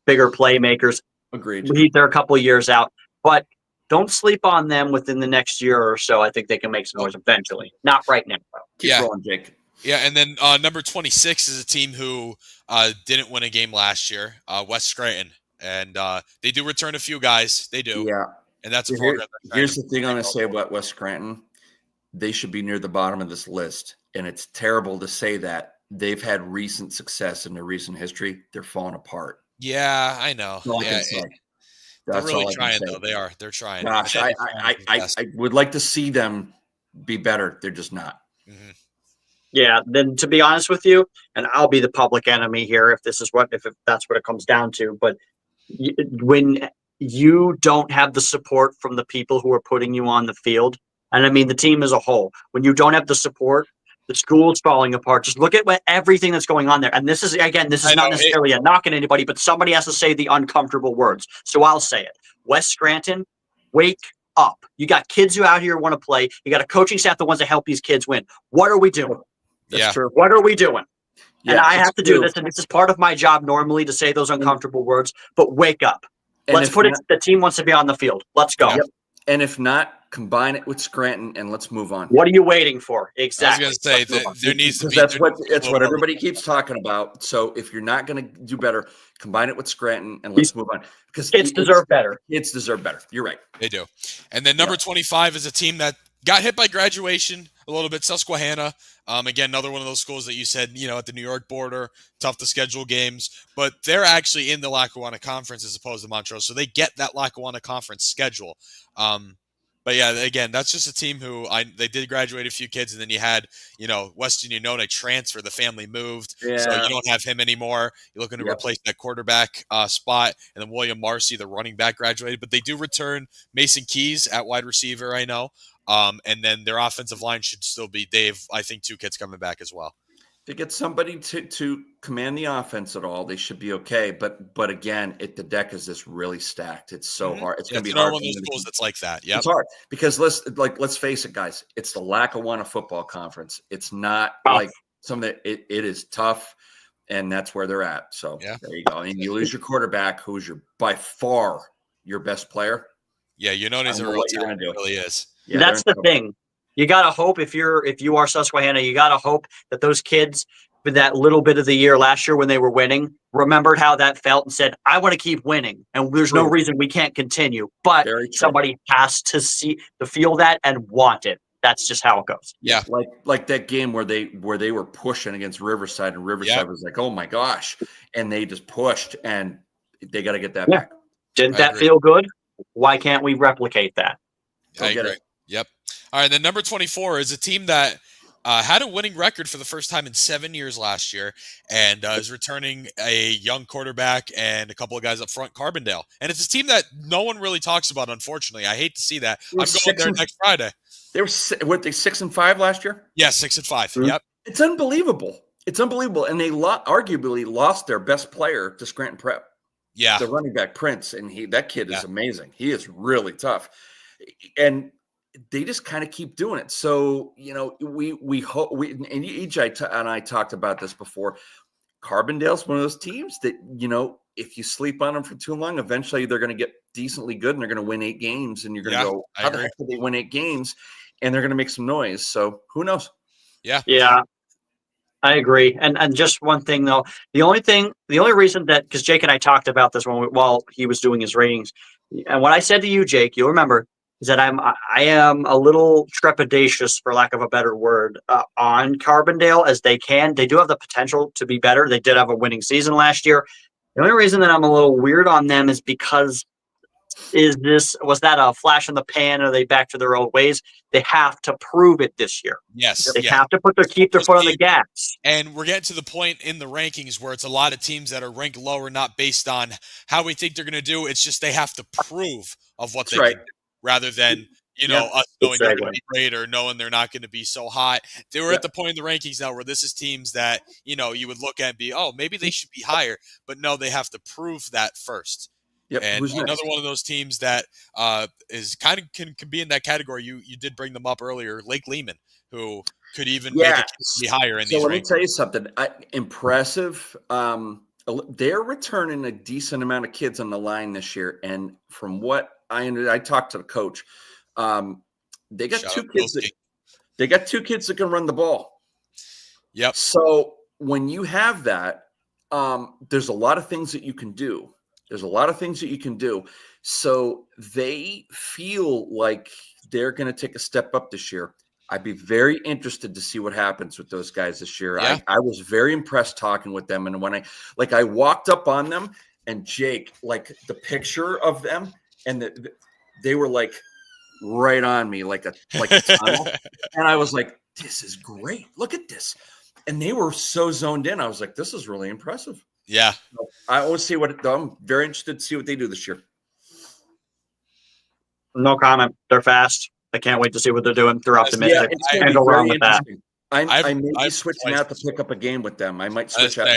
bigger playmakers. Agreed. They're a couple of years out. But don't sleep on them within the next year or so. I think they can make some noise eventually. Not right now, though. Keep rolling, Jake. Yeah, and then number 26 is a team who didn't win a game last year, West Scranton. And they do return a few guys. They do. Yeah. And that's a program. Here's the thing I'm going to say about West Scranton. They should be near the bottom of this list. And it's terrible to say that. They've had recent success in their recent history. They're falling apart. Yeah, I know. They're really trying, though. They are. They're trying. Gosh, I would like to see them be better. They're just not. Mm-hmm. Yeah, then to be honest with you, and I'll be the public enemy here if that's what it comes down to, but when you don't have the support from the people who are putting you on the field, and I mean the team as a whole, when you don't have the support, the school's falling apart. Just look at everything that's going on there. And this is not necessarily a knock at anybody, but somebody has to say the uncomfortable words. So I'll say it. West Scranton, wake up. You got kids who out here want to play. You got a coaching staff that wants to help these kids win. What are we doing? That's true. What are we doing? Yeah, and I have to do this, and this is part of my job normally to say those uncomfortable words, but wake up. Let's put it, the team wants to be on the field. Let's go. Yep. And if not, combine it with Scranton and let's move on. What are you waiting for? Exactly. I was going to say that there needs to be. That's what everybody keeps talking about. So if you're not going to do better, combine it with Scranton and let's move on. Because kids deserve better. Kids deserve better. You're right. They do. And then number 25 is a team that got hit by graduation a little bit, Susquehanna. Again, another one of those schools that you said, at the New York border, tough to schedule games, but they're actually in the Lackawanna Conference as opposed to Montrose, so they get that Lackawanna Conference schedule. But yeah, again, that's just a team who they did graduate a few kids, and then you had, Weston Unona transfer, the family moved, so you don't have him anymore. You're looking to replace that quarterback spot, and then William Marcy, the running back, graduated, but they do return Mason Keys at wide receiver, I know. And then their offensive line should still be Dave. I think 2 kids coming back as well. To get somebody to command the offense at all, they should be okay. But again, the deck is just really stacked. It's so hard. It's going to be hard. One of those schools that's like that. Yeah, it's hard because let's face it, guys. It's the Lackawanna Football Conference. It's not like something that it is tough, and that's where they're at. So there you go. And you lose your quarterback, who's by far your best player. Yeah, he's a real talent. It really is. Yeah, that's the thing. You got to hope if you are Susquehanna, you got to hope that those kids that little bit of the year last year when they were winning, remembered how that felt and said, I want to keep winning. And there's no reason we can't continue. But somebody has to feel that and want it. That's just how it goes. Yeah. Like that game where they were pushing against Riverside, and Riverside was like, oh my gosh. And they just pushed, and they got to get that back. Didn't that feel good? Why can't we replicate that? I agree. Yep. All right. Then number 24 is a team that had a winning record for the first time in 7 years last year, and is returning a young quarterback and a couple of guys up front, Carbondale. And it's a team that no one really talks about, unfortunately. I hate to see that. I'm going there next Friday. They were 6-5 last year? Yeah, 6-5. Mm-hmm. Yep. It's unbelievable. And they arguably lost their best player to Scranton Prep. Yeah. The running back, Prince, and that kid is amazing. He is really tough. And they just kind of keep doing it. So, we hope and EJ and I talked about this before. Carbondale's one of those teams that, if you sleep on them for too long, eventually they're going to get decently good and they're going to win 8 games. And you're going to go, how the heck did they win 8 games? And they're going to make some noise. So who knows? Yeah. Yeah. I agree. And just one thing though, the only reason that, because Jake and I talked about this while he was doing his ratings, and what I said to you, Jake, you'll remember, is that I am a little trepidatious, for lack of a better word, on Carbondale, as they do have the potential to be better. They did have a winning season last year. The only reason that I'm a little weird on them is because was that a flash in the pan? Or are they back to their old ways? They have to prove it this year. Yes. They have to keep their foot on the gas. And we're getting to the point in the rankings where it's a lot of teams that are ranked lower, not based on how we think they're going to do. It's just they have to prove of what they can do, rather than, us knowing they're going to be great or knowing they're not going to be so hot. They were at the point in the rankings now where this is teams that, you would look at and be, oh, maybe they should be higher. But no, they have to prove that first. Yep. And another one of those teams that is kind of can be in that category. You did bring them up earlier, Lake Lehman, who could even make it be higher in these rankings. So let me tell you something. Impressive. They're returning a decent amount of kids on the line this year, and from what I talked to the coach. They got two kids. They got 2 kids that can run the ball. Yep. So when you have that, there's a lot of things that you can do. So they feel like they're going to take a step up this year. I'd be very interested to see what happens with those guys this year. Yeah. I was very impressed talking with them. And when I walked up on them, and Jake, like the picture of them, and they were like right on me, like a tunnel. And I was like, this is great. Look at this. And they were so zoned in. I was like, this is really impressive. Yeah. So I always see I'm very interested to see what they do this year. No comment. They're fast. I can't wait to see what they're doing. They're optimistic. It's going to be very interesting. I may be switching out to pick up a game with them. I might switch out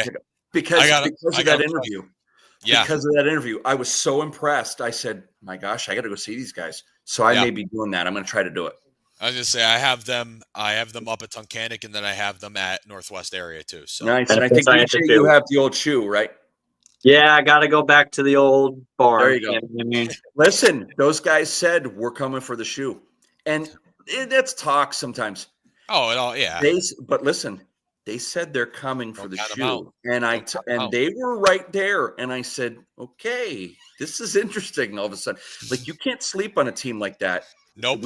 because of that interview. Yeah. Because of that interview, I was so impressed. I said, my gosh, I got to go see these guys. So I may be doing that. I'm going to try to do it. I was going to say, I have them up at Tunkhannock, and then I have them at Northwest area too. So nice. And I think you have the old shoe, right? Yeah, I got to go back to the old bar. There you go. I mean, listen, those guys said we're coming for the shoe, and that's talk sometimes. Oh, yeah. But listen, they said they're coming for the shoe, and they were right there. And I said, okay, this is interesting. All of a sudden, like, you can't sleep on a team like that. Nope.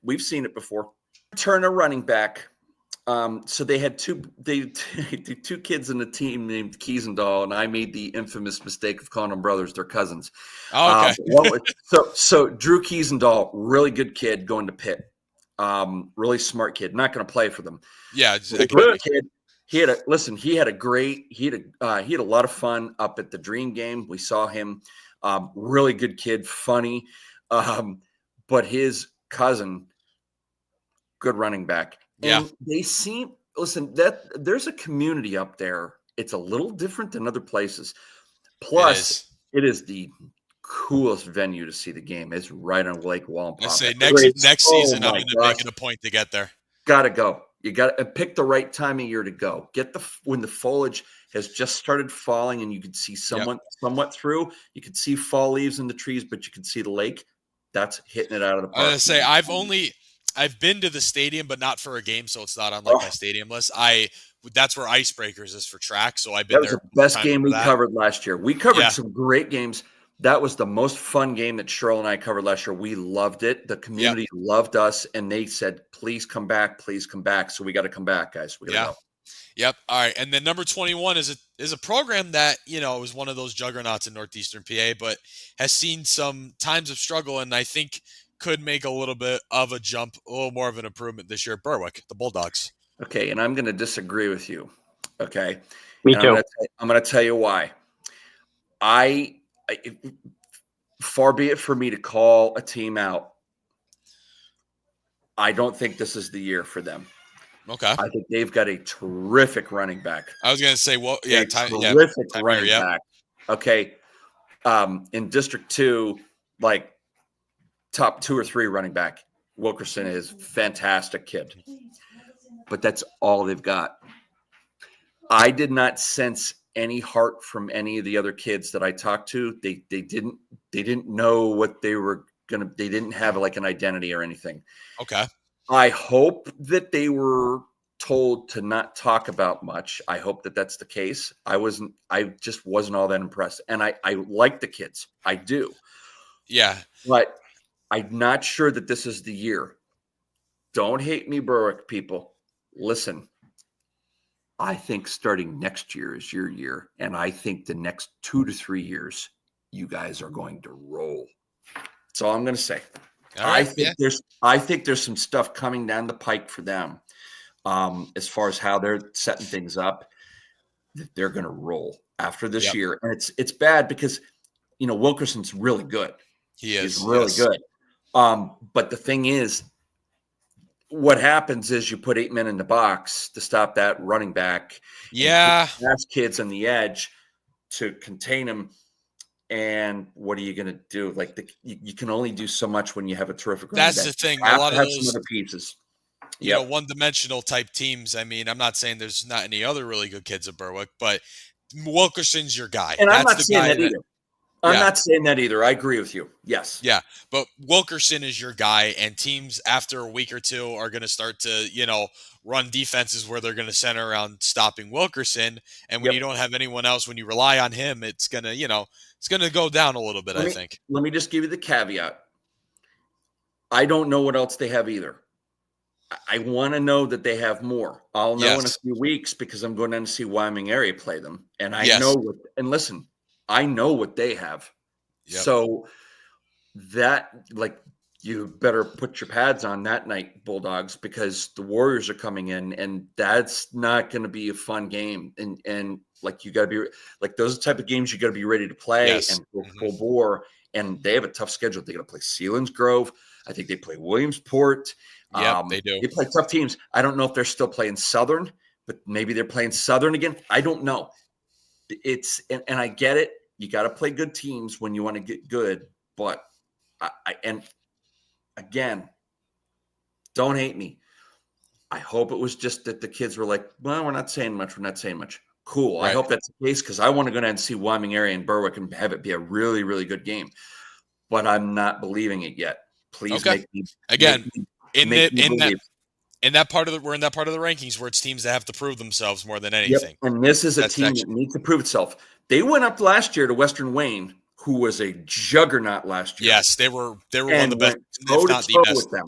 We've seen it before. Turn a running back. So they had two kids in the team named Kiesendahl, and I made the infamous mistake of calling them brothers. They're cousins. Oh, okay. So Drew Kiesendahl, really good kid, going to Pitt. Really smart kid. Not going to play for them. Yeah, good kid. He had a lot of fun up at the Dream game. We saw him. Really good kid, funny. But his cousin, good running back. And they that there's a community up there. It's a little different than other places. Plus, it is the coolest venue to see the game. It's right on Lake Wallenpauck. I say next season, I'm going to make it a point to get there. Gotta go. You got to pick the right time of year to go. When the foliage has just started falling and you can see somewhat through. You can see fall leaves in the trees, but you can see the lake. That's hitting it out of the park. I was going to say, I've been to the stadium, but not for a game, so it's not on my stadium list. I that's where Icebreakers is for track. So I've been That was there. the best time game for we that. covered last year. We covered Yeah. some great games. That was the most fun game that Cheryl and I covered last year. We loved it. The community loved us, and they said, please come back, please come back. So we got to come back, guys. We got to go. Yep. All right. And then number 21 is a program that, was one of those juggernauts in Northeastern PA, but has seen some times of struggle, and I think could make a little bit of a jump, a little more of an improvement this year. Berwick, the Bulldogs. Okay, and I'm going to disagree with you. Okay. Me and too. I'm going to tell you why. Far be it for me to call a team out. I don't think this is the year for them. Okay. I think they've got a terrific running back. I was going to say, well, yeah, terrific running back. Okay. In District 2, like top 2 or 3 running back, Wilkerson is fantastic kid. But that's all they've got. I did not sense any heart from any of the other kids that I talked to. They didn't know what they were gonna. They didn't have like an identity or anything. Okay. I hope that they were told to not talk about much. I hope that that's the case. I just wasn't all that impressed. And I like the kids. I do. Yeah. But I'm not sure that this is the year. Don't hate me, Berwick people. Listen. I think starting next year is your year, and I think the next 2 to 3 years, you guys are going to roll. That's all I'm going to say. All right, I think there's some stuff coming down the pike for them, as far as how they're setting things up. That they're going to roll after this year, and it's bad because Wilkerson's really good. He's really good. But the thing is, what happens is you put 8 men in the box to stop that running back. Yeah. Pass kids on the edge to contain them. And what are you going to do? Like you can only do so much when you have a terrific running back. That's the thing. You have a lot to of have those some other pieces. One-dimensional type teams. I mean, I'm not saying there's not any other really good kids at Berwick, but Wilkerson's your guy. And that's I'm not the saying guy that either. I'm not saying that either. I agree with you. Yes. Yeah. But Wilkerson is your guy, and teams after a week or two are going to start to, run defenses where they're going to center around stopping Wilkerson. And when you don't have anyone else, when you rely on him, it's going to, it's going to go down a little bit, I think. Let me just give you the caveat. I don't know what else they have either. I want to know that they have more. I'll know in a few weeks because I'm going down to see Wyoming area play them. And I know and listen, I know what they have. Yep. So that, you better put your pads on that night, Bulldogs, because the Warriors are coming in, and that's not going to be a fun game. And you got to be those are the type of games you got to be ready to play and go full bore. And they have a tough schedule. They got to play Selinsgrove. I think they play Williamsport. Yeah, they do. They play tough teams. I don't know if they're still playing Southern, but maybe they're playing Southern again. I don't know. And I get it. You got to play good teams when you want to get good. But again, don't hate me. I hope it was just that the kids were like, well, we're not saying much. We're not saying much. Cool. Right. I hope that's the case because I want to go down and see Wyoming area and Berwick and have it be a really, really good game. But I'm not believing it yet. Please make me again in that part of the we're in that part of the rankings where it's teams that have to prove themselves more than anything. Yep. And this is a team that needs to prove itself. They went up last year to Western Wayne, who was a juggernaut last year. Yes, they were one of the best, if not the best. With them,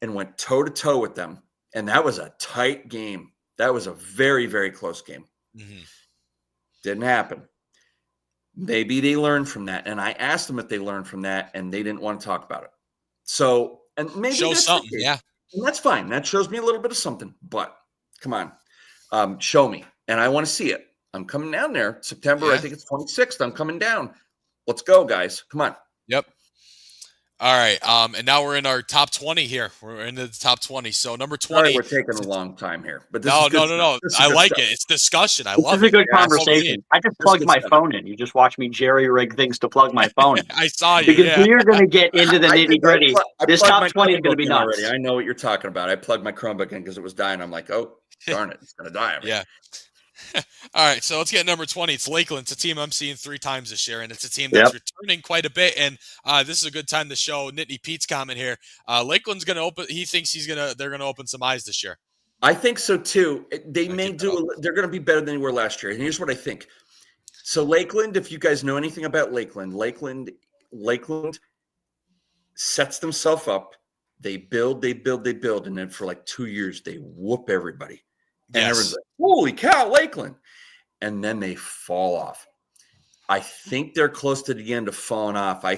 and went toe to toe with them, and that was a tight game. That was a very, very close game. Mm-hmm. Didn't happen. Maybe they learned from that, and I asked them if they learned from that, and they didn't want to talk about it. So, and maybe show that's something, yeah, and that's fine. That shows me a little bit of something. But come on, show me, and I want to see it. I'm coming down there September. I think it's 26th. I'm coming down. Let's go, guys. Come on. Yep. All right. And now we're in our top 20 here. We're into the top 20. So number 20. Sorry, we're taking a long time here, but no. I like it. It's discussion. I love it. This is a good conversation. I just plugged my phone in. You just watch me jerry rig things to plug my phone in. I saw you. Because we're going to get into the nitty gritty. This top 20 is going to be nuts. Already. I know what you're talking about. I plugged my Chromebook in because it was dying. I'm like, oh, darn it, it's going to die. Yeah. All right, so let's get number 20. It's Lakeland. It's a team I'm seeing 3 times this year, and it's a team that's returning quite a bit. And this is a good time to show Nittany Pete's comment here. Lakeland's going to open. He thinks they're going to open some eyes this year. I think so too. They I may get do. They're going to be better than they were last year. And here's what I think. So Lakeland, if you guys know anything about Lakeland sets themselves up. They build, and then for like 2 years they whoop everybody. And everyone's Yes. like, "Holy cow, Lakeland!" And then they fall off. I think they're close to the end of falling off. I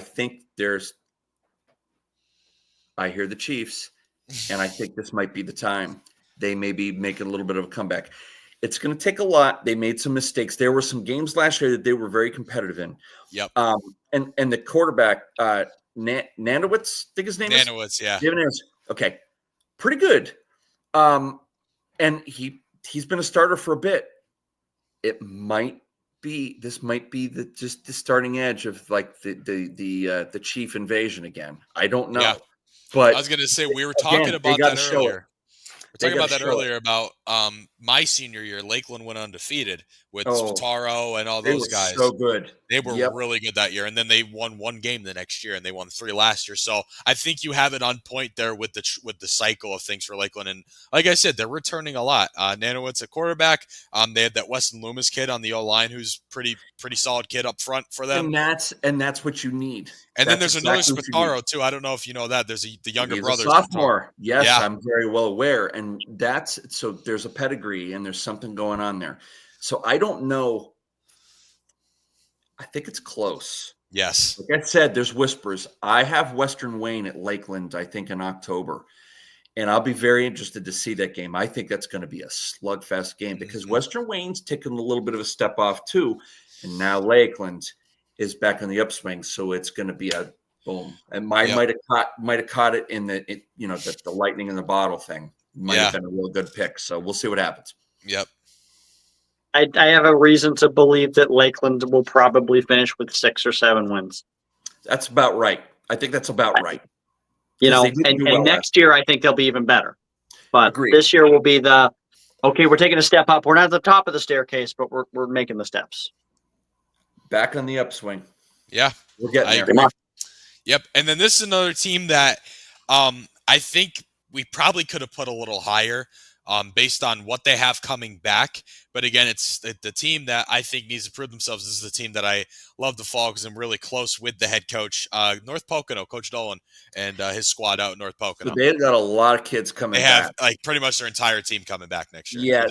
hear the Chiefs, and I think this might be the time. They may be making a little bit of a comeback. It's going to take a lot. They made some mistakes. There were some games last year that they were very competitive in. Yep. And the quarterback, Nanowitz, I think his name is? Nanowitz, yeah. Okay. Pretty good. And he's been a starter for a bit. This might be the starting edge of like the Chief invasion again. I don't know. Yeah. But I was going to say, we were talking about that earlier. We're talking about that earlier about my senior year. Lakeland went undefeated with Spataro and all those guys. So good. They were really good that year, and then they won one game the next year, and they won 3 last year. So I think you have it on point there with the cycle of things for Lakeland. And like I said, they're returning a lot. Nanowitz a quarterback. They had that Weston Loomis kid on the O line, who's pretty solid kid up front for them. And that's what you need. And then there's another Spataro too. I don't know if you know that. There's the younger brother, sophomore. Yes, yeah. I'm very well aware. And so there's a pedigree and there's something going on there. So I don't know. I think it's close. Yes. Like I said, there's whispers. I have Western Wayne at Lakeland, I think, in October. And I'll be very interested to see that game. I think that's going to be a slugfest game because Western Wayne's taken a little bit of a step off too. And now Lakeland is back on the upswing. So it's going to be a boom. And might have caught it in the lightning in the bottle thing. Might have been a real good pick. So we'll see what happens. Yep. I have a reason to believe that Lakeland will probably finish with 6 or 7 wins. That's about right. I think that's about right. And next year I think they'll be even better. But this year will be we're taking a step up. We're not at the top of the staircase, but we're making the steps. Back on the upswing. Yeah. We're getting there. Yep. And then this is another team that I think we probably could have put a little higher. Based on what they have coming back. But again, it's the team that I think needs to prove themselves. This is the team that I love to follow because I'm really close with the head coach, North Pocono, Coach Dolan, and his squad out in North Pocono. So they've got a lot of kids coming back. They have pretty much their entire team coming back next year. Yeah,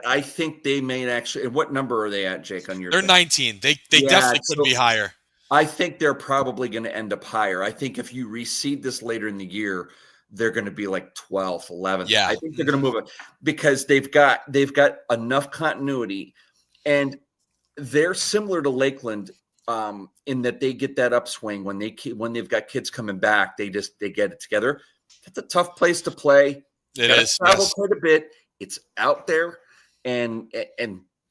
I think they may actually – what number are they at, Jake, on your They're 19. They definitely could be higher. I think they're probably going to end up higher. I think if you reseed this later in the year – they're going to be like 12th, 11th. Yeah. I think they're going to move it because they've got enough continuity, and they're similar to Lakeland in that they get that upswing when they've got kids coming back. They get it together. It's a tough place to play. It is. Travel quite a bit. It's out there, and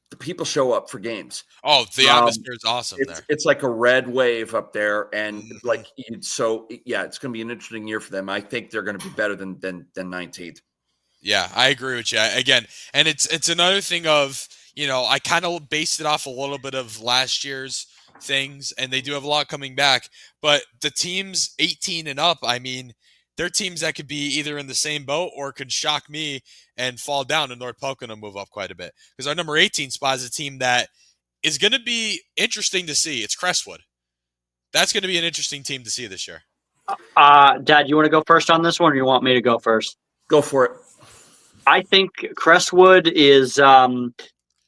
the people show up for games. Oh, the atmosphere is awesome there. It's like a red wave up there, and it's going to be an interesting year for them. I think they're going to be better than 19th. Yeah, I agree with you. Again, and it's another thing of, I kind of based it off a little bit of last year's things, and they do have a lot coming back. But the teams 18 and up, I mean, they're teams that could be either in the same boat or could shock me and fall down, and North Pocono move up quite a bit. Because our number 18 spot is a team that is going to be interesting to see. It's Crestwood. That's going to be an interesting team to see this year. Dad, you want to go first on this one, or you want me to go first? Go for it. I think Crestwood is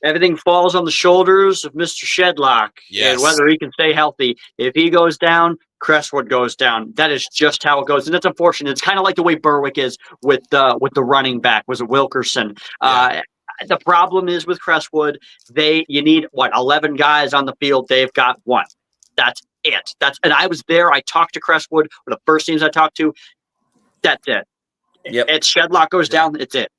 everything falls on the shoulders of Mr. Shedlock. Yes. And whether he can stay healthy. If he goes down, Crestwood goes down. That is just how it goes, and it's unfortunate. It's kind of like the way Berwick is with the running back. Was it Wilkerson? Yeah. The problem is with Crestwood, you need 11 guys on the field. They've got 1. That's it. And I was there. I talked to Crestwood. One of the first teams I talked to. That's it. Yep. It's Shedlock goes down. It's it.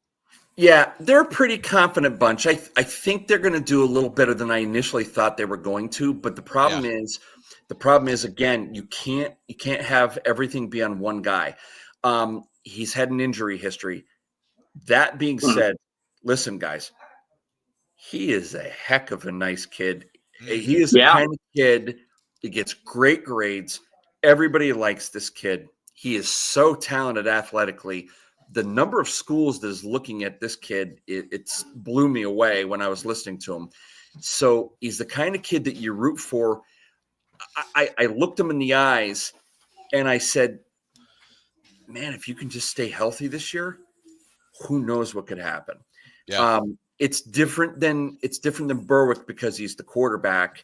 Yeah, they're a pretty confident bunch. I think they're going to do a little better than I initially thought they were going to. But the problem is again, you can't have everything be on one guy. He's had an injury history. That being said, listen, guys, he is a heck of a nice kid. He is the kind of kid that gets great grades. Everybody likes this kid. He is so talented athletically, the number of schools that is looking at this kid, it's blew me away when I was listening to him. So he's the kind of kid that you root for. I looked him in the eyes and I said, man, if you can just stay healthy this year, who knows what could happen. Yeah. It's different than Berwick because he's the quarterback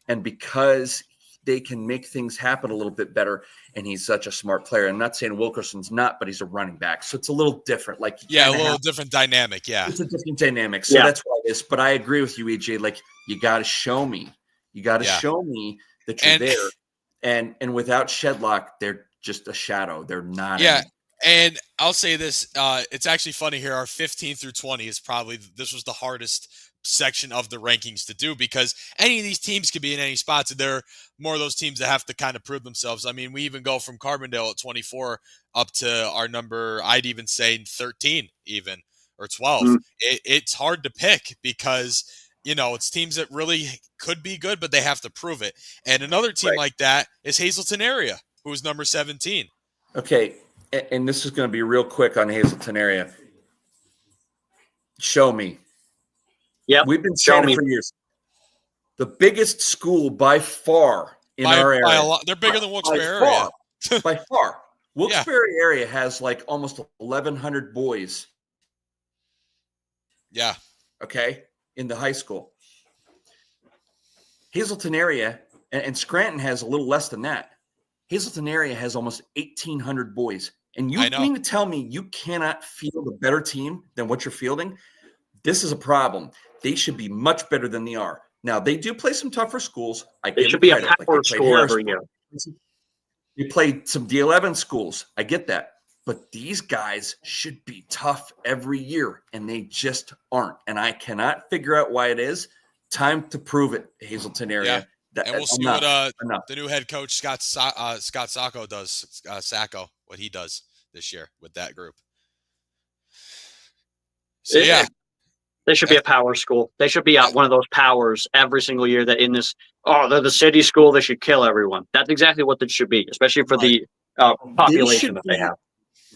and because they can make things happen a little bit better. And he's such a smart player. I'm not saying Wilkerson's not, but he's a running back. So it's a little different. Like, a little different dynamic. Yeah. It's a different dynamic. So that's why it is. But I agree with you, EJ. Like, you got to show me. You got to show me that you're there. And without Shedlock, they're just a shadow. They're not. Yeah. And I'll say this. It's actually funny here. Our 15 through 20 is this was the hardest section of the rankings to do because any of these teams could be in any spots, and they're more of those teams that have to kind of prove themselves. I mean, we even go from Carbondale at 24 up to our number, I'd even say 13 even, or 12. It's hard to pick because, it's teams that really could be good, but they have to prove it. And another team like that is Hazleton Area, who's number 17. Okay, and this is going to be real quick on Hazleton Area. Show me. Yeah, we've been saying it for years. The biggest school by far in our area. By a lot, they're bigger than Wilkes-Barre area. By far. Wilkes-Barre area has like almost 1,100 boys. Yeah. Okay, in the high school. Hazleton area, and Scranton has a little less than that. Hazleton area has almost 1,800 boys. And you mean to tell me you cannot field a better team than what you're fielding? This is a problem. They should be much better than they are. Now, they do play some tougher schools. They should be a power school every year. They played some D11 schools. I get that. But these guys should be tough every year, and they just aren't. And I cannot figure out why it is. Time to prove it, Hazleton area. Yeah. And we'll see what the new head coach, Scott Sacco, does. What he does this year with that group. So, They should be a power school. They should be one of those powers every single year that in this, they're the city school, they should kill everyone. That's exactly what it should be, especially for the population that they have.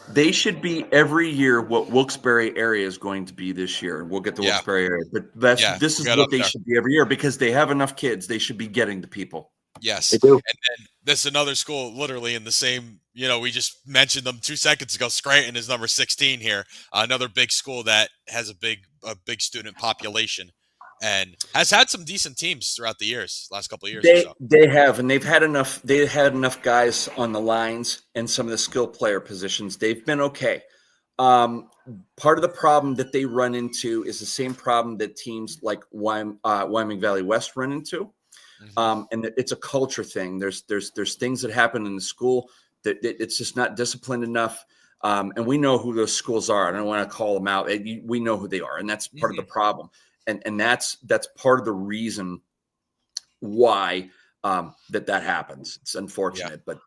They should be every year what Wilkes-Barre area is going to be this year. We'll get the Wilkes-Barre area. But this is what they should be every year because they have enough kids. They should be getting the people. Yes. They do. And then this is another school literally in the same, we just mentioned them 2 seconds ago. Scranton is number 16 here. Another big school that has a big student population and has had some decent teams throughout the last couple of years. They have, and they've had enough guys on the lines and some of the skill player positions. They've been okay. Part of the problem that they run into is the same problem that teams like Wyoming Valley West run into. And it's a culture thing. There's things that happen in the school that it's just not disciplined enough. And we know who those schools are. I don't want to call them out. We know who they are, and that's part of the problem. And that's part of the reason why that happens. It's unfortunate, but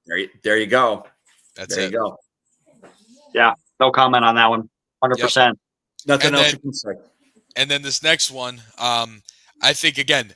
there you go. There you go. Yeah, no comment on that one. 100%. Nothing else you can say. And then this next one, I think again,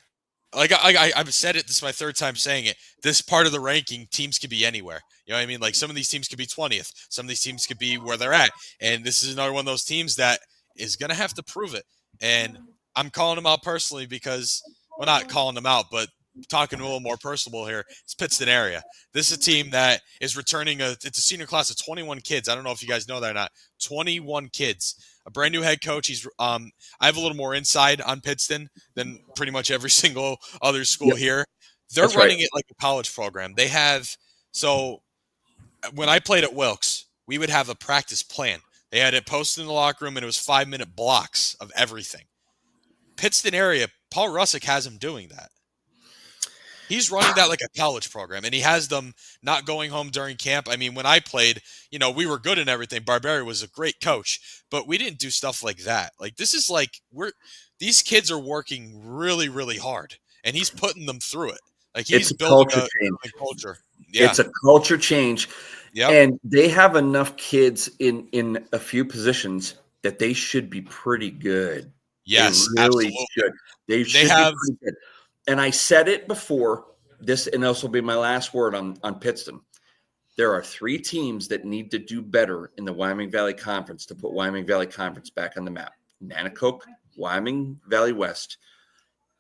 like I've said it. This is my third time saying it. This part of the ranking, teams could be anywhere. You know what I mean? Like some of these teams could be 20th. Some of these teams could be where they're at. And this is another one of those teams that is going to have to prove it. And I'm calling them out personally because, well, not calling them out, but talking a little more personable here. It's Pittston area. This is a team that is returning it's a senior class of 21 kids. I don't know if you guys know that or not. 21 kids. A brand new head coach. He's I have a little more inside on Pittston than pretty much every single other school here. They're running it like a college program. They have when I played at Wilkes, we would have a practice plan. They had it posted in the locker room, and it was 5-minute blocks of everything. Pittston area, Paul Russick has him doing that. He's running that like a college program, and he has them not going home during camp. I mean, when I played, we were good and everything. Barberi was a great coach, but we didn't do stuff like that. Like, this is like these kids are working really, really hard, and he's putting them through it. Like, he's building a culture. Yeah. It's a culture change. Yep. And they have enough kids in a few positions that they should be pretty good. Yes, they really absolutely. should. They should be pretty good. And I said it before, and this will be my last word on Pittston. There are 3 teams that need to do better in the Wyoming Valley Conference to put Wyoming Valley Conference back on the map. Nanticoke, Wyoming Valley West,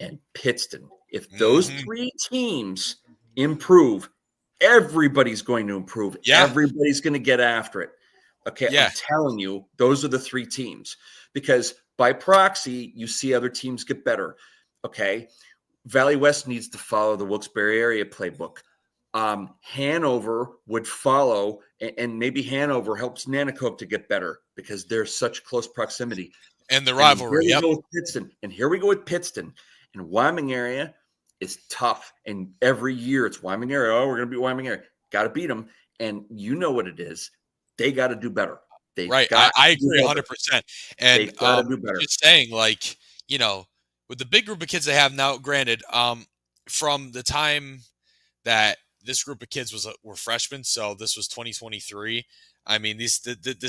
and Pittston. If those 3 teams improve, everybody's going to improve. Yeah. Everybody's going to get after it. Okay, Yeah. I'm telling you, those are the 3 teams. Because by proxy, you see other teams get better. Okay, Valley West needs to follow the Wilkes-Barre area playbook. Hanover would follow, and maybe Hanover helps Nanticoke to get better because they're such close proximity. And the rivalry. Here we go with Pittston. And here we go with Pittston. And Wyoming area is tough. And every year it's Wyoming area. Oh, we're going to beat Wyoming area. Got to beat them. And you know what it is. They got to do better. Right. I agree 100%. And they got to do better. Just saying, like, you know, with the big group of kids they have now, granted, from the time that this group of kids were freshmen, so this was 2023. I mean, this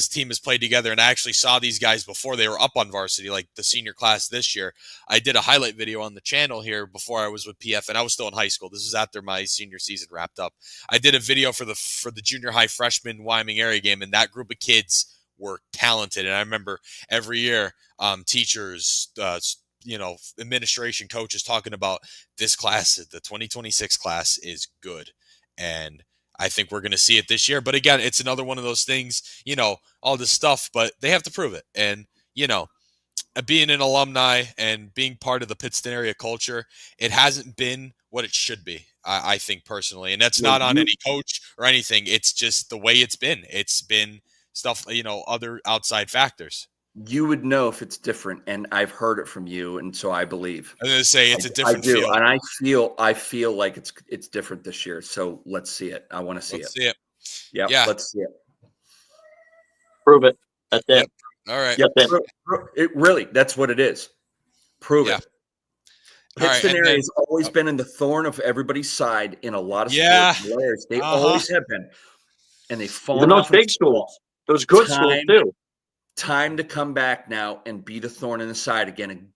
team has played together, and I actually saw these guys before they were up on varsity, like the senior class this year. I did a highlight video on the channel here before I was with PF, and I was still in high school. This is after my senior season wrapped up. I did a video for the junior high freshman Wyoming area game, and that group of kids were talented. And I remember every year, teachers, administration, coaches talking about this class, the 2026 class is good. And I think we're going to see it this year. But again, it's another one of those things, all this stuff, but they have to prove it. And, being an alumni and being part of the Pittston area culture, it hasn't been what it should be, I think personally. And that's not on any coach or anything. It's just the way it's been. It's been stuff, other outside factors. You would know if it's different, and I've heard it from you, and so I believe. I'm going to say it's a different feel. feel. And I feel like it's different this year. So let's see it. I want to see it. Yeah, let's see it. Prove it. That's it. Yep. All right. That's what it is. Prove it. Pittston area has always been in the thorn of everybody's side in a lot of sports players. They always have been. And they've fallen off. Those big schools. Those good schools, too. Time to come back now and be the thorn in the side again and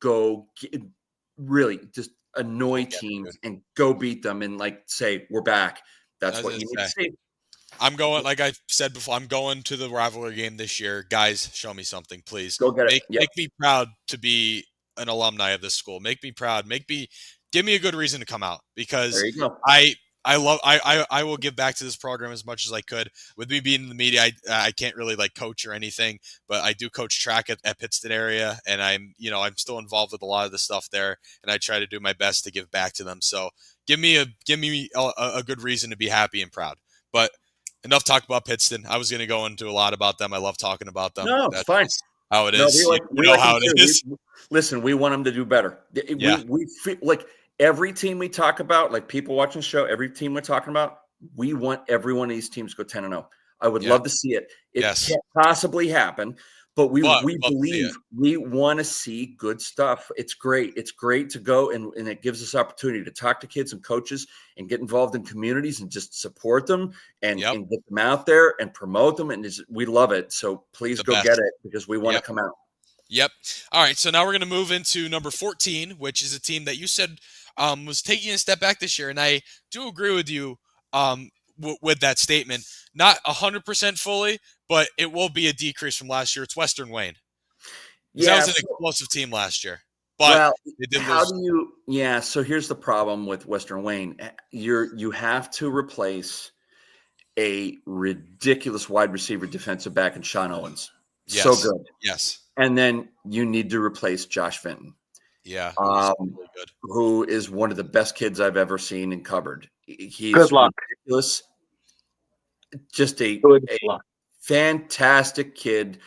really just annoy teams and go beat them and say, we're back. That's what you need to see. I'm going, like I said before, I'm going to the rivalry game this year. Guys, show me something, please. Go get it. Make me proud to be an alumni of this school. Make me proud. Give me a good reason to come out, because there you go. I will give back to this program as much as I could. With me being in the media, I can't really coach or anything, but I do coach track at Pittston area, and I'm still involved with a lot of the stuff there, and I try to do my best to give back to them. So give me a good reason to be happy and proud. But enough talk about Pittston. I was going to go into a lot about them. I love talking about them. No, that's fine. How it is. How it is. Listen, we want them to do better. We feel like every team we talk about, like people watching the show, every team we're talking about, we want every one of these teams to go 10-0. I would love to see it. It can't possibly happen, but we believe we want to see good stuff. It's great. It's great to go, and it gives us opportunity to talk to kids and coaches and get involved in communities and just support them and get them out there and promote them. And we love it. So please go get it, because we want to come out. Yep. All right. So now we're going to move into number 14, which is a team that you said was taking a step back this year. And I do agree with you with that statement. Not 100% fully, but it will be a decrease from last year. It's Western Wayne. That was an explosive team last year. But so here's the problem with Western Wayne. You have to replace a ridiculous wide receiver defensive back in Sean Owens. Yes. So good. Yes. And then you need to replace Josh Fenton. Yeah. Really good. Who is one of the best kids I've ever seen and covered. He's good luck. Ridiculous. Just a fantastic kid.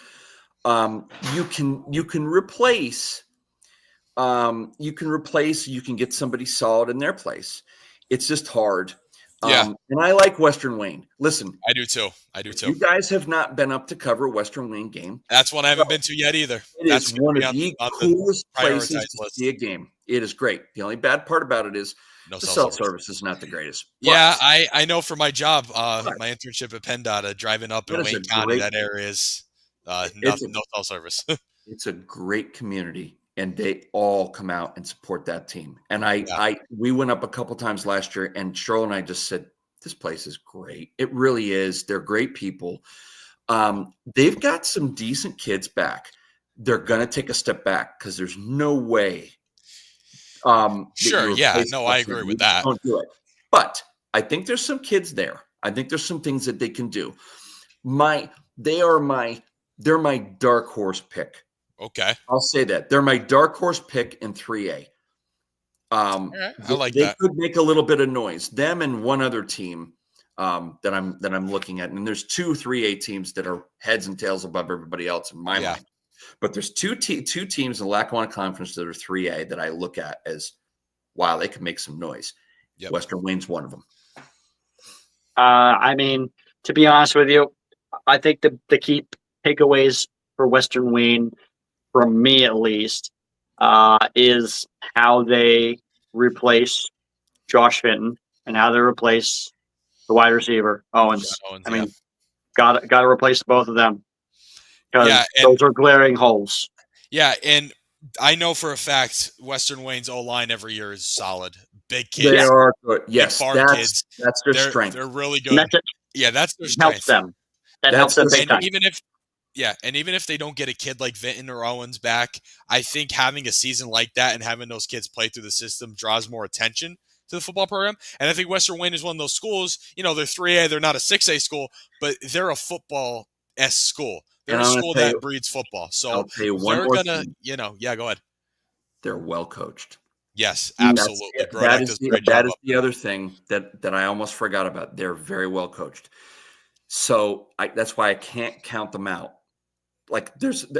You can replace. You can get somebody solid in their place. It's just hard. And I like Western Wayne. Listen, I do too. You guys have not been up to cover a Western Wayne game. That's one I haven't been to yet either. That's one of the coolest places to see a game. It is great. The only bad part about it is the cell service is not the greatest. But I know for my job, my internship at PennDOT, driving up in Wayne County, that area is no cell service. It's a great community, and they all come out and support that team. And we went up a couple times last year, and Cheryl and I just said, this place is great. It really is. They're great people. They've got some decent kids back. They're going to take a step back because there's no way. Sure. Yeah. No, I agree with that. Don't do it. But I think there's some kids there. I think there's some things that they can do. They're my dark horse pick. Okay. I'll say that. They're my dark horse pick in 3A. Right. I like they that. could make a little bit of noise. Them and one other team that I'm looking at. And there's 2 3A teams that are heads and tails above everybody else in my mind. But there's two teams in the Lackawanna Conference that are 3A that I look at as, wow, they could make some noise. Yep. Western Wayne's one of them. I mean, to be honest with you, I think the key takeaways for Western Wayne, from me at least, is how they replace Josh Fenton and how they replace the wide receiver Owens. I mean, got to replace both of them because those are glaring holes. Yeah, and I know for a fact Western Wayne's O-line every year is solid. Big kids. They are good. Yes, kids. That's their strength. They're really good. That's their strength. Helps them. That helps them big time. Even if they don't get a kid like Vinton or Owens back, I think having a season like that and having those kids play through the system draws more attention to the football program. And I think Western Wayne is one of those schools, they're 3A, they're not a 6A school, but they're a football-esque school. They're a school that breeds football. So they're going to, go ahead. They're well coached. Yes, absolutely. That is the other thing that I almost forgot about. They're very well coached. So that's why I can't count them out. Like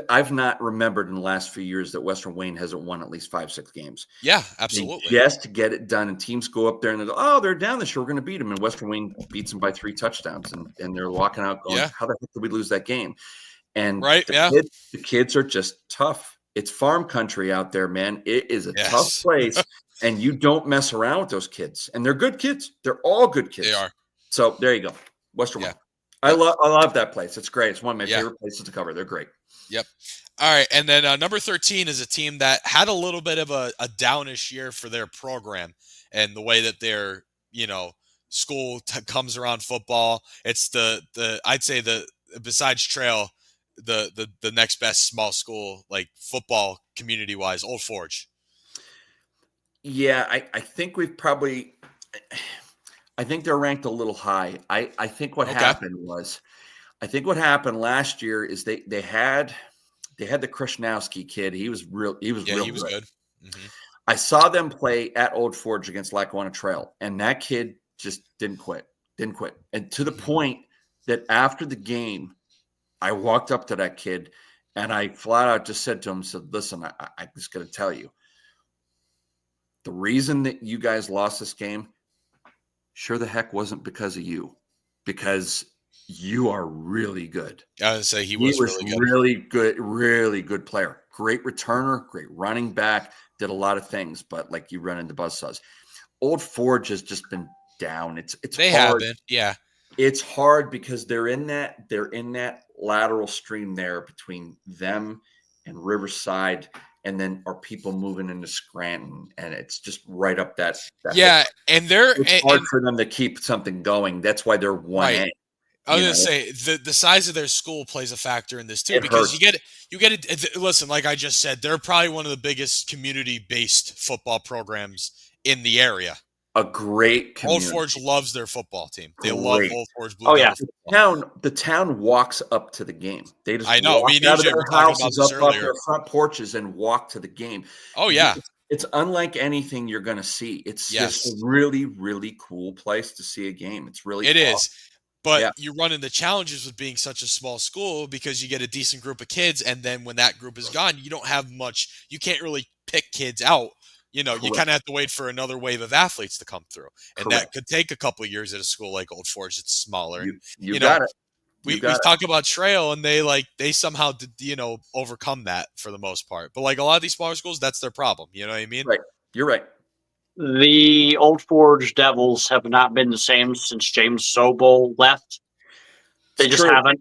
I've not remembered in the last few years that Western Wayne hasn't won at least 5-6 games. Yeah, absolutely. Just to get it done, and teams go up there and they go, "Oh, they're down this year. We're going to beat them." And Western Wayne beats them by 3 touchdowns, and they're walking out going, "How the heck did we lose that game?" And the kids are just tough. It's farm country out there, man. It is a tough place, and you don't mess around with those kids. And they're good kids. They're all good kids. They are. So there you go, Western Wayne. I love that place. It's great. It's one of my favorite places to cover. They're great. Yep. All right. And then number 13 is a team that had a little bit of a downish year for their program and the way that their, school comes around football. It's I'd say besides Trail, the next best small school, like football community wise, Old Forge. Yeah. I think I think they're ranked a little high. I think what happened last year is they had the Krishnowski kid. He was real good. Mm-hmm. I saw them play at Old Forge against Lackawanna Trail, and that kid just didn't quit. And to the point that after the game, I walked up to that kid and I flat out just said to him, "Listen, I just got to tell you, the reason that you guys lost this game, sure the heck wasn't because of you, because you are really good." I would say he was really good player. Great returner, great running back, did a lot of things, but like you run into buzzsaws. Old Forge has just been down. It's they hard. Have been, yeah. It's hard because they're in that lateral stream there between them and Riverside. And then are people moving into Scranton, and it's just right up that and it's hard for them to keep something going. That's why they're 1A. Right. I was going to say the size of their school plays a factor in this too, because you get it. Listen, like I just said, they're probably one of the biggest community-based football programs in the area. A great community. Old Forge loves their football team. They love Old Forge Blue. The town walks up to the game. They just walk out of their houses, up off their front porches, and walk to the game. Oh yeah, it's unlike anything you're going to see. It's just a really, really cool place to see a game. It's really is. But you run into challenges with being such a small school because you get a decent group of kids, and then when that group is gone, you don't have much. You can't really pick kids out. You kind of have to wait for another wave of athletes to come through. And that could take a couple of years at a school like Old Forge. It's smaller. You got it. We talk about Trail, and they somehow overcome that for the most part. But like a lot of these smaller schools, that's their problem. You know what I mean? Right. You're right. The Old Forge Devils have not been the same since James Sobel left. They just haven't.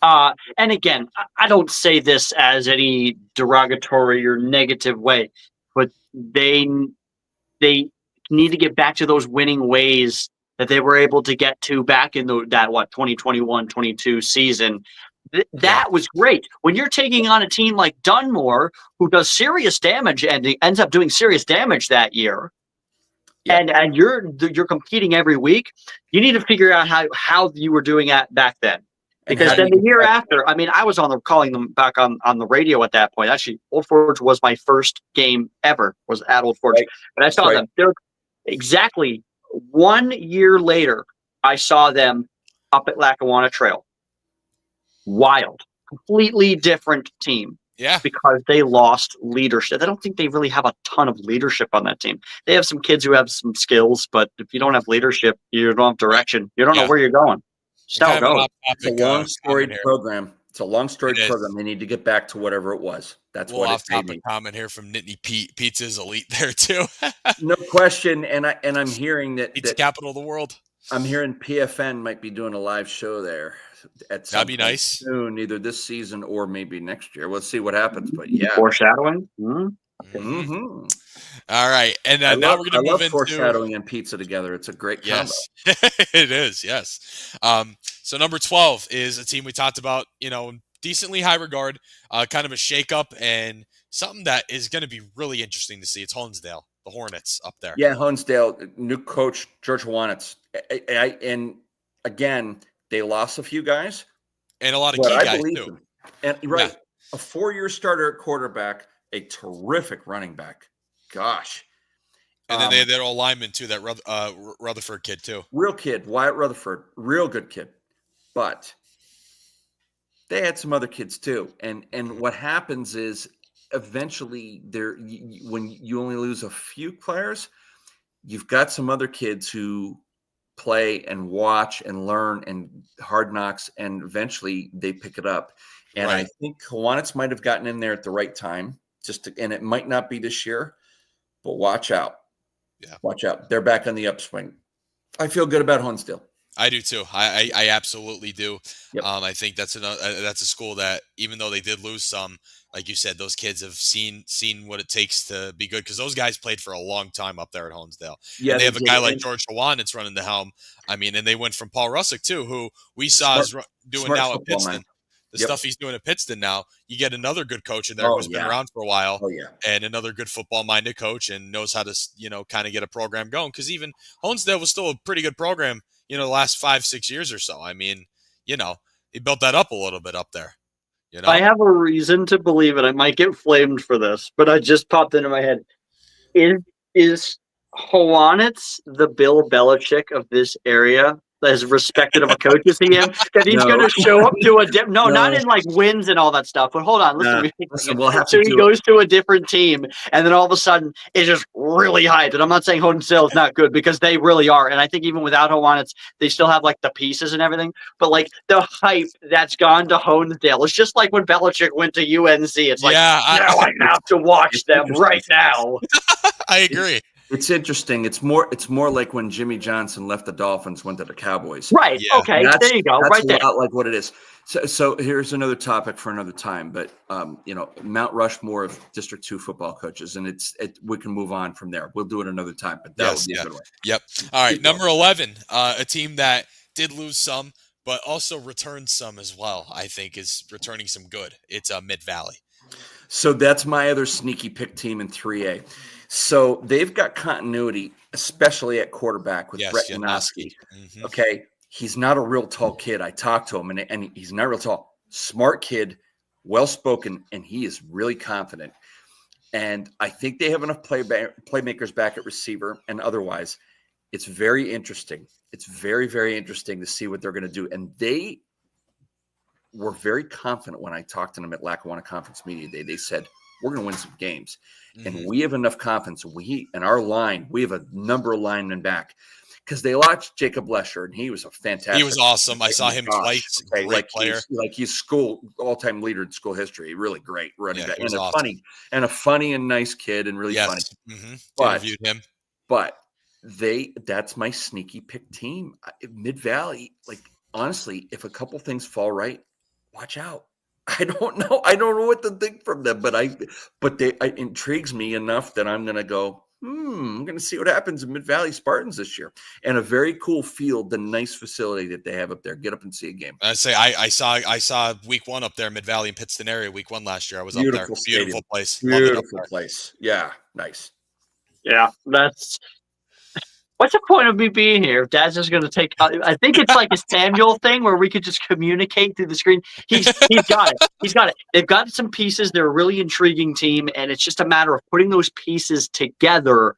And again, I don't say this as any derogatory or negative way, but they need to get back to those winning ways that they were able to get to back in that 2021-22 season. That was great. When you're taking on a team like Dunmore, who does serious damage and ends up doing serious damage that year, and you're competing every week, you need to figure out how you were doing at back then. Because then the year after, I mean, I was calling them back on the radio at that point. Actually, Old Forge was my first game ever, was at Old Forge. Right. But I saw them. They're exactly 1 year later, I saw them up at Lackawanna Trail. Wild. Completely different team. Yeah. Because they lost leadership. I don't think they really have a ton of leadership on that team. They have some kids who have some skills, but if you don't have leadership, you don't have direction. You don't know where you're going. It's a long storied program. It's a long storied program. They need to get back to whatever it was. That's what it's off-topic comment here from Nittany Pete. Pizza's elite there too. No question. And I'm hearing that Pizza capital of the world. I'm hearing PFN might be doing a live show there at some That'd be nice. Soon, either this season or maybe next year. We'll see what happens. But yeah, foreshadowing. All right, and now we're going to move into foreshadowing and pizza together. It's a great combo. Yes, it is. Yes. So number 12 is a team we talked about. Decently high regard, kind of a shakeup and something that is going to be really interesting to see. It's Honesdale, the Hornets up there. Yeah, Honesdale, new coach George Hornets, and again they lost a few guys and a lot of key guys too. And a 4-year starter at quarterback, a terrific running back. Gosh. And then they had that old lineman too, that Rutherford kid too. Real kid, Wyatt Rutherford, real good kid. But they had some other kids too. And what happens is eventually when you only lose a few players, you've got some other kids who play and watch and learn and hard knocks, and eventually they pick it up. And I think Kiwanis might have gotten in there at the right time. And it might not be this year, but watch out. Yeah. Watch out. They're back on the upswing. I feel good about Honesdale. I do too. I absolutely do. Yep. I think that's a school that, even though they did lose some, like you said, those kids have seen what it takes to be good, because those guys played for a long time up there at Honesdale. Yeah, and they have a guy like George Hawan that's running the helm. I mean, and they went from Paul Russick too, who we saw is doing now at Pittston. The stuff he's doing at Pittston now, you get another good coach in there who's been around for a while, and another good football-minded coach and knows how to, kind of get a program going. Because even Honesdale was still a pretty good program, the last 5-6 years or so. I mean, he built that up a little bit up there. I have a reason to believe it. I might get flamed for this, but I just popped into my head. Is Howanitz the Bill Belichick of this area? As respected of a coach as he is, that he's going to show up to not in like wins and all that stuff. But hold on, listen. We'll have so he goes to a different team, and then all of a sudden it's just really hyped. And I'm not saying Honesdale is not good, because they really are. And I think even without Howanitz, they still have like the pieces and everything. But like the hype that's gone to Honesdale, it's just like when Belichick went to UNC. It's like, now I have to watch them right now. I agree. It's interesting. It's more like when Jimmy Johnson left the Dolphins, went to the Cowboys. Right. Yeah. Okay. There you go. That's right there. Like what it is. So here's another topic for another time. But Mount Rushmore of District 2 football coaches, and we can move on from there. We'll do it another time. But that would be a good one. Yep. All right. Number 11, a team that did lose some, but also returned some as well. I think is returning some good. It's Mid Valley. So that's my other sneaky pick team in 3A. So they've got continuity, especially at quarterback with Brett Janoski. Mm-hmm. Okay. He's not a real tall kid. I talked to him, and he's not real tall. Smart kid, well-spoken, and he is really confident. And I think they have enough playmakers back at receiver and otherwise. It's very interesting. It's very, very interesting to see what they're going to do. And they were very confident when I talked to them at Lackawanna Conference Media Day. They said, we're going to win some games. Mm-hmm. And we have enough confidence. We have a number of linemen back, because they lost Jacob Lesher, and he was a fantastic. He was awesome. I saw him twice. Okay, great player. He's school all-time leader in school history. Really great running back, and awesome. a funny and nice kid, and really funny. Mm-hmm. Interviewed him, but that's my sneaky pick team. Mid Valley. Like, honestly, if a couple things fall right, watch out. I don't know what to think from them, but it intrigues me enough that I'm going to go, I'm going to see what happens in Mid-Valley Spartans this year. And a very cool field, the nice facility that they have up there. Get up and see a game. I say I saw week 1 up there, Mid Valley and Pittston area, week 1 last year. I was Beautiful up there. stadium. Beautiful place. Love it up Beautiful there. place. Yeah, nice. Yeah, that's. What's the point of me being here if Dad's just going to take? I think it's like a Samuel thing where we could just communicate through the screen. He's got it. He's got it. They've got some pieces. They're a really intriguing team, and it's just a matter of putting those pieces together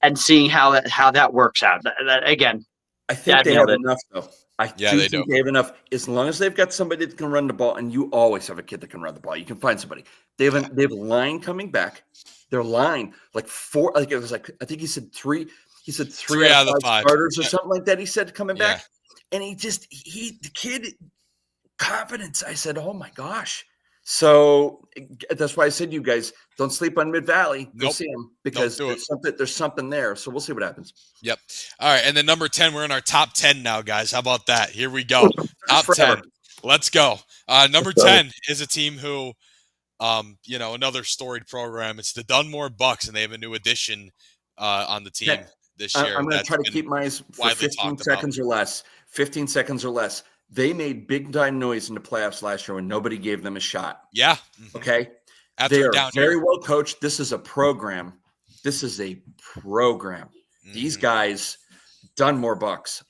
and seeing how that works out. Again, I think they have enough, though. They do. They have enough. As long as they've got somebody that can run the ball, and you always have a kid that can run the ball. You can find somebody. They have a line coming back. Their line, like 4, like it was like I think he said 3. He said 3 out of 5 starters or something like that. He said coming back, and the kid confidence. I said, oh my gosh. So that's why I said, you guys don't sleep on Mid Valley. Go see them because there's something there. So we'll see what happens. Yep. All right, and then number 10, we're in our top 10 now, guys. How about that? Here we go. Top 10. Let's go. Number 10 is a team who, another storied program. It's the Dunmore Bucks, and they have a new addition on the team this year. I'm going to try to keep mine for 15 seconds or less. 15 seconds or less. They made big time noise in the playoffs last year when nobody gave them a shot. Yeah. Mm-hmm. Okay. They are very well coached. This is a program. Mm-hmm. These guys, Dunmore Bucks,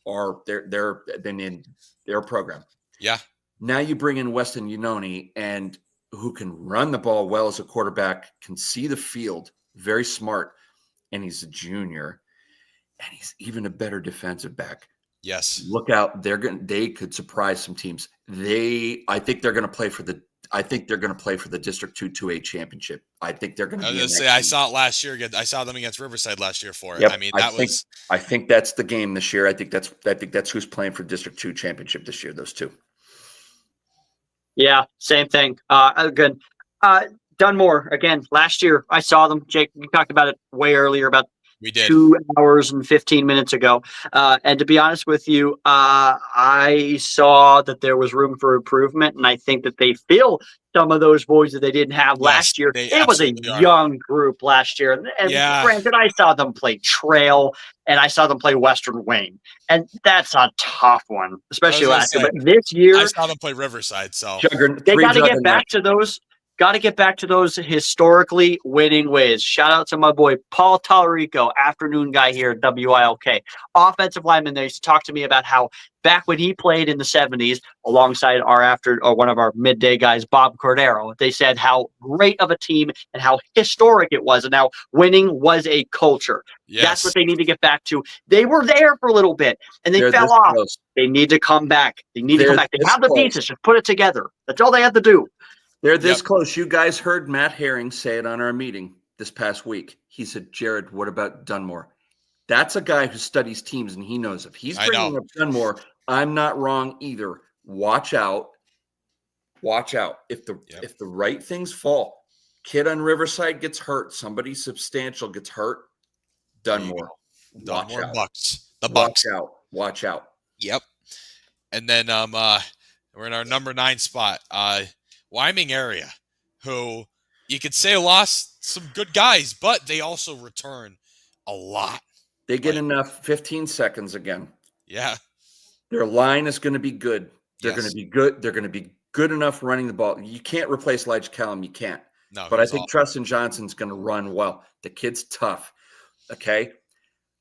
they're in their program. Yeah. Now you bring in Weston Unoni, and who can run the ball well as a quarterback, can see the field, very smart, and he's a junior, and he's even a better defensive back. Yes. Look out. They could surprise some teams. I think they're going to play for the District 2 2A championship. I think they're going to be. I saw it last year. I saw them against Riverside last year for it. Yep. I mean, I think that's the game this year. I think that's who's playing for District 2 championship this year. Those two. Yeah, same thing. Good. Dunmore again. Last year, I saw them. Jake, we talked about it way earlier. About we did 2 hours and 15 minutes ago. And to be honest with you, I saw that there was room for improvement, and I think that they fill some of those voids that they didn't have last year. It was a young group last year. And granted, I saw them play Trail, and I saw them play Western Wayne. And that's a tough one, especially last year. But this year, I saw them play Riverside. So they got to get back to those. Got to get back to those historically winning ways. Shout out to my boy Paul Tallarico, afternoon guy here at WILK. Offensive lineman. They used to talk to me about how back when he played in the 70s, alongside one of our midday guys, Bob Cordero, they said how great of a team and how historic it was, and how winning was a culture. Yes. That's what they need to get back to. They were there for a little bit, and they fell off. Close. They need to come back. They have the pieces. Just put it together. That's all they have to do. They're this close. You guys heard Matt Herring say it on our meeting this past week. He said, Jared, what about Dunmore? That's a guy who studies teams, and he knows if he's bringing up Dunmore, I'm not wrong either. Watch out. Watch out. If the right things fall, kid on Riverside gets hurt, somebody substantial gets hurt, Dunmore. Dunmore Bucks. The Bucks. Watch out. Yep. And then we're in our number 9 spot. Wyoming area, who you could say lost some good guys, but they also return a lot. They get enough 15 seconds again. Yeah. Their line is going to be good. They're going to be good. They're going to be good enough running the ball. You can't replace Lige Callum. You can't. No, but I think Tristan Johnson's going to run well. The kid's tough. Okay.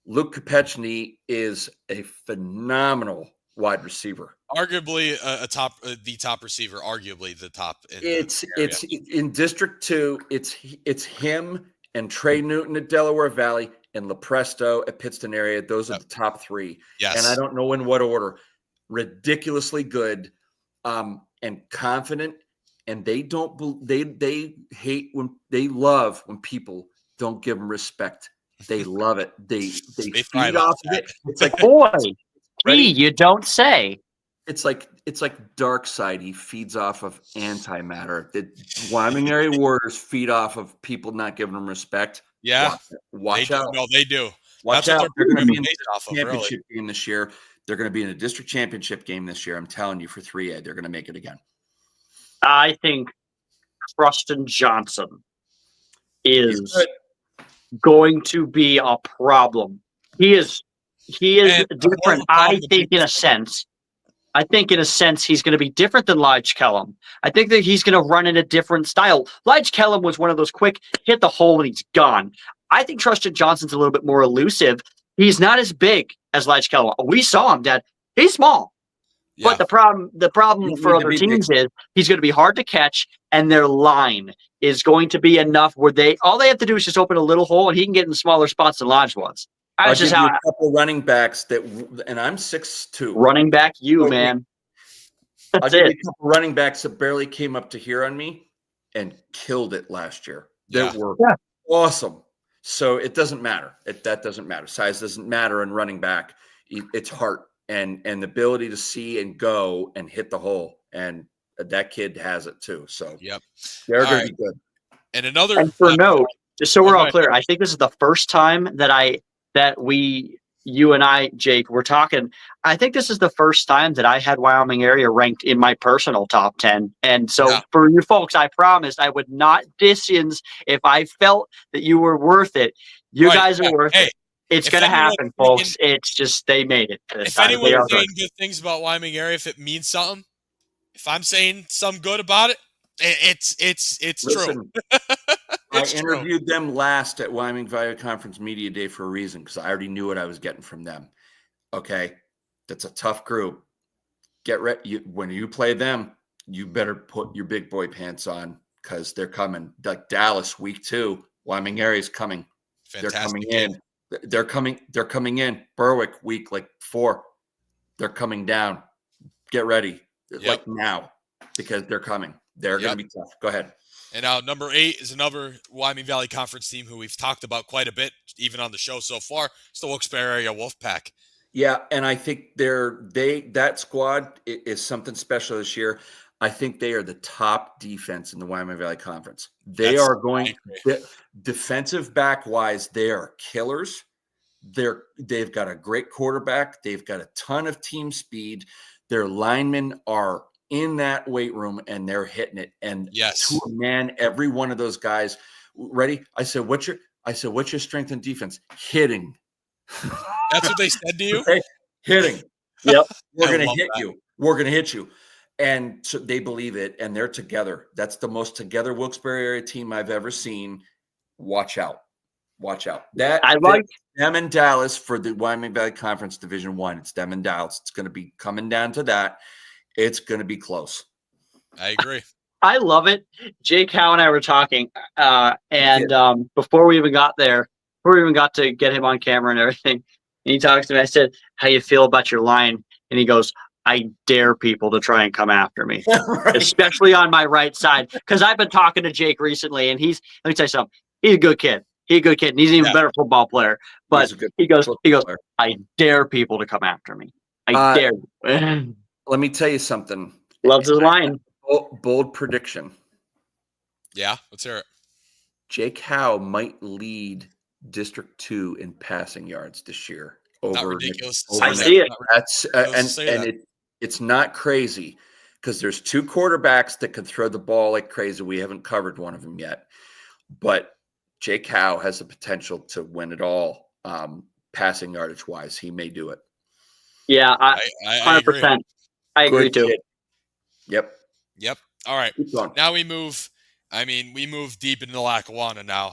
Luke Kopechny is a phenomenal wide receiver. Arguably the top receiver. Arguably the top. It's in District 2. It's him and Trey Newton at Delaware Valley and LaPresto at Pittston area. Those are the top 3. Yes. And I don't know in what order. Ridiculously good, and confident. And they love when people don't give them respect. They love it. They feed off of it. It's like, boy, you don't say. It's like Dark Side. He feeds off of antimatter. The Wyoming area Warriors feed off of people not giving them respect. Yeah, watch out. No, they do. Watch out. They're going to be in the championship game this year. They're going to be in a district championship game this year. I'm telling you, for 3A, they're going to make it again. I think Tristan Johnson is going to be a problem. He is And more of different. a problem than In a sense. I think in a sense he's going to be different than Lige Kellum. I think that he's going to run in a different style. Lige Kellum was one of those quick hit the hole and he's gone. I think Trustin Johnson's a little bit more elusive. He's not as big as Lige Kellum. We saw him, Dad. He's small. Yeah. But the problem for other teams is he's going to be hard to catch, and their line is going to be enough where all they have to do is just open a little hole, and he can get in smaller spots than Lige was. I'll give you a couple running backs and I'm 6'2". Running back, man. I'll give you a couple running backs that barely came up to here on me and killed it last year. They were awesome. So it doesn't matter. That doesn't matter. Size doesn't matter in running back. It's heart and the ability to see and go and hit the hole. And that kid has it too. So they're going to be good. And another note, just so we're all clear, I think this is the first time that you and I, Jake, were talking. I think this is the first time that I had Wyoming area ranked in my personal top 10. And so for you folks, I promised I would not diss yins if I felt that you were worth it. You guys are worth it. It's going to happen, folks. It's just they made it. If anyone's saying good things about Wyoming area, if it means something, if I'm saying some good about it, it's true. I interviewed them last at Wyoming Value Conference Media Day for a reason, because I already knew what I was getting from them. Okay, that's a tough group. Get ready. When you play them, you better put your big boy pants on, because they're coming. Like Dallas, week 2, Wyoming area is coming. Fantastic. They're coming in. They're coming in. Berwick, week 4. They're coming down. Get ready, like now, because they're coming. They're going to be tough. Go ahead. And now number 8 is another Wyoming Valley Conference team who we've talked about quite a bit, even on the show so far. It's the Wilkes-Barre area Wolfpack. Yeah, and I think that squad is something special this year. I think they are the top defense in the Wyoming Valley Conference. Defensive back wise, they are killers. They've got a great quarterback. They've got a ton of team speed. Their linemen are in that weight room and they're hitting it. And to a man, every one of those guys, ready? I said, what's your strength and defense? Hitting. That's what they said to you? Okay? Hitting. Yep. We're going to hit you. We're going to hit you. And so they believe it, and they're together. That's the most together Wilkes-Barre area team I've ever seen. Watch out. I like them and Dallas for the Wyoming Valley Conference Division 1. It's them and Dallas. It's going to be coming down to that. It's going to be close. I agree. I love it. Jake Howe and I were talking, before we even got to get him on camera and everything, and he talks to me. I said, "How you feel about your line?" And he goes, "I dare people to try and come after me, right. Especially on my right side." Because I've been talking to Jake recently, and let me tell you something. He's a good kid. And he's an even better football player. But he goes, "I dare people to come after me. I dare." Let me tell you something. Loves his line. Bold prediction. Yeah, let's hear it. Jake Howe might lead District 2 in passing yards this year. Not ridiculous. I see it. That's it's not crazy, because there's 2 quarterbacks that can throw the ball like crazy. We haven't covered one of them yet, but Jake Howe has the potential to win it all, passing yardage wise. He may do it. Yeah, I 100%. I agree too. Yep. All right. Now we move. We move deep into Lackawanna now.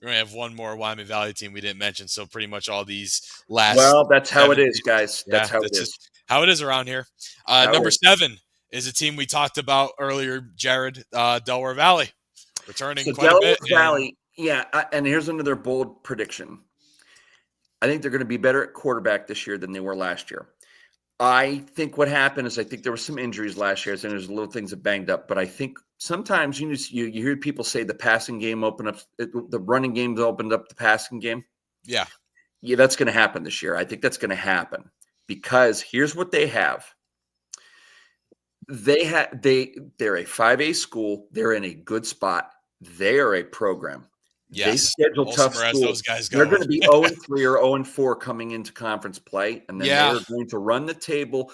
We're gonna have one more Wyoming Valley team we didn't mention. So pretty much all these last. Well, that's how it is, guys. That's how it is. How it is around here. Number 7 is a team we talked about earlier, Jared. Delaware Valley returning quite a bit. Valley, and here's another bold prediction. I think they're going to be better at quarterback this year than they were last year. I think what happened is there were some injuries last year, and there's little things that banged up. But I think sometimes you hear people say the passing game opened up, the running game's opened up the passing game. Yeah, that's going to happen this year. I think that's going to happen because here's what they have. They're a 5A school. They're in a good spot. They are a program. Yes. They schedule tough schools. Those guys They're going to be 0-3 or 0-4 coming into conference play, and then they're going to run the table,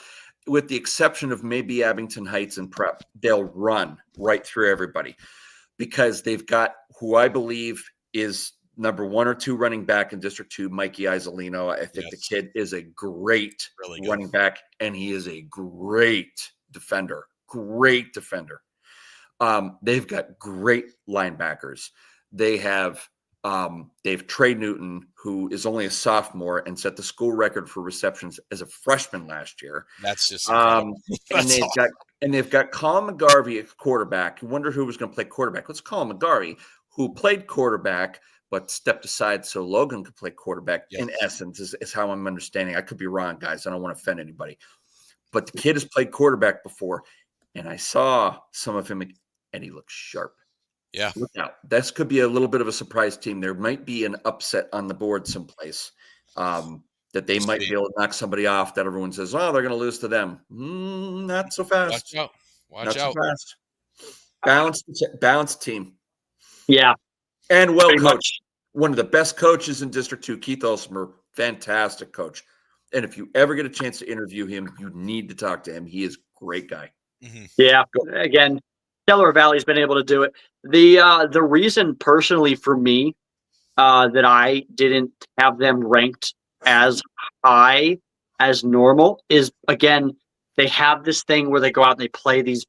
with the exception of maybe Abington Heights and Prep. They'll run right through everybody because they've got who I believe is number 1 or 2 running back in District 2, Mikey Isolino. I think the kid is a great running back, and he is a great defender. Great defender. They've got great linebackers. They have Trey Newton, who is only a sophomore and set the school record for receptions as a freshman last year. That's just incredible. And they've got Colin McGarvey at quarterback. You wonder who was going to play quarterback. Let's call him McGarvey, who played quarterback but stepped aside so Logan could play quarterback. Yes. In essence, is how I'm understanding. I could be wrong, guys. I don't want to offend anybody. But the kid has played quarterback before, and I saw some of him, and he looks sharp. Yeah. Look out. This could be a little bit of a surprise team. There might be an upset on the board someplace that they might be able to knock somebody off that everyone says, oh, they're going to lose to them. Not so fast. Watch out. So balanced team. Yeah. And well coached. One of the best coaches in District 2, Keith Olsmer, fantastic coach. And if you ever get a chance to interview him, you need to talk to him. He is a great guy. Mm-hmm. Yeah. Again, Delaware Valley's been able to do it. The reason personally for me that I didn't have them ranked as high as normal is, again, they have this thing where they go out and they play these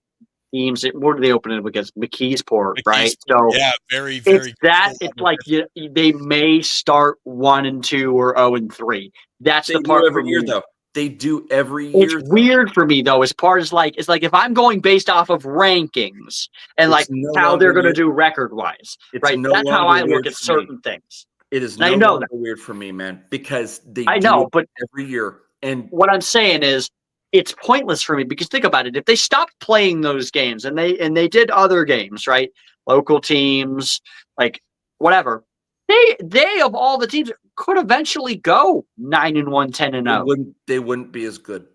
teams. What do they open it against? McKeesport, right? So yeah, very, very. It's like they may start 1-2 or 0-3. That's the part every year, though. They do every year. It's weird for me though. As far as it's like if I'm going based off of rankings and how they're going to do record wise, right? That's how I look at certain things. It is no longer weird for me, man, because they do it every year. And what I'm saying is, it's pointless for me because think about it. If they stopped playing those games and they did other games, right? Local teams, like whatever, they of all the teams could eventually go 9-1, 10-0. They wouldn't be as good.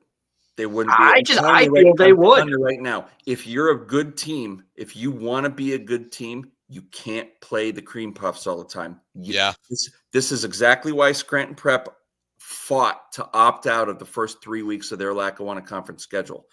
They wouldn't be. I feel they would right now. If you're a good team, if you want to be a good team, you can't play the cream puffs all the time. This is exactly why Scranton Prep fought to opt out of the first 3 weeks of their Lackawanna Conference schedule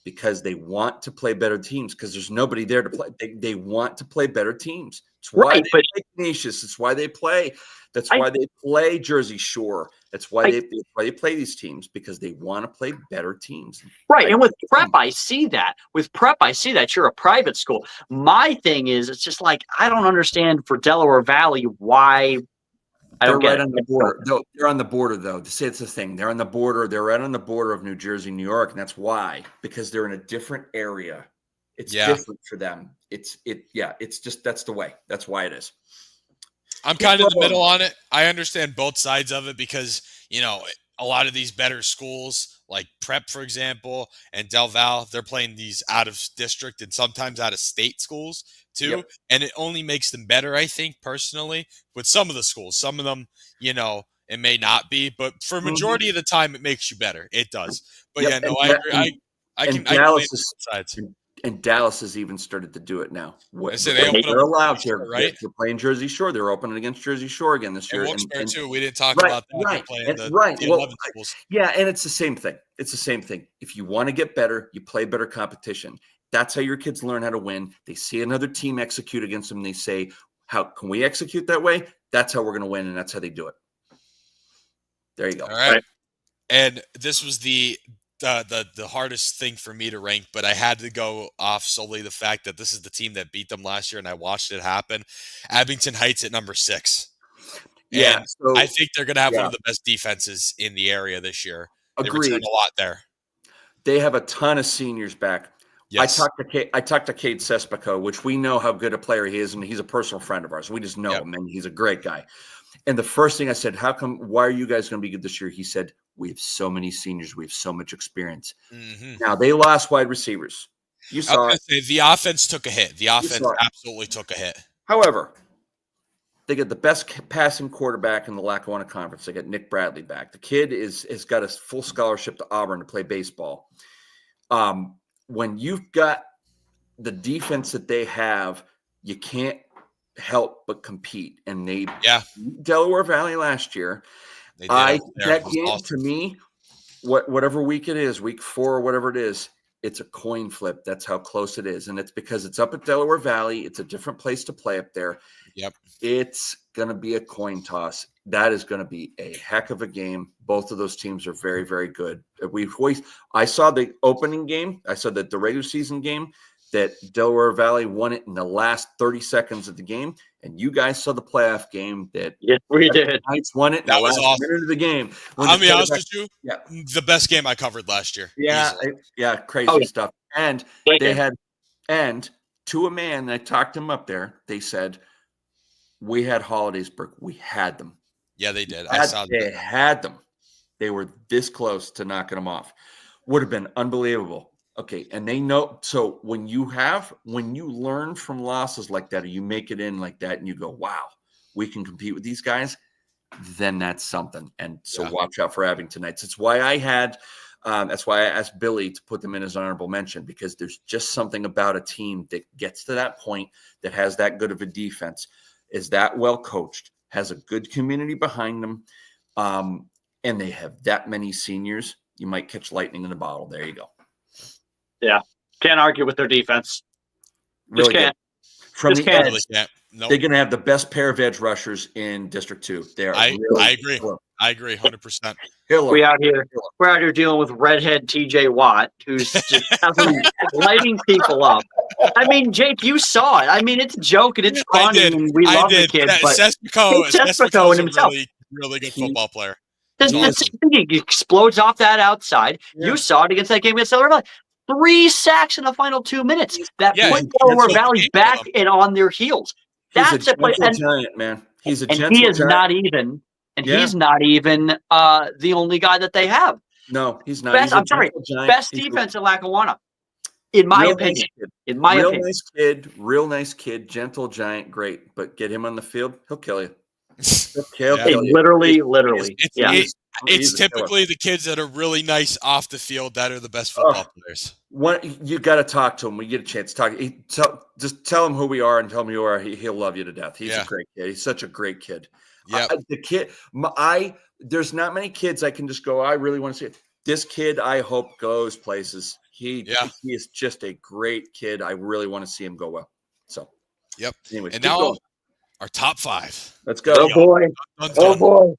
because they want to play better teams because there's nobody there to play. They want to play better teams. It's why they play Canisius. It's why they play. That's why they play Jersey Shore. That's why they play these teams because they want to play better teams. Right. And with Prep, I see that. With Prep, I see that you're a private school. My thing is, it's just like, I don't understand for Delaware Valley why they're right on the border. No, they're on the border, though. To say it's a thing, they're on the border. They're right on the border of New Jersey, New York, and that's why, because they're in a different area. It's different for them. It's just that's the way. That's why it is. I'm kind of in the middle on it. I understand both sides of it because a lot of these better schools like Prep, for example, and Del Val, they're playing these out of district and sometimes out of state schools too. Yep. And it only makes them better, I think, personally, with some of the schools. Some of them, it may not be, but for a majority of the time, it makes you better. It does. But I agree. I can Dallas both sides. And Dallas has even started to do it now. They're allowed to, right? They're playing Jersey Shore. They're opening against Jersey Shore again this year. And too. We didn't talk about that. Right. The 11 schools. Yeah, and it's the same thing. It's the same thing. If you want to get better, you play better competition. That's how your kids learn how to win. They see another team execute against them. And they say, how can we execute that way? That's how we're going to win. And that's how they do it. There you go. All right. And this was the hardest thing for me to rank, but I had to go off solely the fact that this is the team that beat them last year, and I watched it happen. Abington Heights at number 6. Yeah, and so, I think they're going to have one of the best defenses in the area this year. Agreed. They returned a lot there. They have a ton of seniors back. Yes. I talked to Cade Sespico, which we know how good a player he is, and he's a personal friend of ours. We just know him, and he's a great guy. And the first thing I said, why are you guys going to be good this year? He said, we have so many seniors. We have so much experience. Mm-hmm. Now, they lost wide receivers. You saw it. The offense took a hit. The offense absolutely took a hit. However, they get the best passing quarterback in the Lackawanna Conference. They got Nick Bradley back. The kid has got a full scholarship to Auburn to play baseball. When you've got the defense that they have, you can't help but compete. And they beat Delaware Valley last year. That game, to me, whatever week it is, week 4 or whatever it is, it's a coin flip. That's how close it is. And it's because it's up at Delaware Valley. It's a different place to play up there. Yep. It's going to be a coin toss. That is going to be a heck of a game. Both of those teams are very, very good. I saw the opening game. I saw that the regular season game that Delaware Valley won it in the last 30 seconds of the game. And you guys saw the playoff game that we did. Knights won it in the last minute of the game. I'll be honest with you. Yeah. The best game I covered last year. Yeah. Crazy stuff. And they had, and to a man, I talked them up there. They said, we had Hollidaysburg. We had them. Yeah, they did. They had them. They were this close to knocking them off. Would have been unbelievable. Okay, and they know. So when you learn from losses like that, or you make it in like that, and you go, "Wow, we can compete with these guys," then that's something. And so watch out for Abington Knights. That's why I asked Billy to put them in as honorable mention, because there's just something about a team that gets to that point, that has that good of a defense, is that well coached, has a good community behind them, and they have that many seniors. You might catch lightning in a bottle. There you go. Yeah, can't argue with their defense. Really can't. From the edge, Nope. they're going to have the best pair of edge rushers in District 2. I agree. I agree 100%. We're out here dealing with redhead Teejay Watt, who's just lighting people up. I mean, Jake, you saw it. I mean, it's a joke and it's funny, and we love the kid. But Cespeco in himself, really good football player. He explodes off that outside. Yeah. You saw it against that game against Delaware Valley. 3 sacks in the final 2 minutes. That put Delaware Valley back and on their heels. That's a giant, man. He's a gentle giant. He's not even the only guy that they have. No, he's not. Best defense in Lackawanna, in my opinion. Real nice kid, gentle giant, great. But get him on the field, he'll kill you. Literally. It's typically the kids that are really nice off the field that are the best football players. You got to talk to him. We get a chance to talk. Just tell him who we are and tell him who you are. He'll love you to death. He's a great kid. He such a great kid. Yeah, the kid. There's not many kids I can just go, I really want to see it. This kid, I hope, goes places. He is just a great kid. I really want to see him go well. So, yep. Anyways, and now our top 5. Let's go. Oh boy.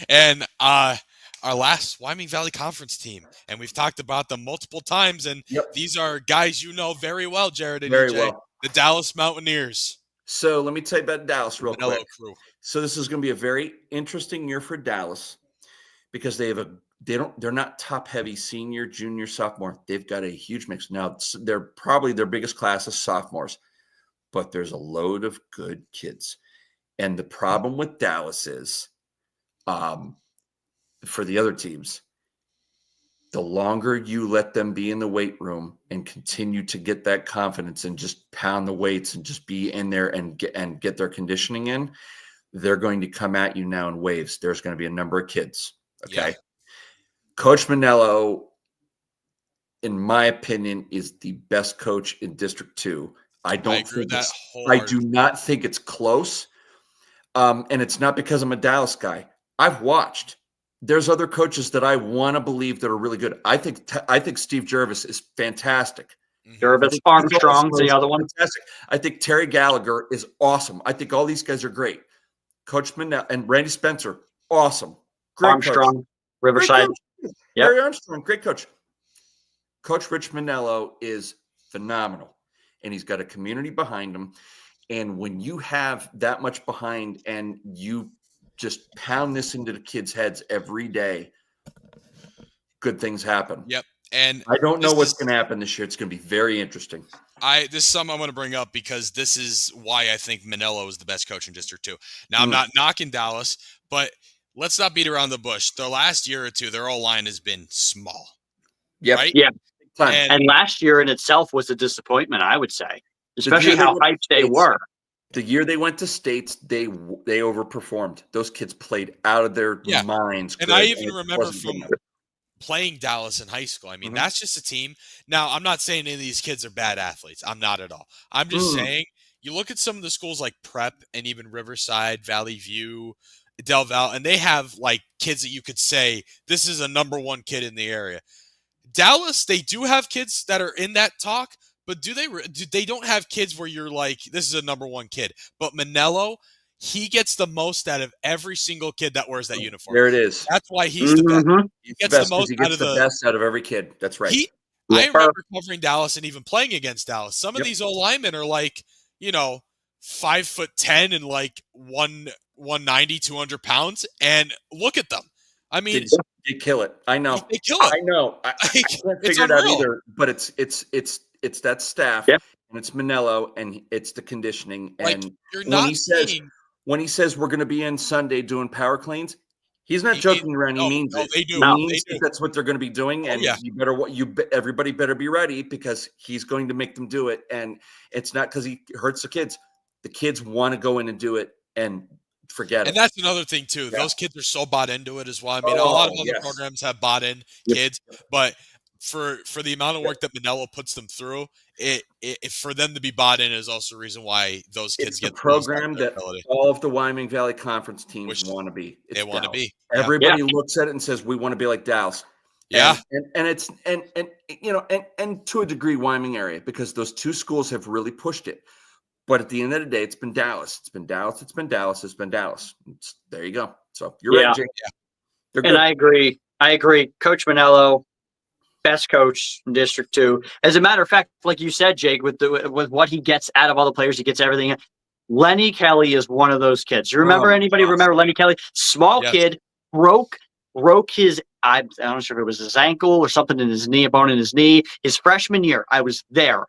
And our last Wyoming Valley Conference team, and we've talked about them multiple times, and these are guys you know very well, Jared and very EJ, well. The Dallas Mountaineers. So let me tell you about Dallas real quick. Crew. So this is going to be a very interesting year for Dallas, because they're not top heavy senior, junior, sophomore. They've got a huge mix. Now they're probably their biggest class is sophomores, but there's a load of good kids. And the problem with Dallas is, for the other teams, the longer you let them be in the weight room and continue to get that confidence and just pound the weights and just be in there and get their conditioning in, they're going to come at you now in waves. There's going to be a number of kids. Okay. Yeah. Coach Manello, in my opinion, is the best coach in District 2. I do not think it's close. And it's not because I'm a Dallas guy. I've watched. There's other coaches that I want to believe that are really good. I think Steve Jervis is fantastic. Jervis Armstrong's the other one. Fantastic. I think Terry Gallagher is awesome. I think all these guys are great. Coach Manel and Randy Spencer, awesome. Great Armstrong, coach. Riverside. Larry Armstrong, great coach. Coach Rich Manello is phenomenal, and he's got a community behind him. And when you have that much behind and you just pound this into the kids' heads every day, good things happen. Yep. And I don't know what's going to happen this year. It's going to be very interesting. This is something I want to bring up, because this is why I think Manello is the best coach in District 2. Now, I'm not knocking Dallas, but let's not beat around the bush. The last year or two, their O-line has been small. Yep. Right? Yeah. And last year in itself was a disappointment, I would say, especially how hyped they were. The year they went to states, they overperformed. Those kids played out of their minds. And I even remember from playing Dallas in high school. I mean, that's just a team. Now, I'm not saying any of these kids are bad athletes. I'm not at all. I'm just saying, you look at some of the schools like Prep and even Riverside, Valley View, Del Val, and they have like kids that you could say, this is a number 1 kid in the area. Dallas, they do have kids that are in that talk, but they don't have kids where you're like, this is a number one kid. But Manello, he gets the most out of every single kid that wears that uniform. There it is. That's why he's the best. He He's gets the most he gets out of the best out of every kid. That's right. I remember covering Dallas and even playing against Dallas. Some of Yep. these O-linemen are like, 5'10" and like 190, 200 pounds. And look at them. I mean, they kill it. I know. They kill it. I know. I can't figure it out either. But it's that staff, and it's Manello, and it's the conditioning. And you're not when he says we're going to be in Sunday doing power cleans, he's not joking around. He means it. They do. He means that that's what they're going to be doing, and everybody better be ready because he's going to make them do it. And it's not because he hurts the kids. The kids want to go in and do it, and forget it. And that's another thing too. Yeah. Those kids are so bought into it as well. I mean, a lot of other programs have bought in kids, but for the amount of work that Manello puts them through, it for them to be bought in is also a reason why those kids get the program that all of the Wyoming Valley Conference teams want to be. They want to be. Everybody looks at it and says, "We want to be like Dallas." Yeah, and it's and to a degree, Wyoming area, because those two schools have really pushed it. But at the end of the day, it's been Dallas. It's been Dallas. It's been Dallas. It's been Dallas. There you go. So you're right, Jake. Yeah. And I agree. Coach Manello, best coach in District 2. As a matter of fact, like you said, Jake, with what he gets out of all the players, he gets everything. Lenny Kelly is one of those kids. You remember remember Lenny Kelly? Small kid, broke his, I'm not sure if it was his ankle or something in his knee, a bone in his knee. His freshman year, I was there.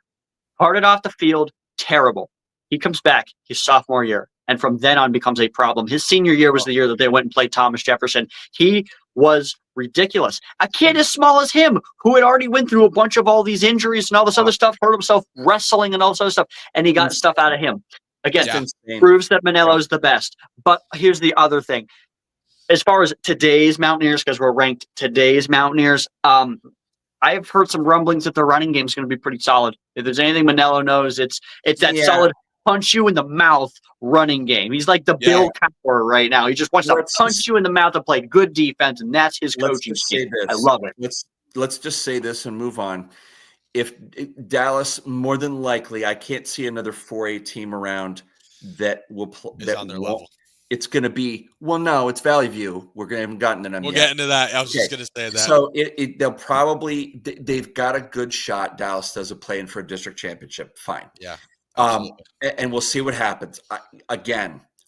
Parted off the field, terrible. He comes back his sophomore year, and from then on becomes a problem. His senior year was the year that they went and played Thomas Jefferson. He was ridiculous. A kid as small as him, who had already went through a bunch of all these injuries and all this other stuff, hurt himself wrestling and all this other stuff, and he got stuff out of him. Again, proves that Manello's the best. But here's the other thing. As far as today's Mountaineers, because we're ranked today's Mountaineers, I have heard some rumblings that the running game is going to be pretty solid. If there's anything Manello knows, it's that solid punch you in the mouth running game. He's like the Bill Cowher right now. He just wants to punch you in the mouth to play good defense, and that's his coaching scheme. I love it. Let's just say this and move on. If Dallas, more than likely, I can't see another 4A team around that will play on their level. It's going to be, no, it's Valley View. We haven't gotten to them yet. We'll get into that. I was just going to say that. So they'll probably, they've got a good shot. Dallas does it playing for a district championship. Fine. Yeah. And we'll see what happens.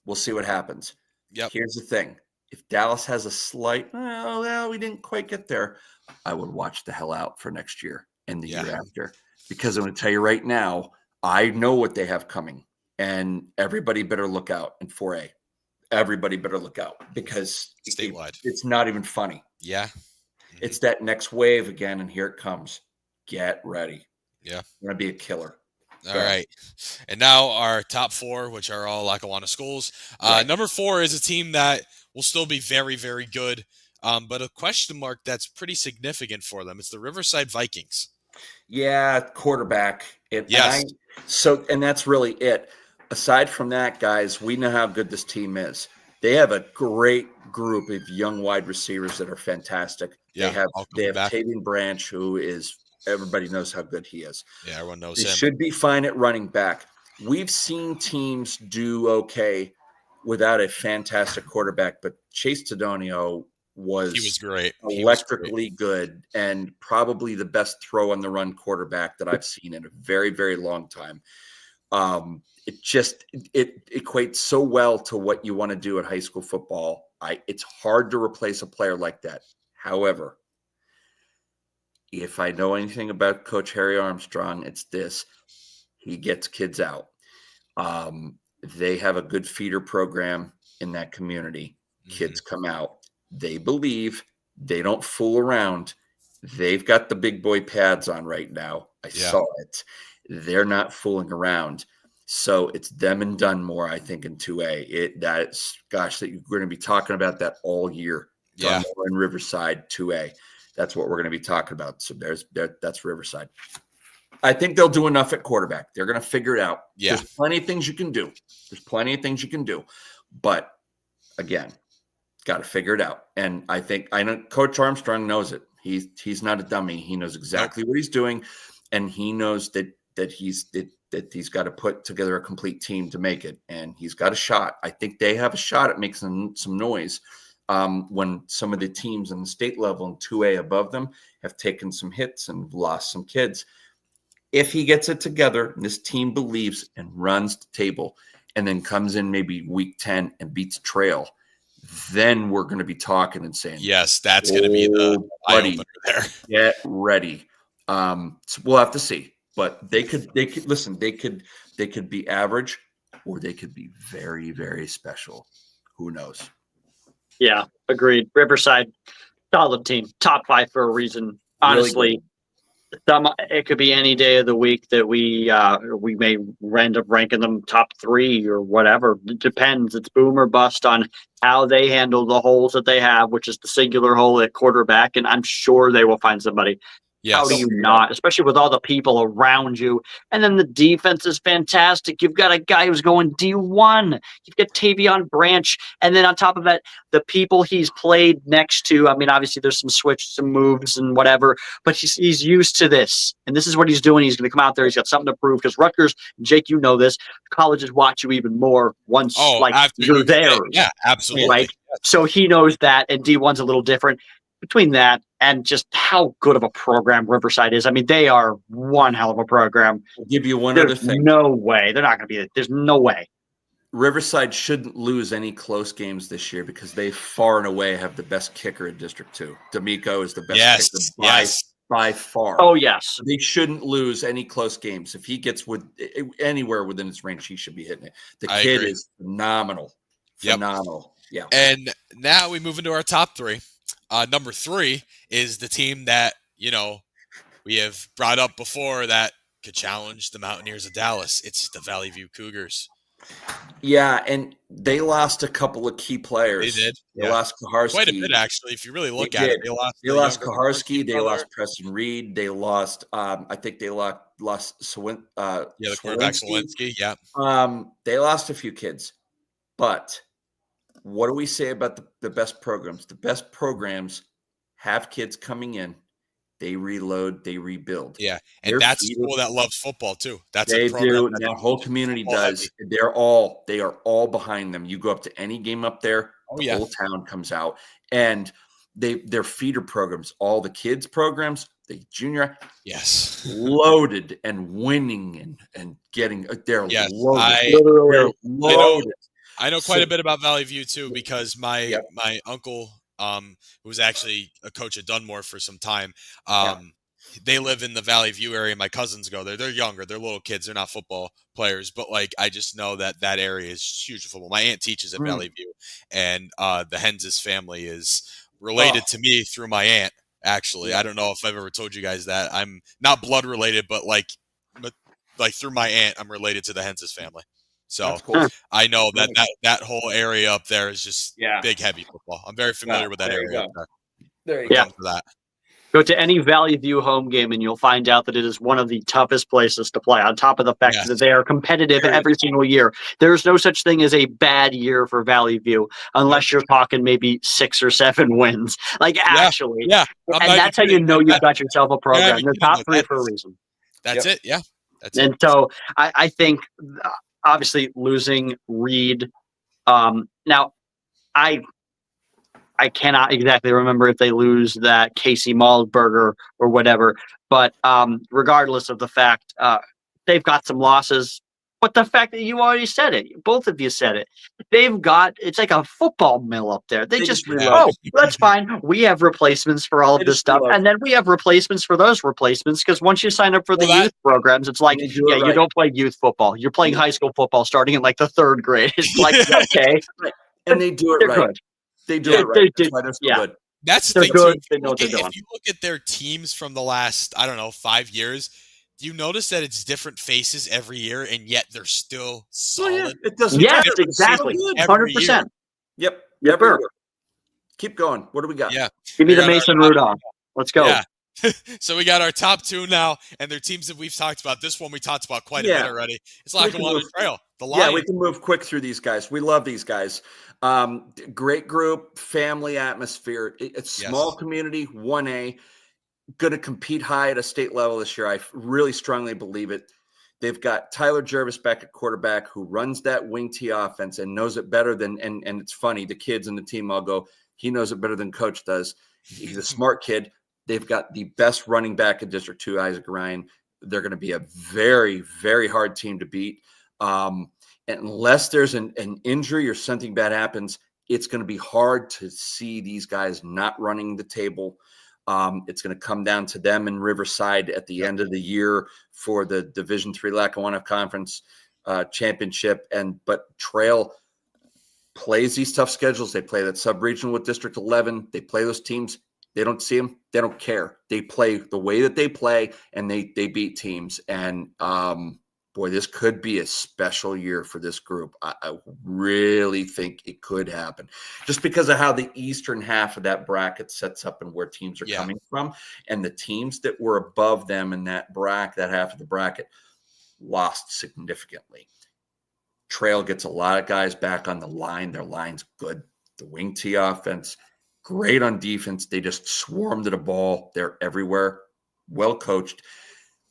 We'll see what happens. Yep. Here's the thing. If Dallas has a slight, we didn't quite get there, I would watch the hell out for next year and the year after. Because I'm going to tell you right now, I know what they have coming. And everybody better look out in 4A. Everybody better look out because statewide. It's not even funny. Yeah. It's that next wave again, and here it comes. Get ready. Yeah. It's going to be a killer. All right. And now our top 4, which are all Lackawanna schools. Number 4 is a team that will still be very, very good, but a question mark that's pretty significant for them. It's the Riverside Vikings. Yeah, quarterback. Yes. And that's really it. Aside from that, guys, we know how good this team is. They have a great group of young wide receivers that are fantastic. Yeah, they have Tavian Branch, who is everybody knows how good he is. Yeah, everyone knows him. They should be fine at running back. We've seen teams do okay without a fantastic quarterback, but Chase Tedonio was great. Electrically good and probably the best throw on the run quarterback that I've seen in a very, very long time. It equates so well to what you want to do at high school football. It's hard to replace a player like that. However, if I know anything about Coach Harry Armstrong, it's this. He gets kids out. They have a good feeder program in that community. Kids come out. They believe. They don't fool around. They've got the big boy pads on right now. I saw it. They're not fooling around. So it's them and Dunmore, I think, in 2A. That you're going to be talking about that all year. Dunmore and Riverside 2A. That's what we're going to be talking about. So that's Riverside. I think they'll do enough at quarterback. They're going to figure it out. Yeah. There's plenty of things you can do. But again, got to figure it out. And I know Coach Armstrong knows it. He's not a dummy. He knows exactly what he's doing, and he knows that he's got to put together a complete team to make it, and he's got a shot. I think they have a shot at making some noise when some of the teams on the state level and 2A above them have taken some hits and lost some kids. If he gets it together and this team believes and runs the table and then comes in maybe week 10 and beats Trail, then we're going to be talking and saying, yes, that's going to be the eye-opener there. Get ready. So we'll have to see, but they could listen. They could be average, or they could be very, very special. Who knows? Yeah, agreed. Riverside, solid team, top 5 for a reason. Honestly, it could be any day of the week that we may end up ranking them top 3 or whatever. It depends. It's boom or bust on how they handle the holes that they have, which is the singular hole at quarterback, and I'm sure they will find somebody. Yes. How do you not, especially with all the people around you? And then the defense is fantastic. You've got a guy who's going D1. You've got Tavion Branch. And then on top of that, the people he's played next to, I mean, obviously there's some some moves and whatever, but he's used to this. And this is what he's doing. He's going to come out there. He's got something to prove because Rutgers, Jake, you know this, colleges watch you even more once you're there. Yeah, absolutely. Right? Yes. So he knows that, and D1's a little different. Between that and just how good of a program Riverside is, I mean, they are one hell of a program. I'll give you one There's other thing. no way. They're not going to be – there's no way. Riverside shouldn't lose any close games this year because they far and away have the best kicker in District 2. D'Amico is the best kicker by far. Oh, yes. They shouldn't lose any close games. If he gets anywhere within his range, he should be hitting it. The kid is phenomenal. Phenomenal. Yep. Yeah. And now we move into our top 3. Number 3 is the team that, we have brought up before that could challenge the Mountaineers of Dallas. It's the Valley View Cougars. Yeah, and they lost a couple of key players. They did. They lost Kaharski. Quite a bit, actually, if you really look at it. They lost Kaharski. They lost Preston Reed. They lost, I think they lost the quarterback Sawinski. Yeah. They lost a few kids. But what do we say about the best programs? The best programs have kids coming in. They reload, they rebuild. Yeah, and that's a school that loves football too. They do. And that whole community does. They are all behind them. You go up to any game up there, the whole town comes out, and they're feeder programs. All the kids programs, the junior, loaded and winning and getting. They're loaded. Loaded. I know quite a bit about Valley View too because my uncle. Who was actually a coach at Dunmore for some time. They live in the Valley View area. My cousins go there. They're younger. They're little kids. They're not football players, but I just know that area is huge for football. My aunt teaches at Valley View, and the Henses family is related to me through my aunt. Actually, I don't know if I've ever told you guys that. I'm not blood related, but through my aunt, I'm related to the Henses family. So cool. I know that whole area up there is just big, heavy football. I'm very familiar with that area. There you go. For that. Go to any Valley View home game and you'll find out that it is one of the toughest places to play, on top of the fact that they are competitive every single year. There's no such thing as a bad year for Valley View unless you're talking maybe 6 or 7 wins. Actually. Yeah. And that's how you know you've got yourself a program. They're top 3 for a reason. That's it. Yeah. That's it. And so I think – obviously, losing Reed. Now, I cannot exactly remember if they lose that Casey Maldberger or whatever, but regardless of the fact, they've got some losses. But the fact that you already said it, both of you said it, it's like a football mill up there. They just that's fine. We have replacements for all of this stuff. And then we have replacements for those replacements, because once you sign up for the youth programs, it's like, you don't play youth football. You're playing high school football starting in the 3rd grade. It's like, okay. And they do it right. Good. They do it right. That's why they're so good. That's the thing, too. They know what they're doing. If you look at their teams from the last, 5 years, you notice that it's different faces every year, and yet they're still solid. It doesn't. Yes, exactly. 100%. Yep. Keep going. What do we got? Yeah. Give me the Mason Rudolph. Let's go. Yeah. So we got our top 2 now, and they're teams that we've talked about. This one we talked about quite a bit already. It's Lackawanna Trail. The Lions. Yeah, we can move quick through these guys. We love these guys. Great group, family atmosphere. It's small community, 1A. Going to compete high at a state level this year. I really strongly believe it. They've got Tyler Jervis back at quarterback, who runs that wing T offense and knows it better than. And it's funny, the kids and the team all go, he knows it better than coach does. He's a smart kid. They've got the best running back in District 2, Isaac Ryan. They're going to be a very, very hard team to beat. Unless there's an injury or something bad happens, it's going to be hard to see these guys not running the table. It's going to come down to them in Riverside at the end of the year for the Division III Lackawanna Conference championship. But Trail plays these tough schedules. They play that sub-regional with District 11. They play those teams. They don't see them. They don't care. They play the way that they play, and they beat teams. And boy, this could be a special year for this group. I really think it could happen just because of how the eastern half of that bracket sets up and where teams are coming from. And the teams that were above them in that half of the bracket, lost significantly. Trail gets a lot of guys back on the line. Their line's good. The wing T offense, great on defense. They just swarm to the ball. They're everywhere. Well coached.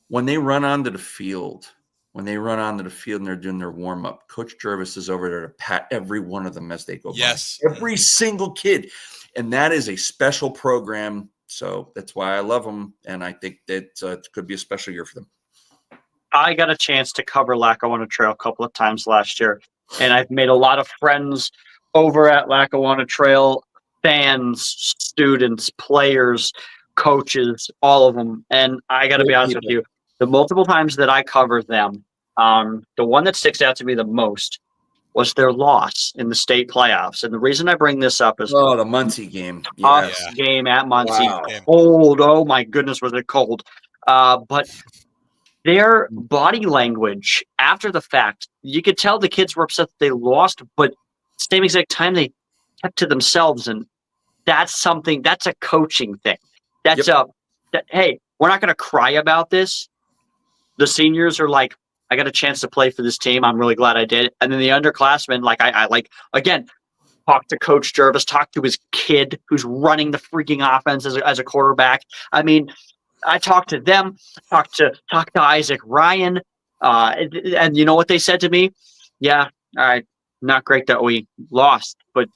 When they run onto the field and they're doing their warm-up, Coach Jervis is over there to pat every one of them as they go by. Every single kid. And that is a special program. So that's why I love them. And I think that it could be a special year for them. I got a chance to cover Lackawanna Trail a couple of times last year, and I've made a lot of friends over at Lackawanna Trail, fans, students, players, coaches, all of them. And I got to be honest with you, the multiple times that I covered them, the one that sticks out to me the most was their loss in the state playoffs. And the reason I bring this up is the Muncie game. Game at Muncie. Wow. Cold. Oh my goodness, was it cold? But their body language after the fact, you could tell the kids were upset that they lost, but same exact time they kept to themselves. And that's a coaching thing. That's hey, we're not going to cry about this. The seniors are like, I got a chance to play for this team. I'm really glad I did. And then the underclassmen, like I again, talk to Coach Jervis, talk to his kid who's running the freaking offense as a quarterback. I mean, I talked to them, talk to Isaac Ryan, and you know what they said to me? Yeah, all right, not great that we lost, but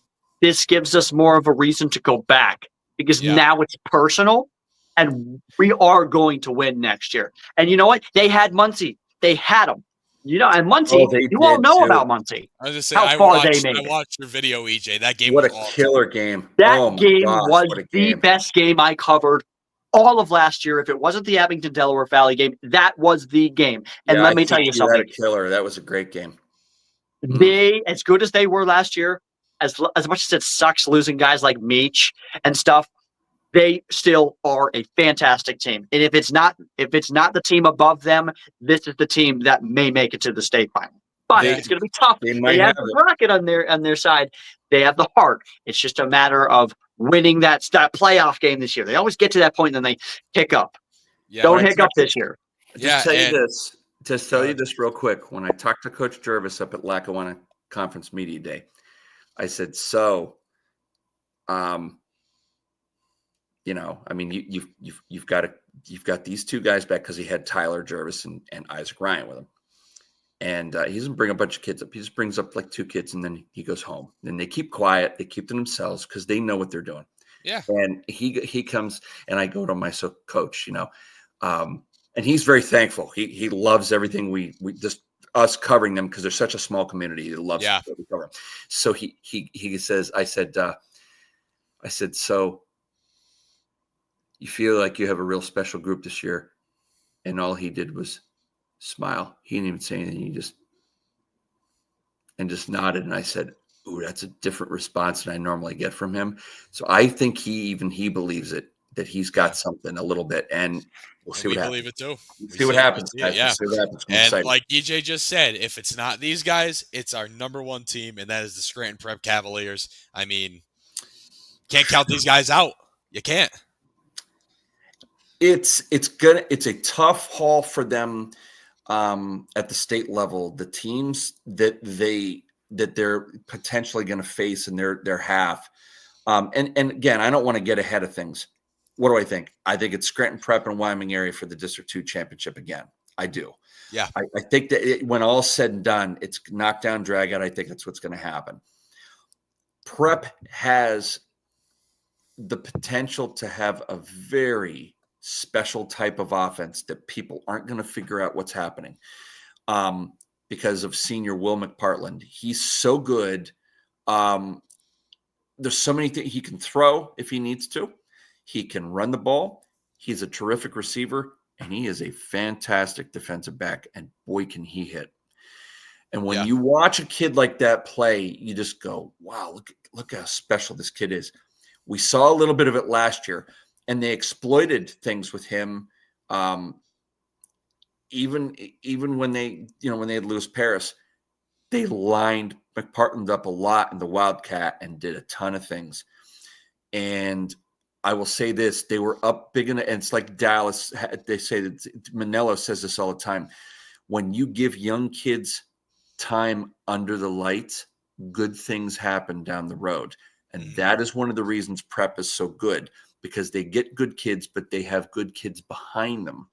this gives us more of a reason to go back because now it's personal, and we are going to win next year. And you know what? They had Muncie. They had them. You know, and Muncie, you all know about Muncie. I was just saying, I watched your video, EJ. That game was awesome. Killer game. That game was the best game I covered all of last year. If it wasn't the Abington Delaware Valley game, that was the game. And let me tell you something. Killer. That was a great game. They, as good as they were last year, as much as it sucks losing guys like Meach and stuff, they still are a fantastic team. And if it's not the team above them, this is the team that may make it to the state final. But it's going to be tough. They have the bracket on their side. They have the heart. It's just a matter of winning that playoff game this year. They always get to that point and then they hiccup. Don't hiccup this year. Just tell you this real quick. When I talked to Coach Jervis up at Lackawanna Conference Media Day, I said, I mean, you've got these two guys back because he had Tyler Jervis and Isaac Ryan with him. And he doesn't bring a bunch of kids up. He just brings up like two kids, and then he goes home. And they keep quiet. They keep to themselves because they know what they're doing. Yeah. And he comes, and I go to my coach, and he's very thankful. He loves everything we just us covering them because they're such a small community. He loves what we cover. So he says, I said, so you feel like you have a real special group this year? And all he did was smile. He didn't even say anything. He just nodded. And I said, ooh, that's a different response than I normally get from him. So I think he believes it, that he's got something a little bit. And we'll see what happens. We believe it too. See what happens. Yeah. See what happens. And like EJ just said, if it's not these guys, it's our number one team, and that is the Scranton Prep Cavaliers. I mean, can't count these guys out. You can't. It's a tough haul for them. at the state level, the teams that they're potentially going to face in their half. And again, I don't want to get ahead of things. What do I think? I think it's Scranton Prep and Wyoming area for the District 2 championship again. I do. Yeah. I think that when all's said and done, it's knockdown, drag out. I think that's what's going to happen. Prep has the potential to have a very special type of offense that people aren't going to figure out what's happening because of senior Will McPartland. He's so good. There's so many things he can throw if he needs to. He can run the ball. He's a terrific receiver, and he is a fantastic defensive back, and boy, can he hit. And when you watch a kid like that play, you just go, wow, look how special this kid is. We saw a little bit of it last year, and they exploited things with him. Even when they had Lewis Paris, they lined McPartland up a lot in the Wildcat and did a ton of things. And I will say this, they were up big and it's like Dallas. They say that Manello says this all the time. When you give young kids time under the lights, good things happen down the road. And that is one of the reasons Prep is so good, because they get good kids, but they have good kids behind them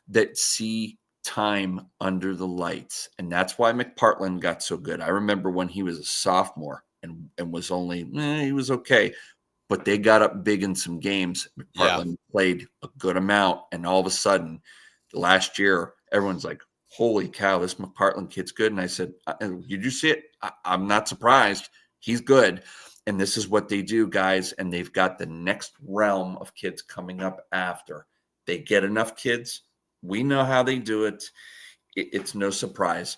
that see time under the lights. And that's why McPartland got so good. I remember when he was a sophomore and was only, he was okay, but they got up big in some games. McPartland played a good amount. And all of a sudden, last year, everyone's like, holy cow, this McPartland kid's good. And I said, did you see it? I'm not surprised. He's good. And this is what they do, guys. And they've got the next realm of kids coming up after. They get enough kids. We know how they do it. It's no surprise.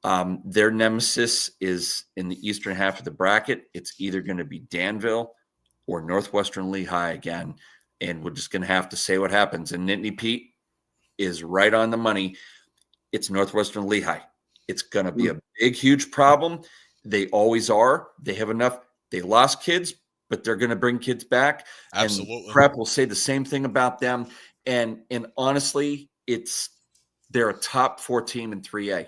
Their nemesis is in the eastern half of the bracket. It's either going to be Danville or Northwestern Lehigh again. And we're just going to have to say what happens. And Nittany Pete is right on the money. It's Northwestern Lehigh. It's going to be a big, huge problem. They always are. They have enough. They lost kids, but they're going to bring kids back. Absolutely. And Prep will say the same thing about them. And honestly, they're a top 4 team in 3A.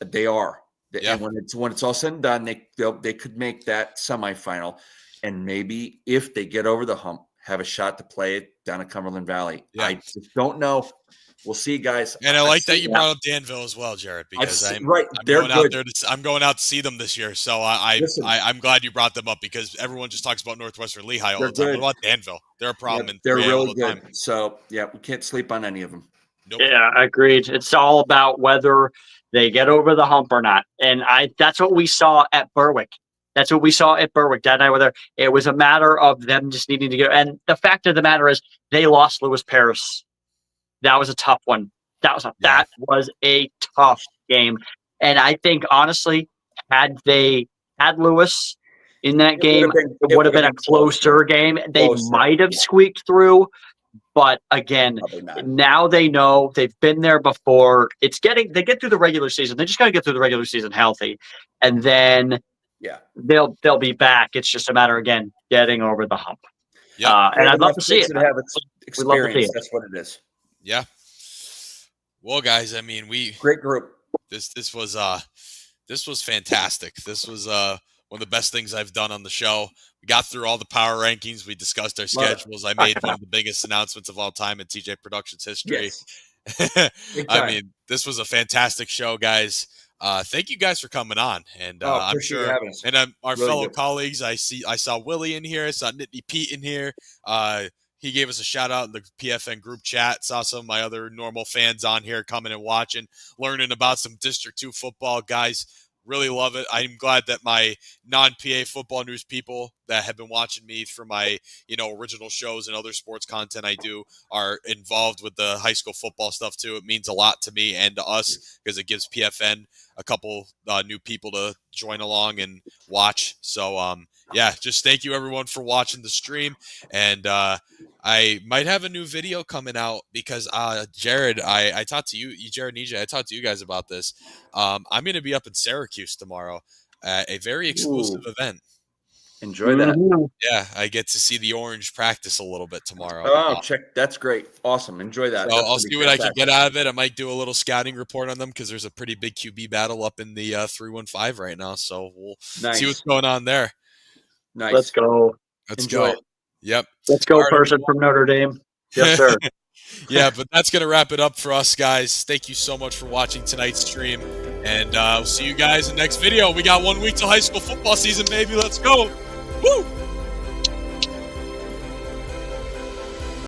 They are. And when it's all said and done, they could make that semifinal, and maybe if they get over the hump, have a shot to play it down at Cumberland Valley. I just don't know. We'll see, guys. And I like that you brought up Danville as well, Jared, because I'm going out there I'm going out to see them this year. So I'm glad you brought them up, because everyone just talks about Northwestern Lehigh all the time. What about Danville? They're a problem. They're really good. So we can't sleep on any of them. Nope. Yeah, agreed. It's all about whether they get over the hump or not. And that's what we saw at Berwick. Dad and I were there. It was a matter of them just needing to get. And the fact of the matter is, they lost Lewis Paris. That was a tough one. That was a tough game. And I think, honestly, had they had Lewis in that game, it would have been a closer game. They might have squeaked through. But again, now they know, they've been there before. They get through the regular season. They just got to get through the regular season healthy. And then they'll be back. It's just a matter, again, getting over the hump. Yeah. And I'd love to see it. Have experience. That's what it is. Yeah. Well, guys, I mean, great group. This was fantastic. This was one of the best things I've done on the show. We got through all the power rankings. We discussed our schedules. I made one of the biggest announcements of all time in Teejay Productions history. Yes. I mean, this was a fantastic show, guys. Thank you guys for coming on, and I'm sure, and our really fellow colleagues. I saw Willie in here. I saw Nittany Pete in here. He gave us a shout out in the PFN group chat. Saw some of my other normal fans on here coming and watching, learning about some District 2 football, guys. Really love it. I'm glad that my non-PA football news people that have been watching me for my, original shows and other sports content I do are involved with the high school football stuff too. It means a lot to me and to us, because it gives PFN a couple new people to join along and watch. So, just thank you everyone for watching the stream. And I might have a new video coming out because Jared, I talked to you, Jared and EJ, I talked to you guys about this. I'm going to be up in Syracuse tomorrow at a very exclusive event. Enjoy that. Mhm. Yeah, I get to see the Orange practice a little bit tomorrow. Oh, check. That's great. Awesome. Enjoy that. So That's I'll gonna be see what I can fantastic. get out of it. I might do a little scouting report on them because there's a pretty big QB battle up in the 315 right now. So we'll Nice. see what's going on there. Nice. Let's go. Let's Enjoy go. it. Yep. Let's go, All right, person from Notre Dame. Yes, sir. Yeah, but that's going to wrap it up for us, guys. Thank you so much for watching tonight's stream. And we'll see you guys in the next video. We got 1 week till high school football season, baby. Let's go. Woo!